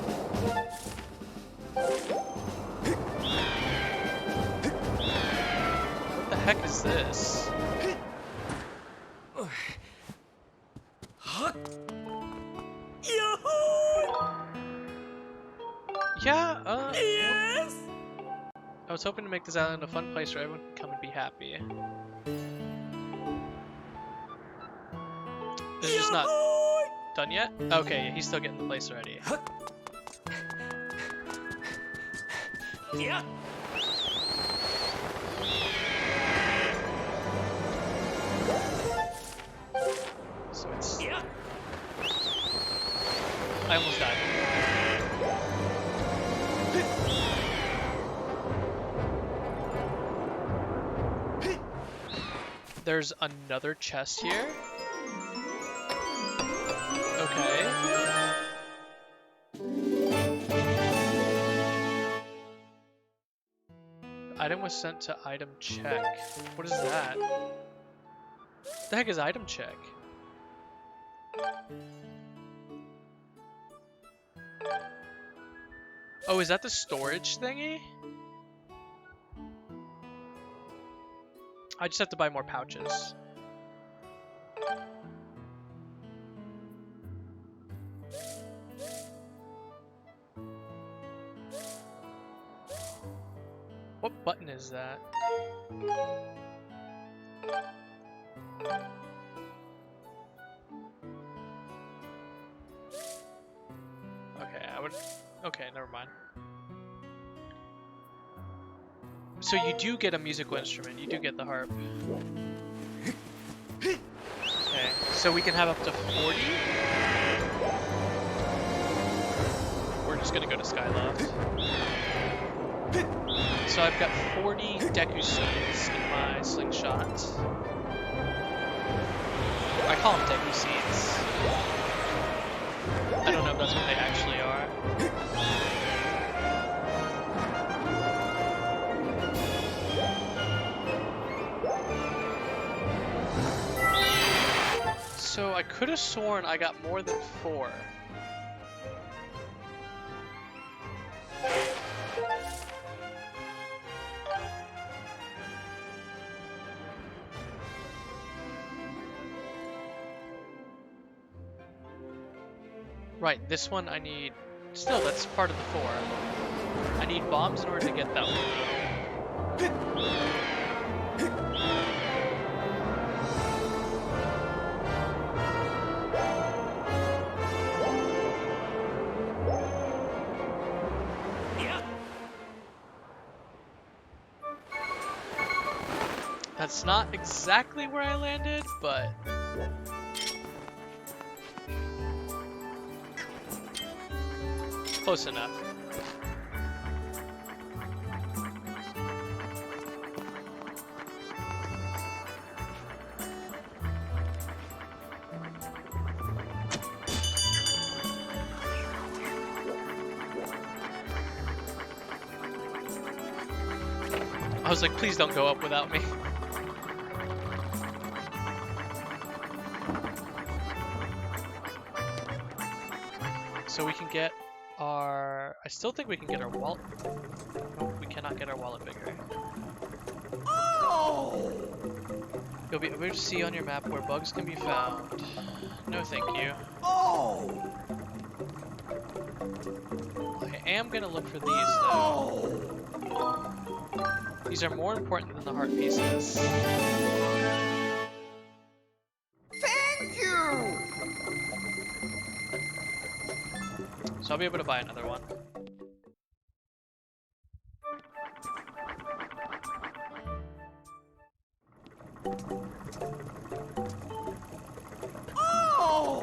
What the heck is this? Yeah, Yes! I was hoping to make this island a fun place where everyone can come and be happy. This is just not done yet? Okay, he's still getting the place ready. Yeah. So it's... Yeah. I almost died. There's another chest here? Okay. Item was sent to item check. What is that? What the heck is item check? Oh, is that the storage thingy? I just have to buy more pouches. What button is that? Okay, okay, never mind. So you do get a musical instrument. You do get the harp. Okay, so we can have up to 40? We're just gonna go to Skyloft. So I've got 40 Deku seeds in my slingshot. I call them Deku seeds. I don't know if that's what they actually are. So I could have sworn I got more than 4. Right, this one I need... Still, that's part of the 4. I need bombs in order to get that one. That's not exactly where I landed, but... close enough. I was like, please don't go up without me. So we can get our... I still think we can get our wallet... Nope, we cannot get our wallet bigger. Oh! You'll be able to see on your map where bugs can be found. No thank you. Oh! I am gonna look for these though. These are more important than the heart pieces. Thank you! So I'll be able to buy another one. Oh!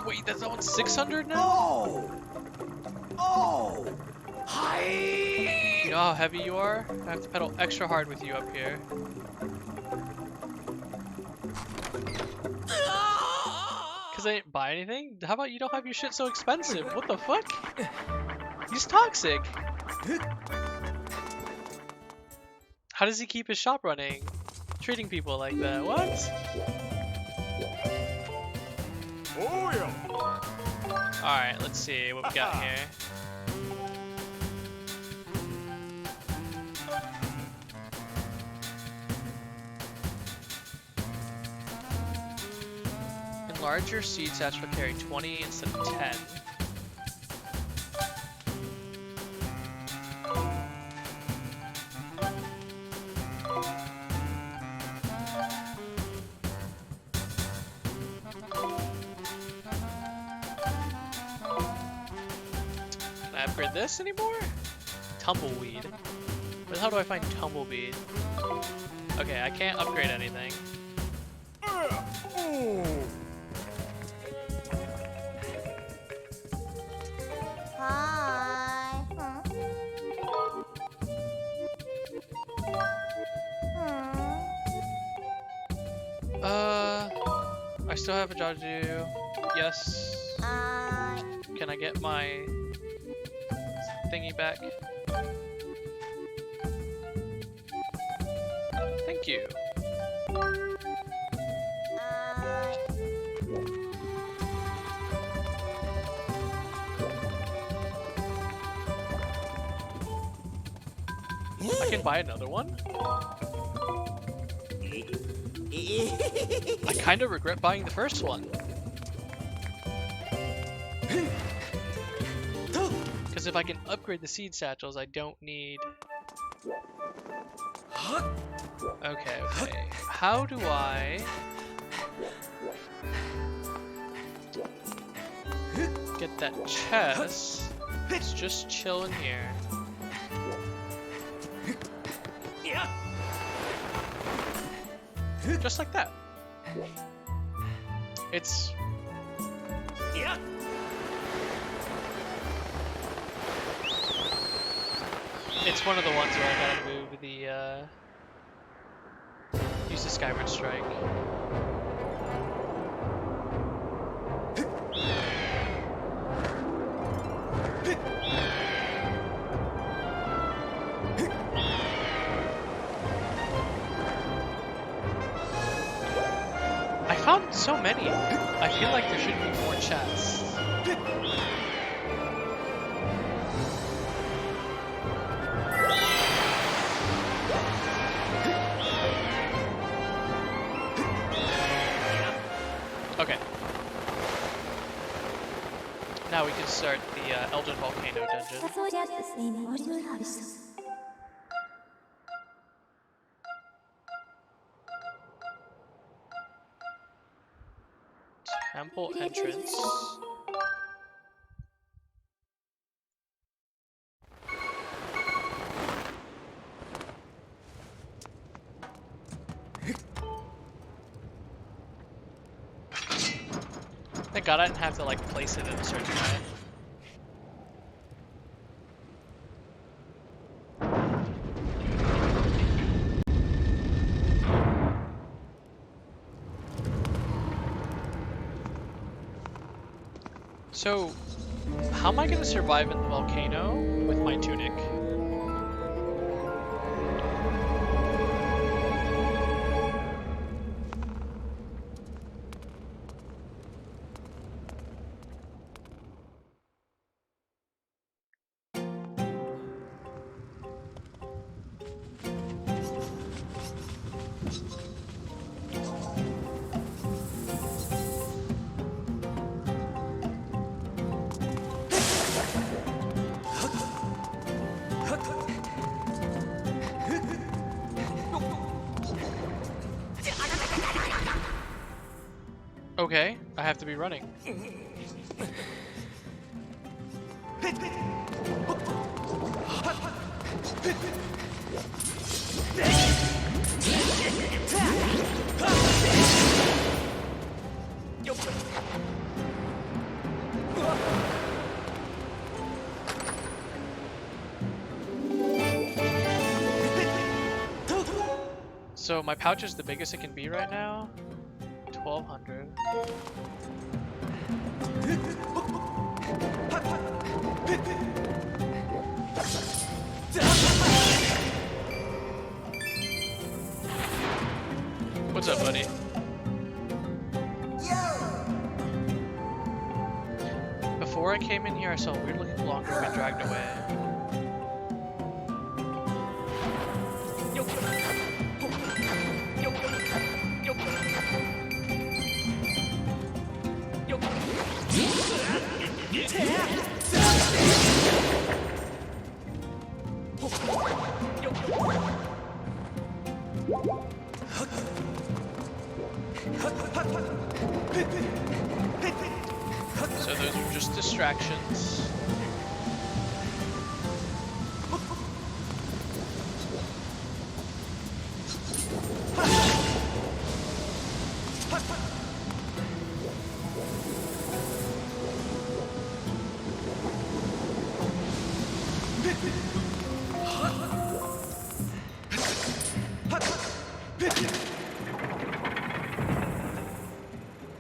Wait, that's on 600 now? Oh! Oh! Hi! You know how heavy you are? I have to pedal extra hard with you up here. Cause I didn't buy anything? How about you don't have your shit so expensive? What the fuck? He's toxic. How does he keep his shop running? Treating people like that, what? Oh yeah. Alright, let's see what we got here. Enlarge your seed satch will carry 20 instead of 10. Can I upgrade this anymore? Tumbleweed. Where the hell do I find tumbleweed? Okay, I can't upgrade anything. Hi. Huh? I still have a job to do. Yes. Can I get my thingy back? Thank you. I can buy another one? I kind of regret buying the first one. Because if I can upgrade the seed satchels, I don't need... Okay, okay. How do I... get that chest? It's just chilling here. Just like that. It's... It's one of the ones where I gotta move the, use the Skyward Strike. I found so many. I feel like there should be more chests. Okay. Now we can start the Elden Volcano dungeon. Temple entrance. Thank God I didn't have to like place it in a certain way. So, how am I going to survive in the volcano with my tunic? Okay, I have to be running. So my pouch is the biggest it can be right now. 1200. What's up, buddy? Before I came in here, I saw a weird looking longer get dragged away. So those are just distractions.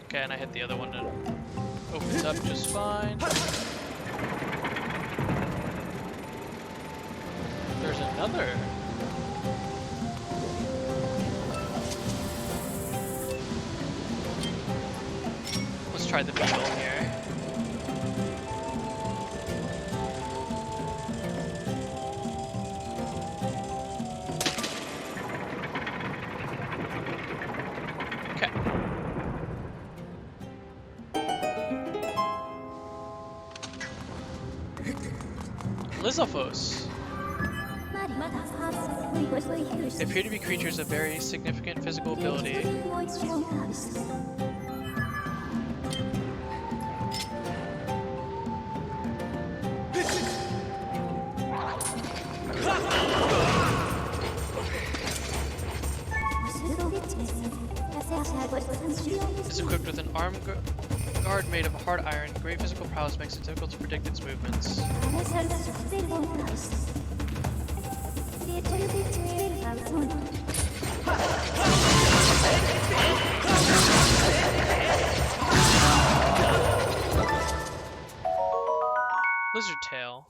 Okay, and I hit the other one and it opens up just fine. There's another. Let's try the beetle here. Sisyphus. They appear to be creatures of very significant physical ability. Is equipped with an arm guard made of hard iron. Great physical prowess makes it difficult to predict its movements. Lizard tail.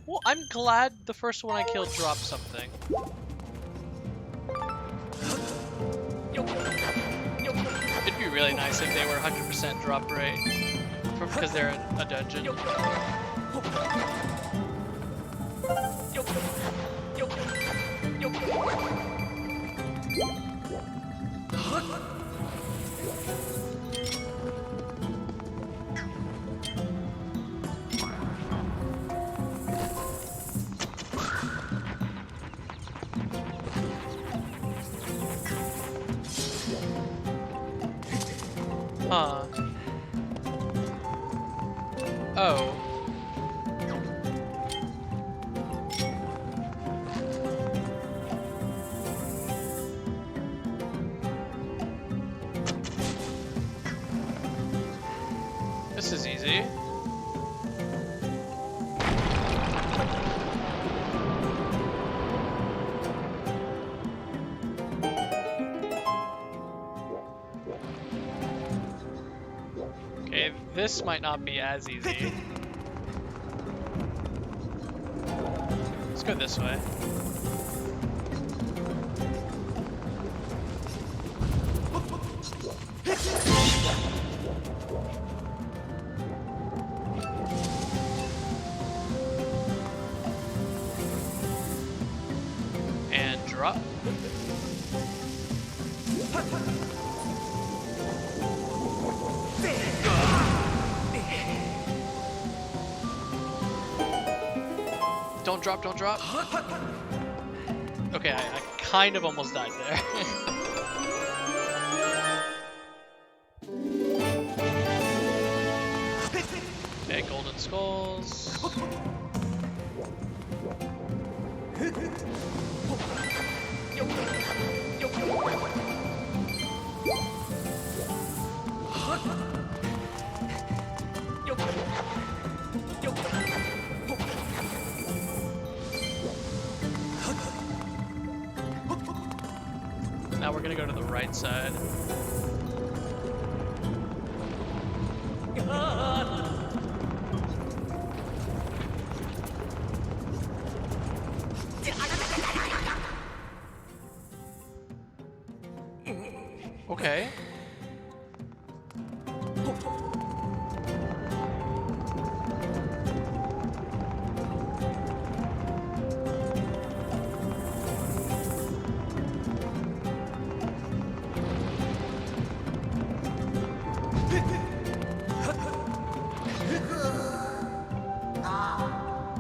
Well, I'm glad the first one I killed dropped something. It'd be really nice if they were 100% drop rate because they're in a dungeon. Huh. Oh. This is easy. Okay, this might not be as easy. Let's go this way. And drop. Don't drop, don't drop. Okay, I kind of almost died there. Okay, golden skulls. Now we're gonna go to the right side. Okay.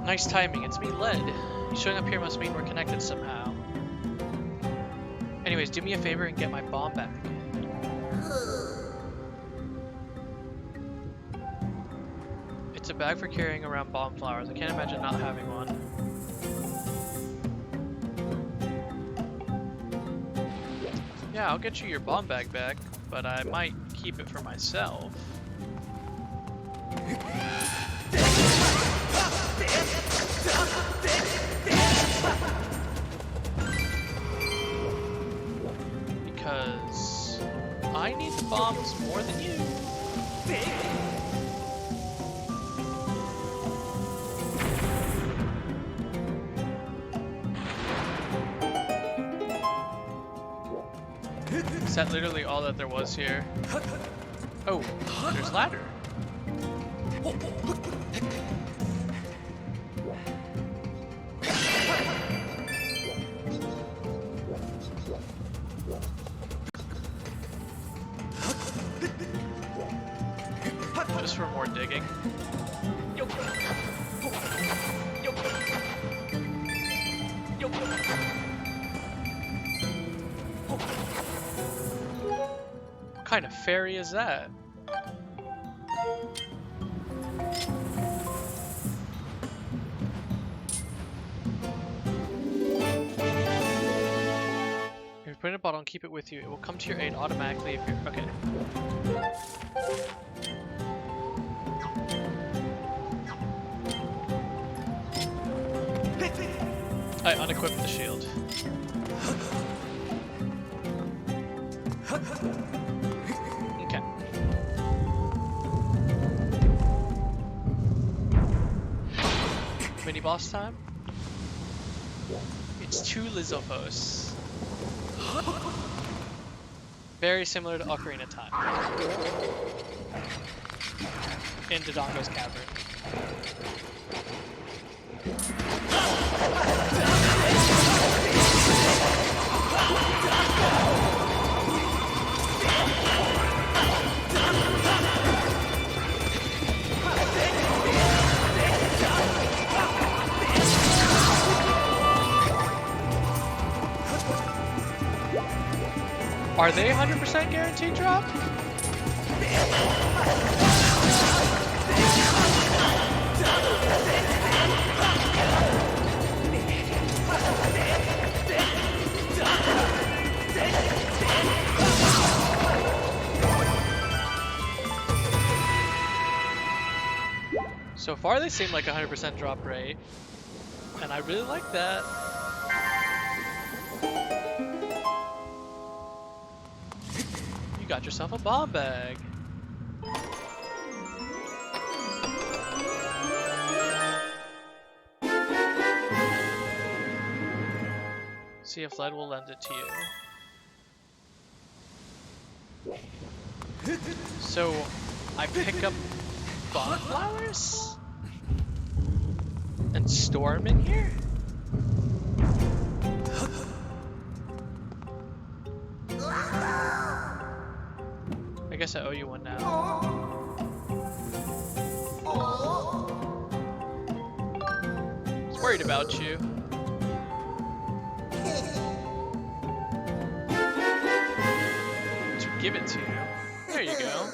Nice timing, it's me, Led. You showing up here must mean we're connected somehow. Anyways, do me a favor and get my bomb back. It's a bag for carrying around bomb flowers. I can't imagine not having one. Yeah, I'll get you your bomb bag back, but I might keep it for myself. Because I need the bombs more than you. Is that literally all that there was here? Oh, there's ladder. Just for more digging. What kind of fairy is that? If you put in a bottle and keep it with you, it will come to your aid automatically if you're... Okay. I unequipped the shield. Okay. Mini boss time? It's 2 Lizzophos. Very similar to Ocarina Time. In Dodongo's Cavern. Are they 100% guaranteed drop? So far they seem like 100% drop rate, and I really like that. You got yourself a bomb bag. See if lead will lend it to you. So I pick up bomb flowers and store them in here? I guess I owe you one now. I was worried about you. To give it to you. There you go.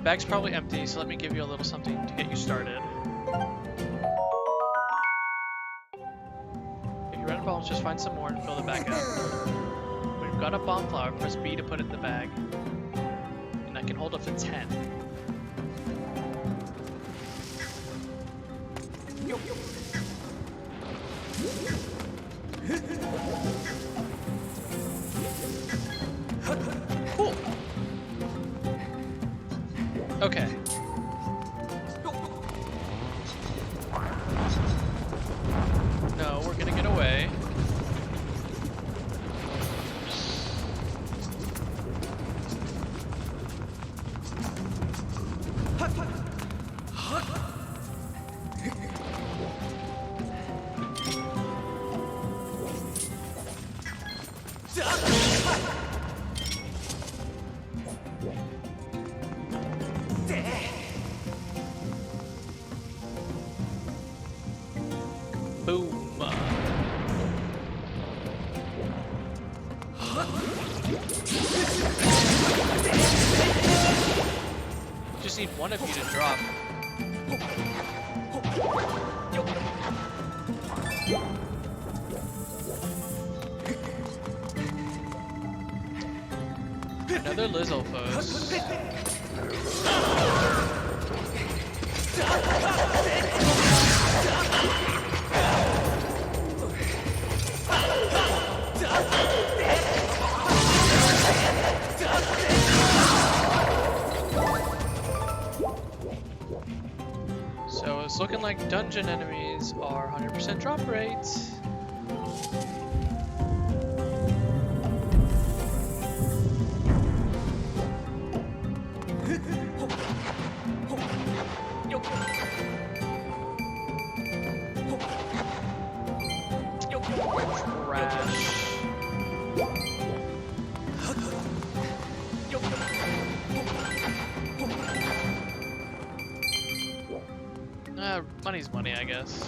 Bag's probably empty, so let me give you a little something to get you started. If you run out of bombs, just find some more and fill the bag up. When you've got a bomb flower, press B to put it in the bag. And that can hold up to 10. Cool. Okay. No, we're gonna get away. Boom. Just need one of you to drop. Another Lizzophos. So it's looking like dungeon enemies are 100% drop rates. Money's money, I guess.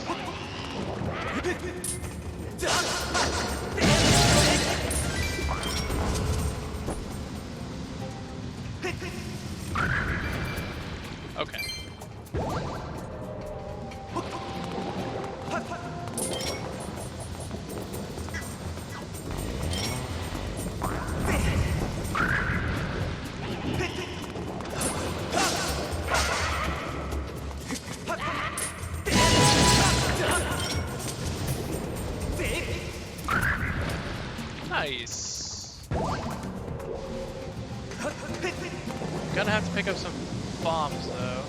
Okay. Nice. Gonna have to pick up some bombs though.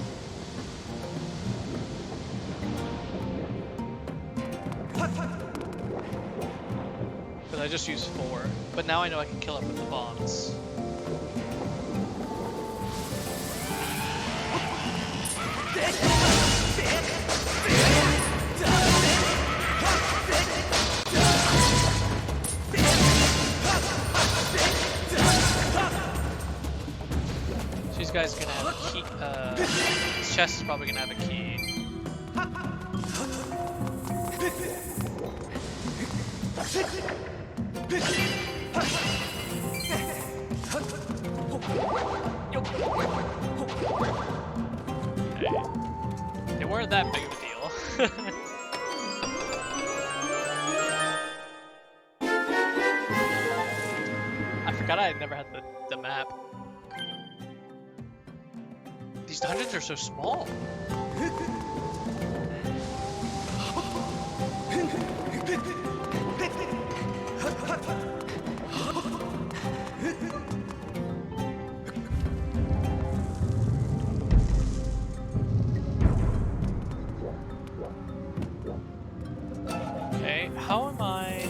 Because I just used 4, but now I know I can kill it with the bombs. So these guys are gonna have a key. This chest is probably gonna have a key. They weren't that big of a deal. I forgot I never had the map. These dungeons are so small. Okay, how am I?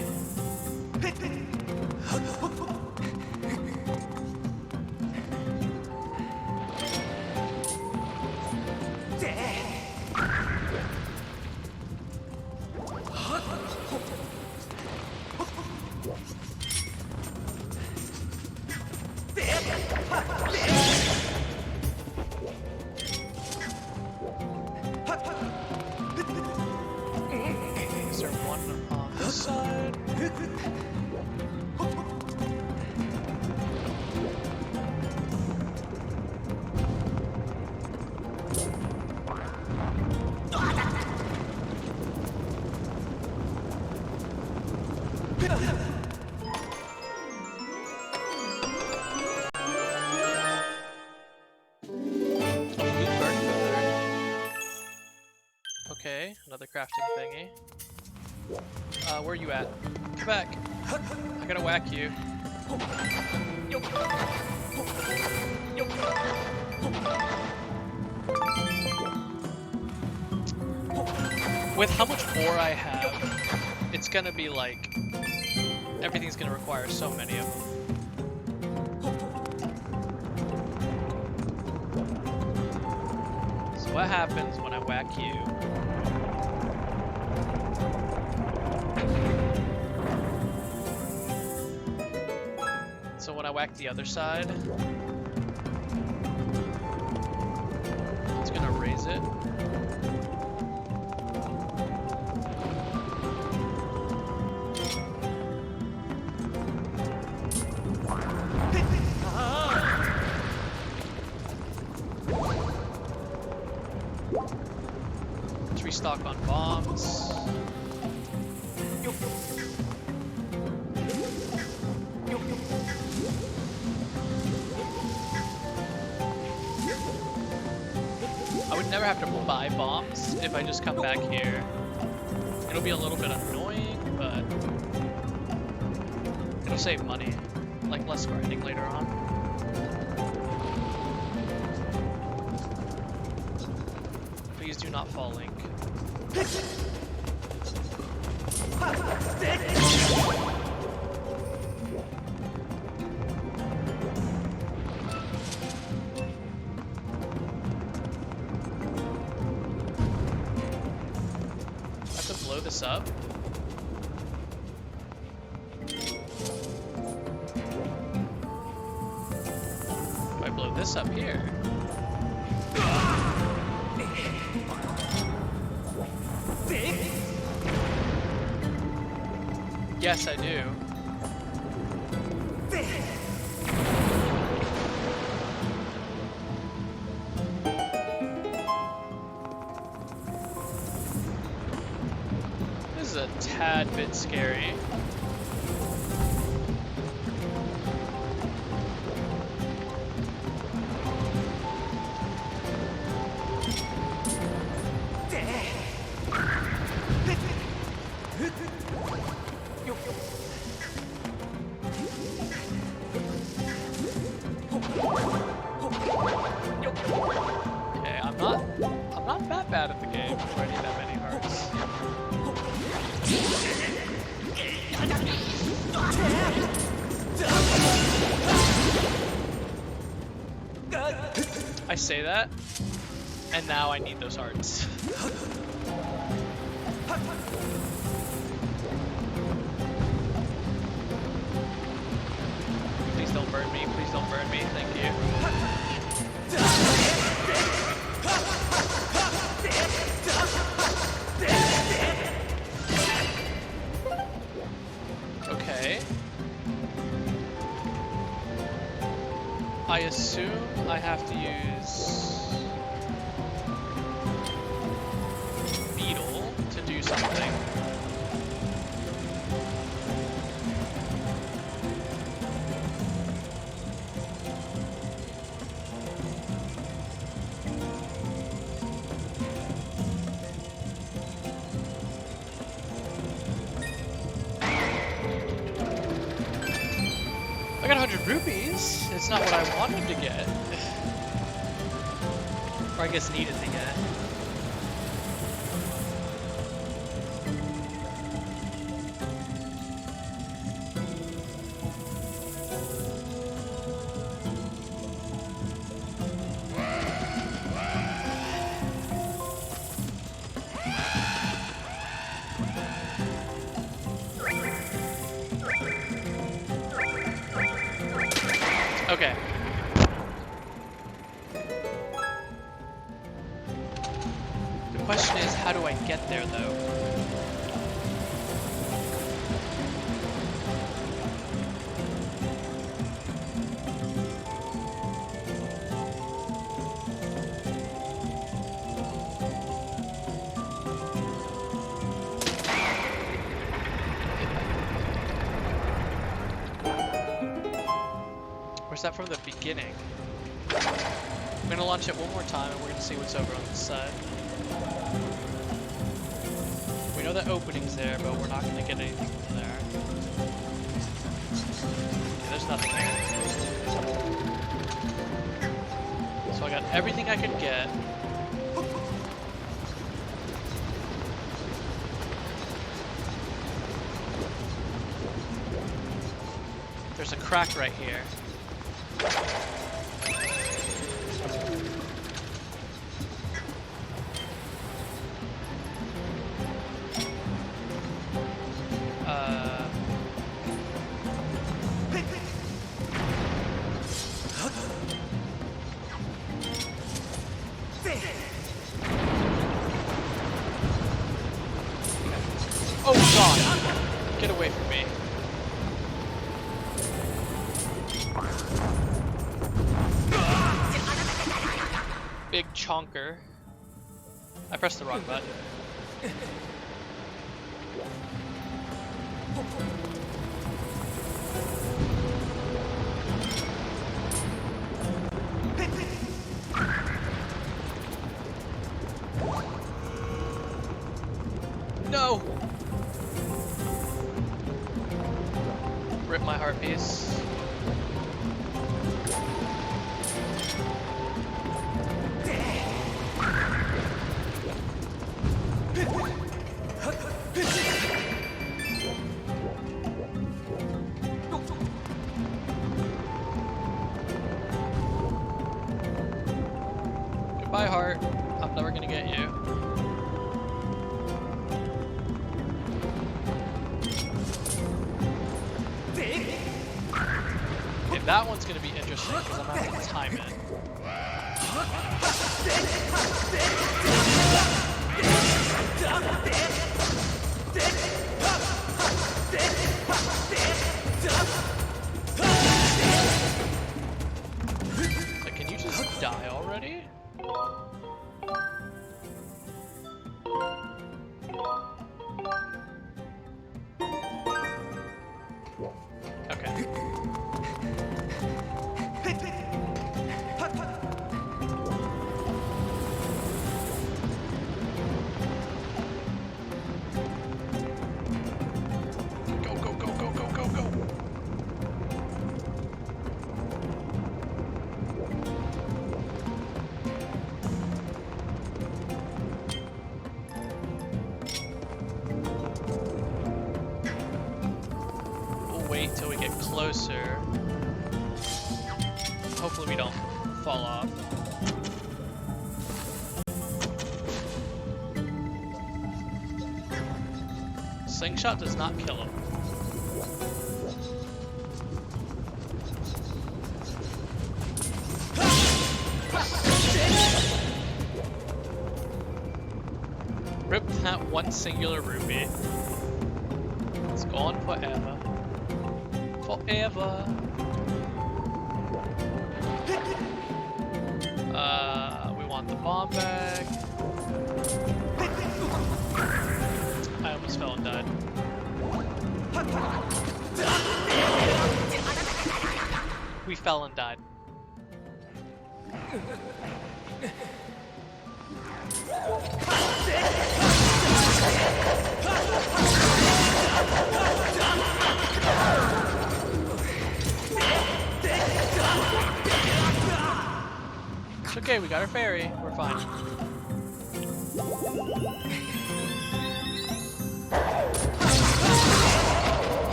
Is there one on this side? Okay, another crafting thingy. Where are you at? Come back! I gotta whack you. With how much ore I have, it's gonna be like... everything's gonna require so many of them. So what happens when I whack you? So when I whack the other side, it's gonna raise it. Let's restock on bombs. I would never have to buy bombs if I just come back here. It'll be a little bit annoying, but it'll save money, like less grinding later on. Please do not fall, Link. This up. If I blow this up here. Yes, I do. This is a tad bit scary. Okay, I'm not that bad at the game where I need that many hearts. I say that, and now I need those hearts. Please don't burn me, please don't burn me, thank you. Okay. I assume I have to use Beetle to do something. I got 100 rupees. It's not what I wanted to get. Or I guess needed to get. Okay. The question is, how do I get there, though? Where's that from the beginning? I'm gonna launch it one more time and we're gonna see what's over on this side. We know the opening's there, but we're not gonna get anything from there. Okay, there's nothing there. So I got everything I could get. There's a crack right here. Oh god! Get away from me. Big chonker. I pressed the wrong button. No! Rip my heart piece. Goodbye, heart. I'm never gonna get you. Okay, that one's gonna be interesting because I'm gonna have to time it. wait till we get closer. Hopefully we don't fall off. Slingshot does not kill him. Rip that one singular rupee. It's gone forever. Forever. We want the bomb bag. I almost fell and died. We fell and died. It's okay, we got our fairy. We're fine.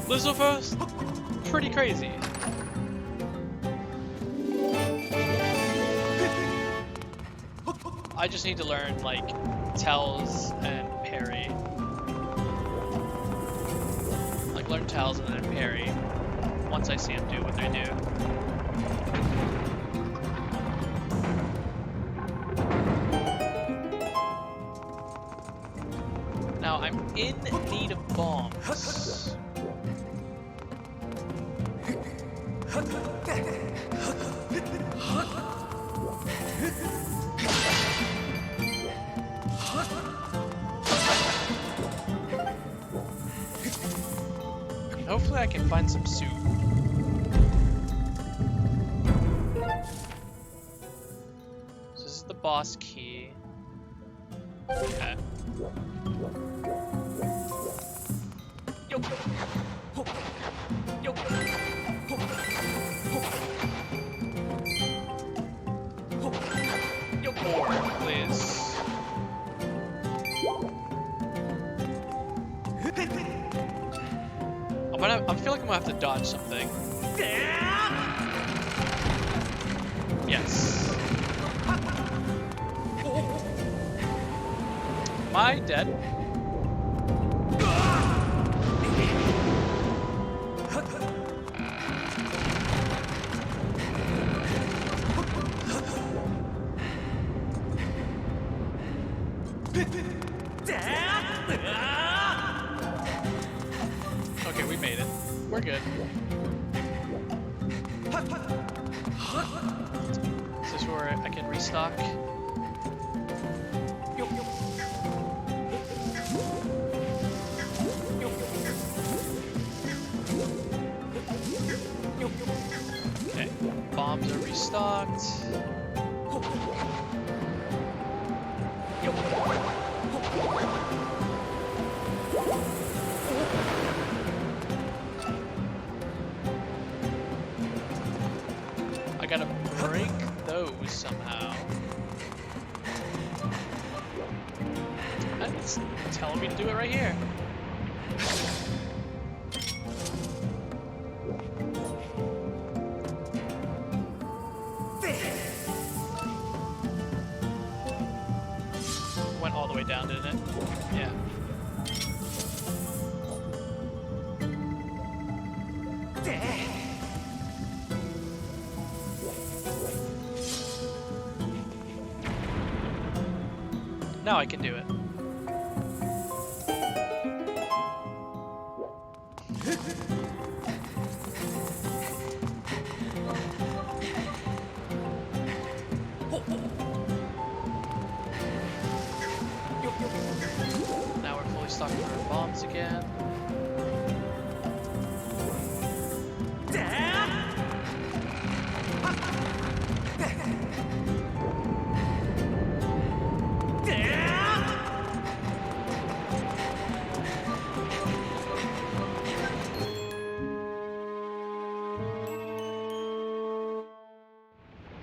Lizzo first? Pretty crazy. I just need to learn, like, tells and parry. Like, learn tells and then parry. Once I see them do what they do. Now, I'm in need of bombs. Hopefully I can find some soup. So this is the boss key. Okay. More, please. I feel like I'm gonna have to dodge something. Yes. Am I dead? Okay, we made it. We're good. Is this where I can restock? Okay, bombs are restocked. I gotta break those somehow. And it's telling me to do it right here. Went all the way down, didn't it? Yeah. Now I can do it. Now we're fully stocked with our bombs again.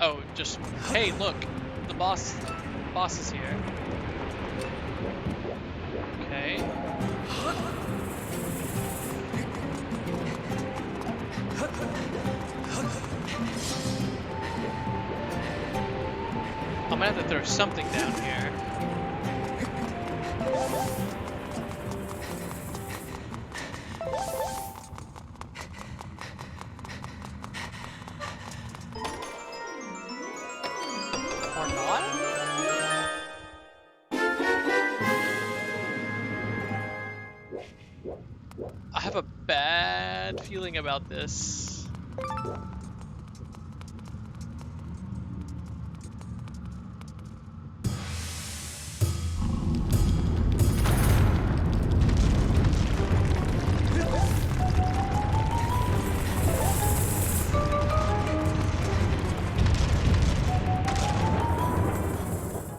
Oh, just, hey, look, the boss is here. Okay. I'm gonna have to throw something down here. Or not? I have a bad feeling about this.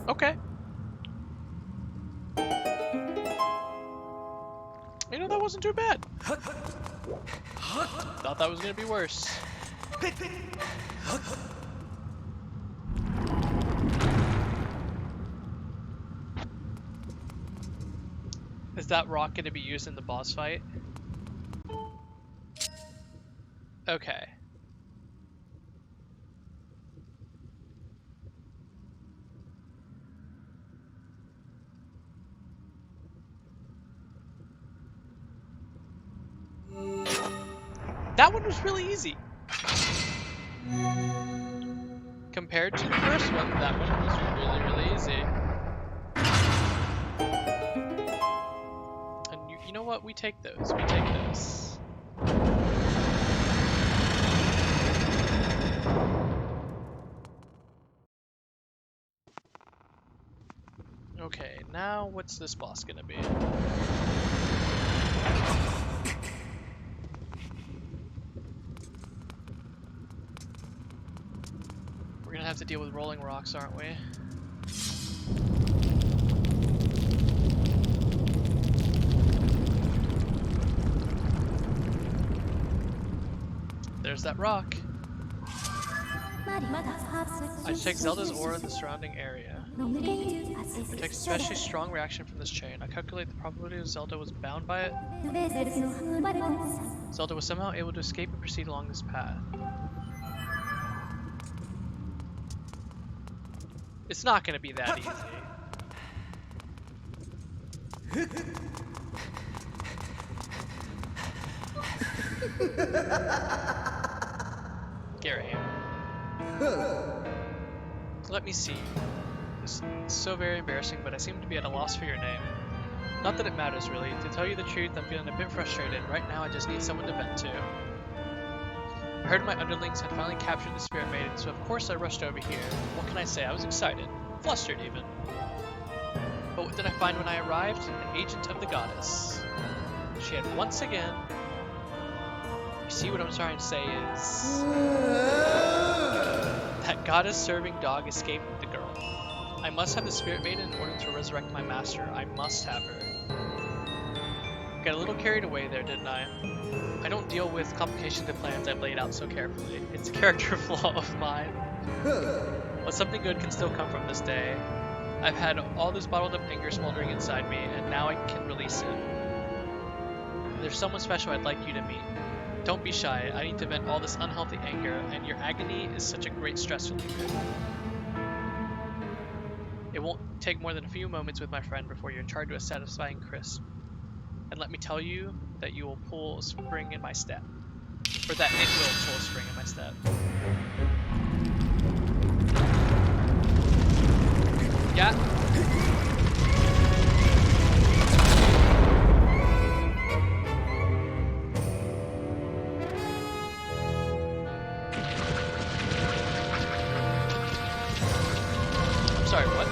Okay. You know, that wasn't too bad. Thought that was gonna be worse. Is that rock gonna be used in the boss fight? Okay. That one was really easy. Compared to the first one, that one was really, really easy. And you know what? We take those. We take those. Okay, now what's this boss gonna be? We're gonna have to deal with rolling rocks, aren't we? There's that rock. I detect Zelda's aura in the surrounding area. I detect especially strong reaction from this chain. I calculate the probability of Zelda was bound by it. Zelda was somehow able to escape and proceed along this path. It's not gonna be that easy. Gary. Let me see. This is so very embarrassing, but I seem to be at a loss for your name. Not that it matters, really. To tell you the truth, I'm feeling a bit frustrated. Right now, I just need someone to vent to. I heard my underlings had finally captured the Spirit Maiden, so of course I rushed over here. What can I say? I was excited. Flustered, even. But what did I find when I arrived? An agent of the goddess. She had once again... You see, what I'm trying to say is... that goddess-serving dog escaped with the girl. I must have the Spirit Maiden in order to resurrect my master. I must have her. Got a little carried away there, didn't I? I don't deal with complications of plans I've laid out so carefully. It's a character flaw of mine. But something good can still come from this day. I've had all this bottled up anger smoldering inside me, and now I can release it. There's someone special I'd like you to meet. Don't be shy, I need to vent all this unhealthy anger, and your agony is such a great stress reliever. It won't take more than a few moments with my friend before you're charged with a satisfying crisp. And let me tell you that you will pull a spring in my step. Or that it will pull a spring in my step. Yeah. I'm sorry, what?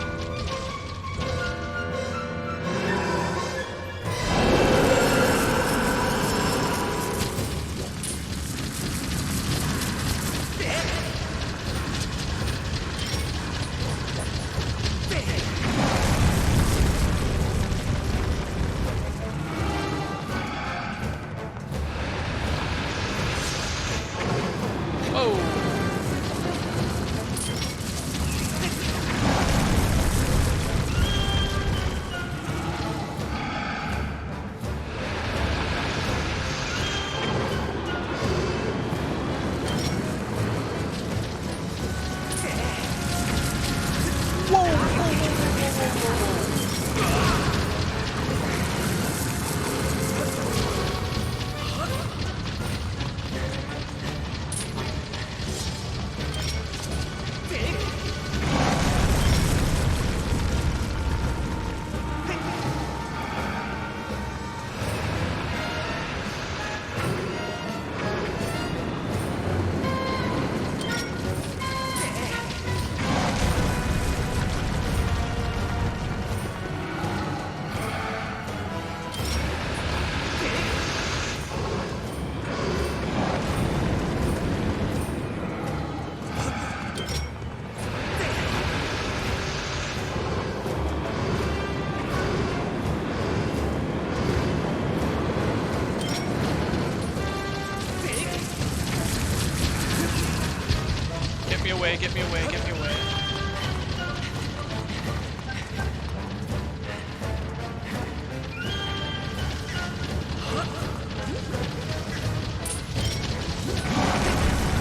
away, get me away, get me away.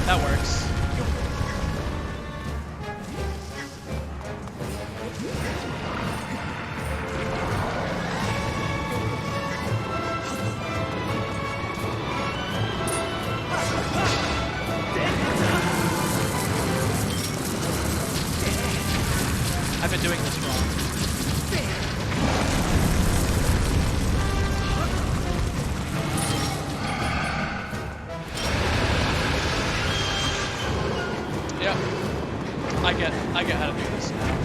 That works. I've been doing this wrong. Yep. I get how to do this now.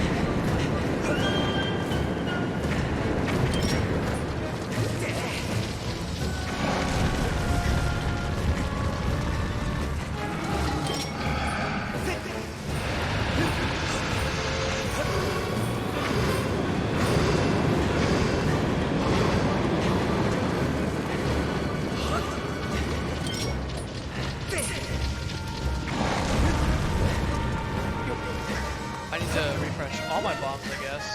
I need to refresh all my bombs, I guess.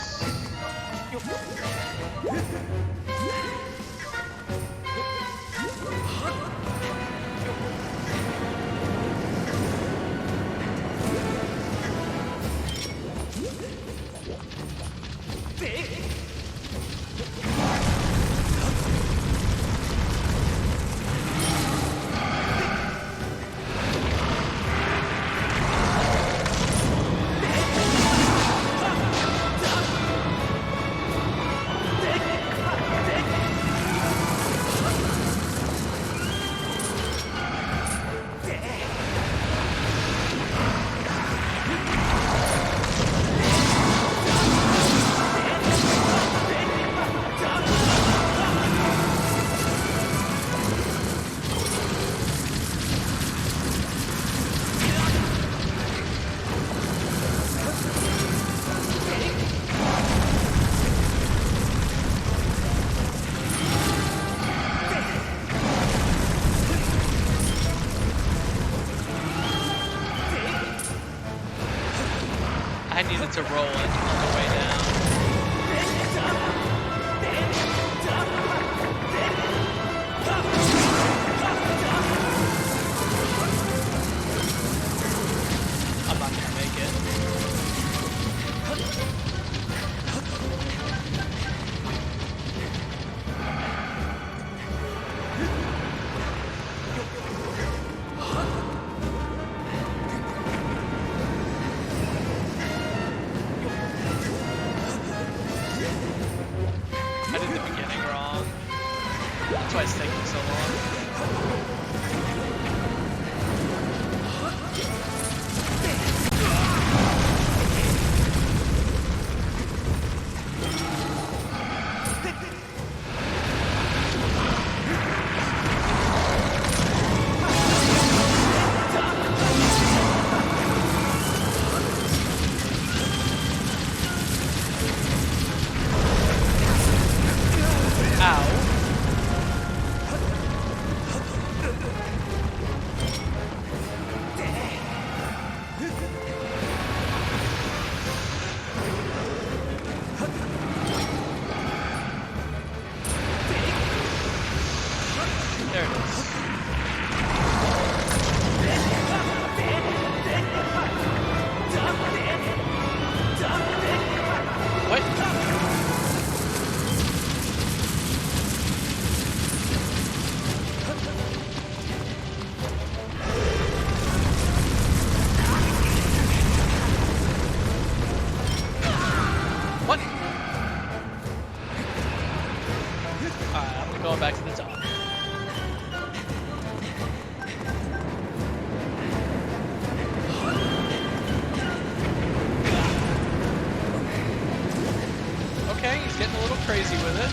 I needed to roll it on the way down. I'm not gonna make it. I did the beginning wrong. That's why it's taking so long. Ow. There it is. What? What? Alright, I'm going back to the top. Okay, he's getting a little crazy with it.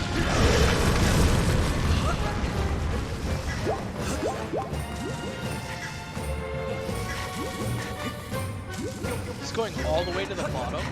He's going all the way to the bottom.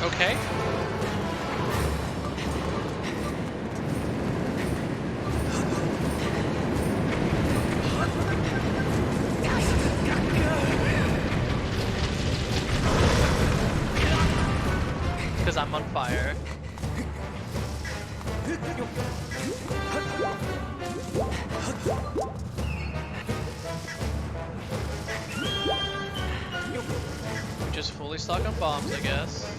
Okay. Because I'm on fire. Just fully stuck on bombs, I guess.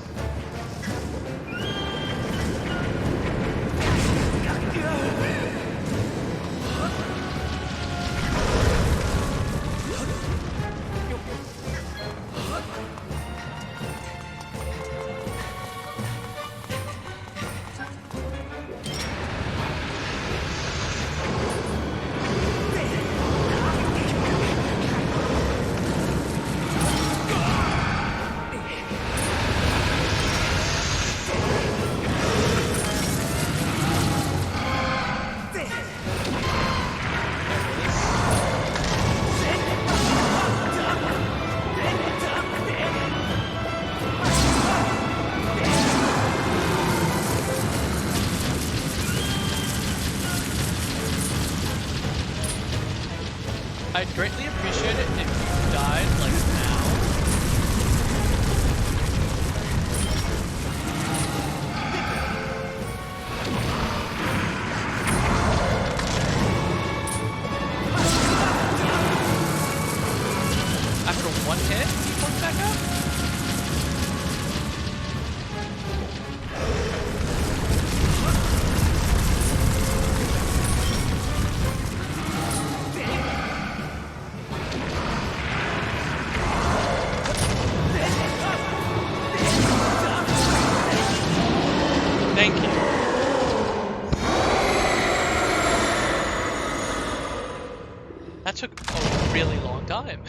I'd greatly appreciate it if you died, like, now. After one hit, you work back up? Thank you. That took a really long time.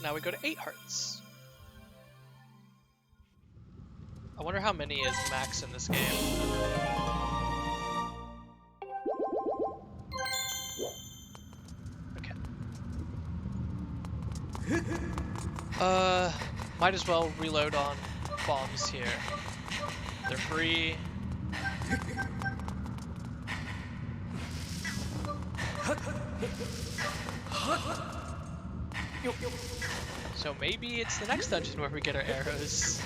Now we go to 8 hearts. I wonder how many is max in this game. Okay. Might as well reload on bombs here. They're free. So maybe it's the next dungeon where we get our arrows.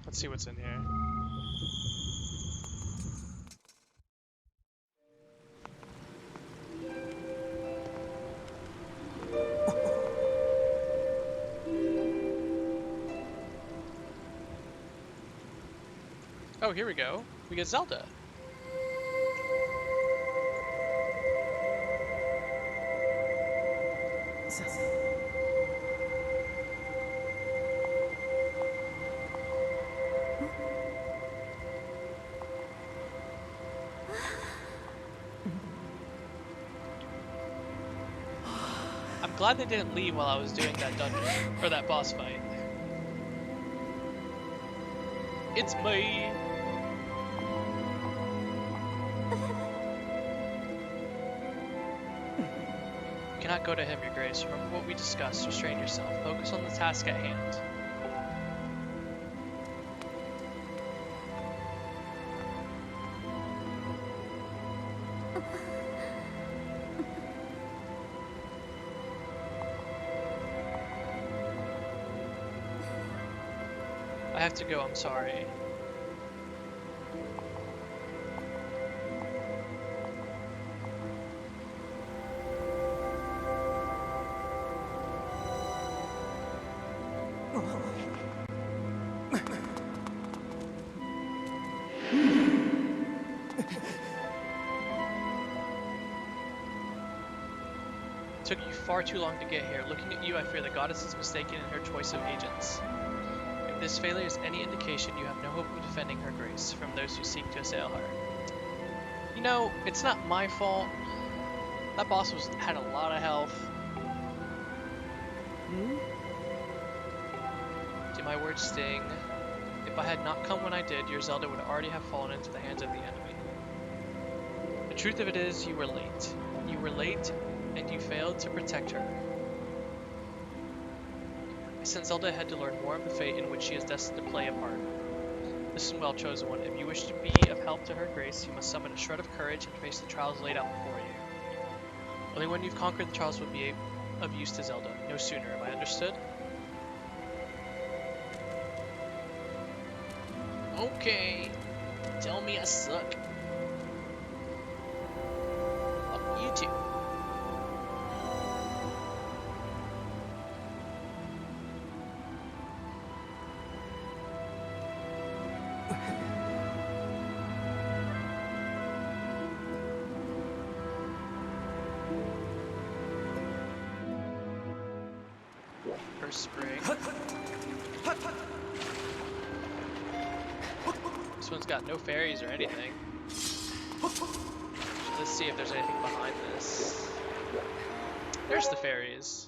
Let's see what's in here. Oh, here we go. We get Zelda. I'm glad they didn't leave while I was doing that dungeon, or that boss fight. It's me! You cannot go to him, Your Grace. Remember what we discussed. Restrain yourself. Focus on the task at hand. I have to go, I'm sorry. It took you far too long to get here. Looking at you, I fear the goddess is mistaken in her choice of agents. If this failure is any indication, you have no hope of defending her grace from those who seek to assail her. You know, it's not my fault. That boss had a lot of health. Do my words sting? If I had not come when I did, your Zelda would already have fallen into the hands of the enemy. The truth of it is, you were late. You were late, and you failed to protect her. I sent Zelda ahead to learn more of the fate in which she is destined to play a part. Listen well, chosen one. If you wish to be of help to her grace, you must summon a shred of courage and face the trials laid out before you. Only when you've conquered the trials will be of use to Zelda. No sooner, am I understood? Okay. Tell me I suck. Fuck you too. First spring. This one's got no fairies or anything. Let's see if there's anything behind this. There's the fairies.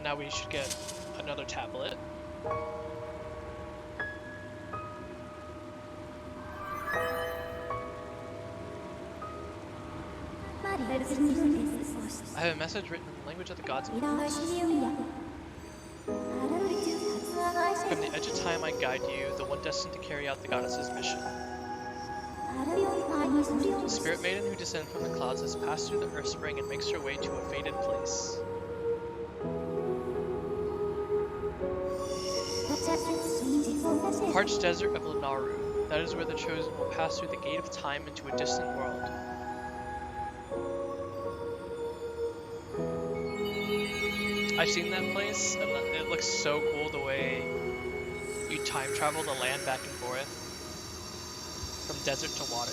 Now we should get another tablet. I have a message written in the language of the gods. From the edge of time I guide you, the one destined to carry out the goddess's mission. The spirit maiden who descended from the clouds has passed through the earth spring and makes her way to a fated place. The parched desert of Lanaru. That is where the chosen will pass through the gate of time into a distant world. I've seen that place, and it looks so cool the way you time travel the land back and forth from desert to water.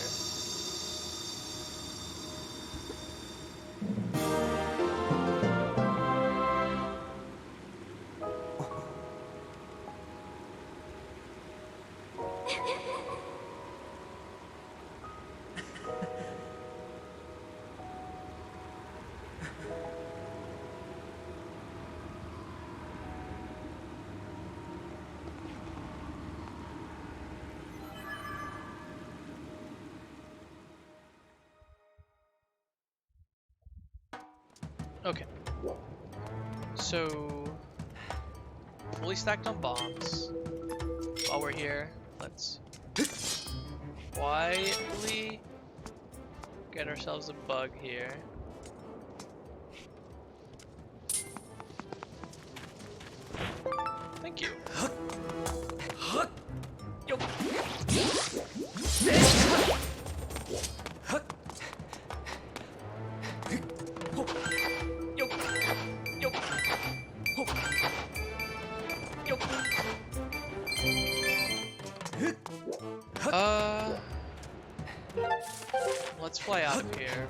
Okay, so fully stacked on bombs. While we're here, let's quietly get ourselves a bug here. Thank you. Let's fly out of here.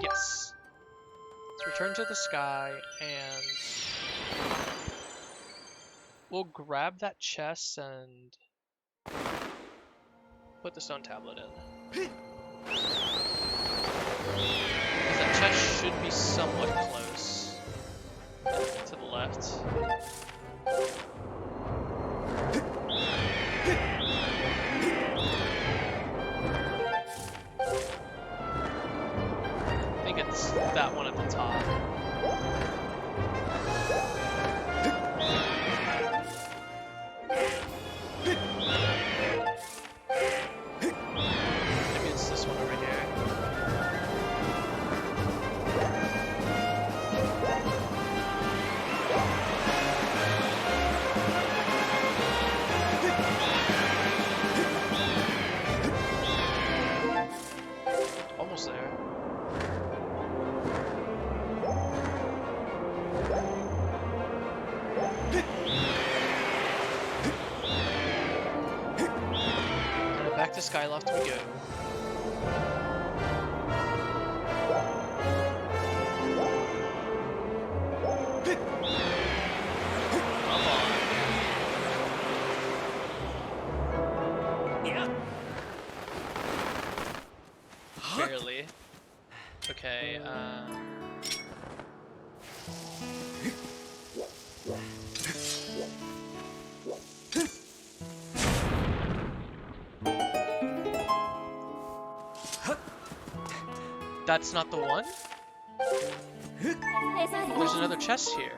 Yes. Let's return to the sky and we'll grab that chest and put the stone tablet in. That chest should be somewhat close to the left. I think it's that one at the top. Maybe it's this one over here. to Skyloft we go. Come on. Barely. Okay, that's not the one? There's another chest here.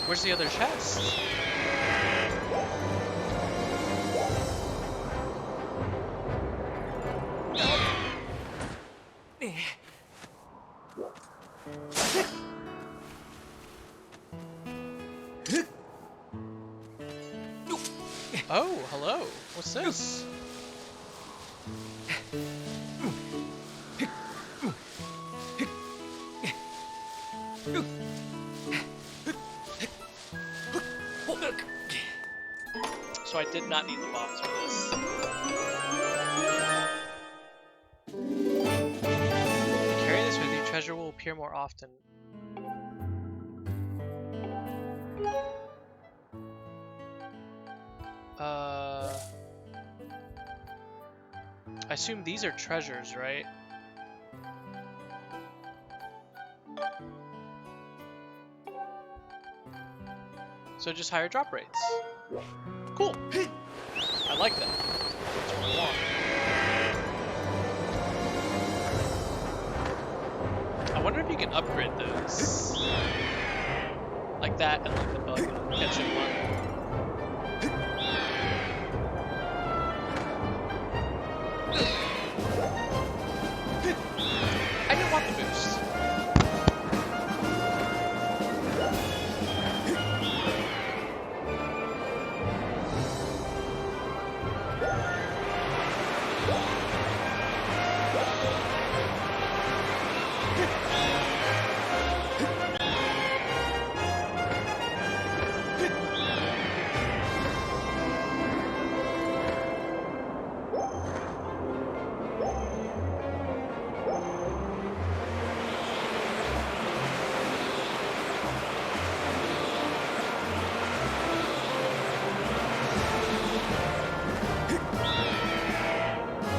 Where's the other chest? Oh, hello. What's this? So I did not need the bombs for this. Carry this with you. Treasure will appear more often. I assume these are treasures, right? So just higher drop rates. Cool. I like that. That's what I want. I wonder if you can upgrade those. Like that and like the bug catching one. I didn't want the boost.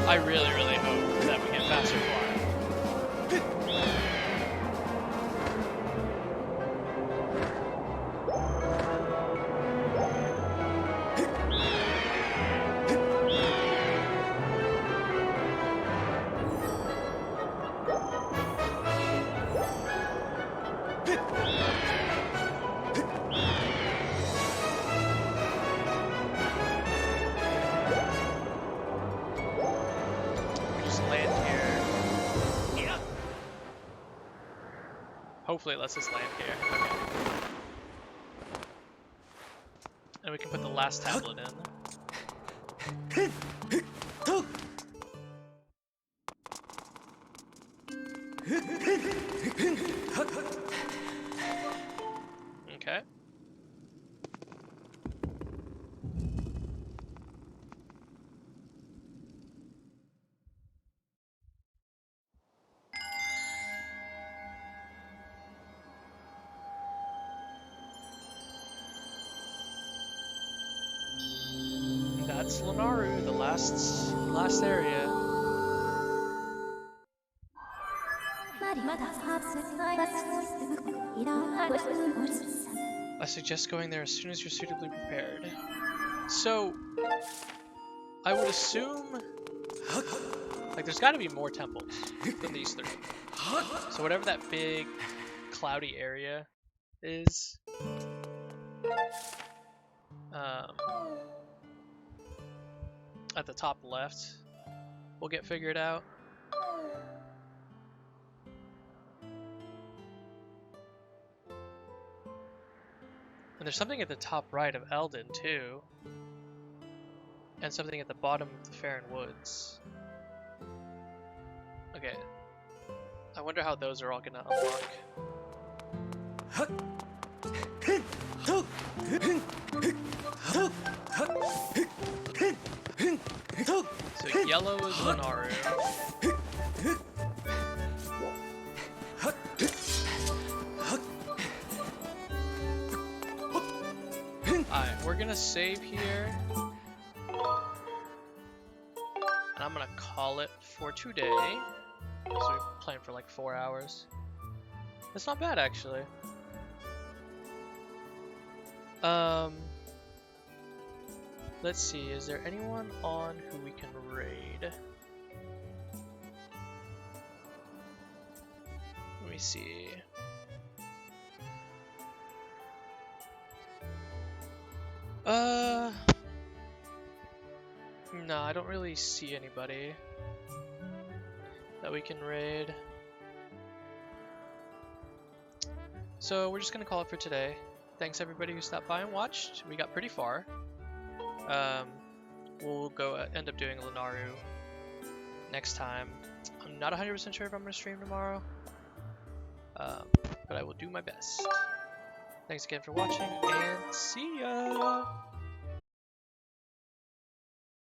I really, really hope that we get faster flying. Hopefully it lets us land here. Okay. And we can put the last tablet in. Okay. That's Lanaru, the last area. I suggest going there as soon as you're suitably prepared. So, I would assume, like, there's got to be more temples than these three. So whatever that big, cloudy area is, at the top left, we'll get figured out. And there's something at the top right of Eldin too, and something at the bottom of the Faron Woods. Okay, I wonder how those are all gonna unlock. So yellow is Lunaru. Alright, we're gonna save here. And I'm gonna call it for today. So we're playing for like 4 hours. That's not bad actually. Let's see, is there anyone on who we can raid? Let me see. No, I don't really see anybody that we can raid. So we're just gonna call it for today. Thanks everybody who stopped by and watched. We got pretty far. We'll go end up doing Lunaru next time. I'm not 100% sure if I'm gonna stream tomorrow, but I will do my best. Thanks again for watching, and see ya!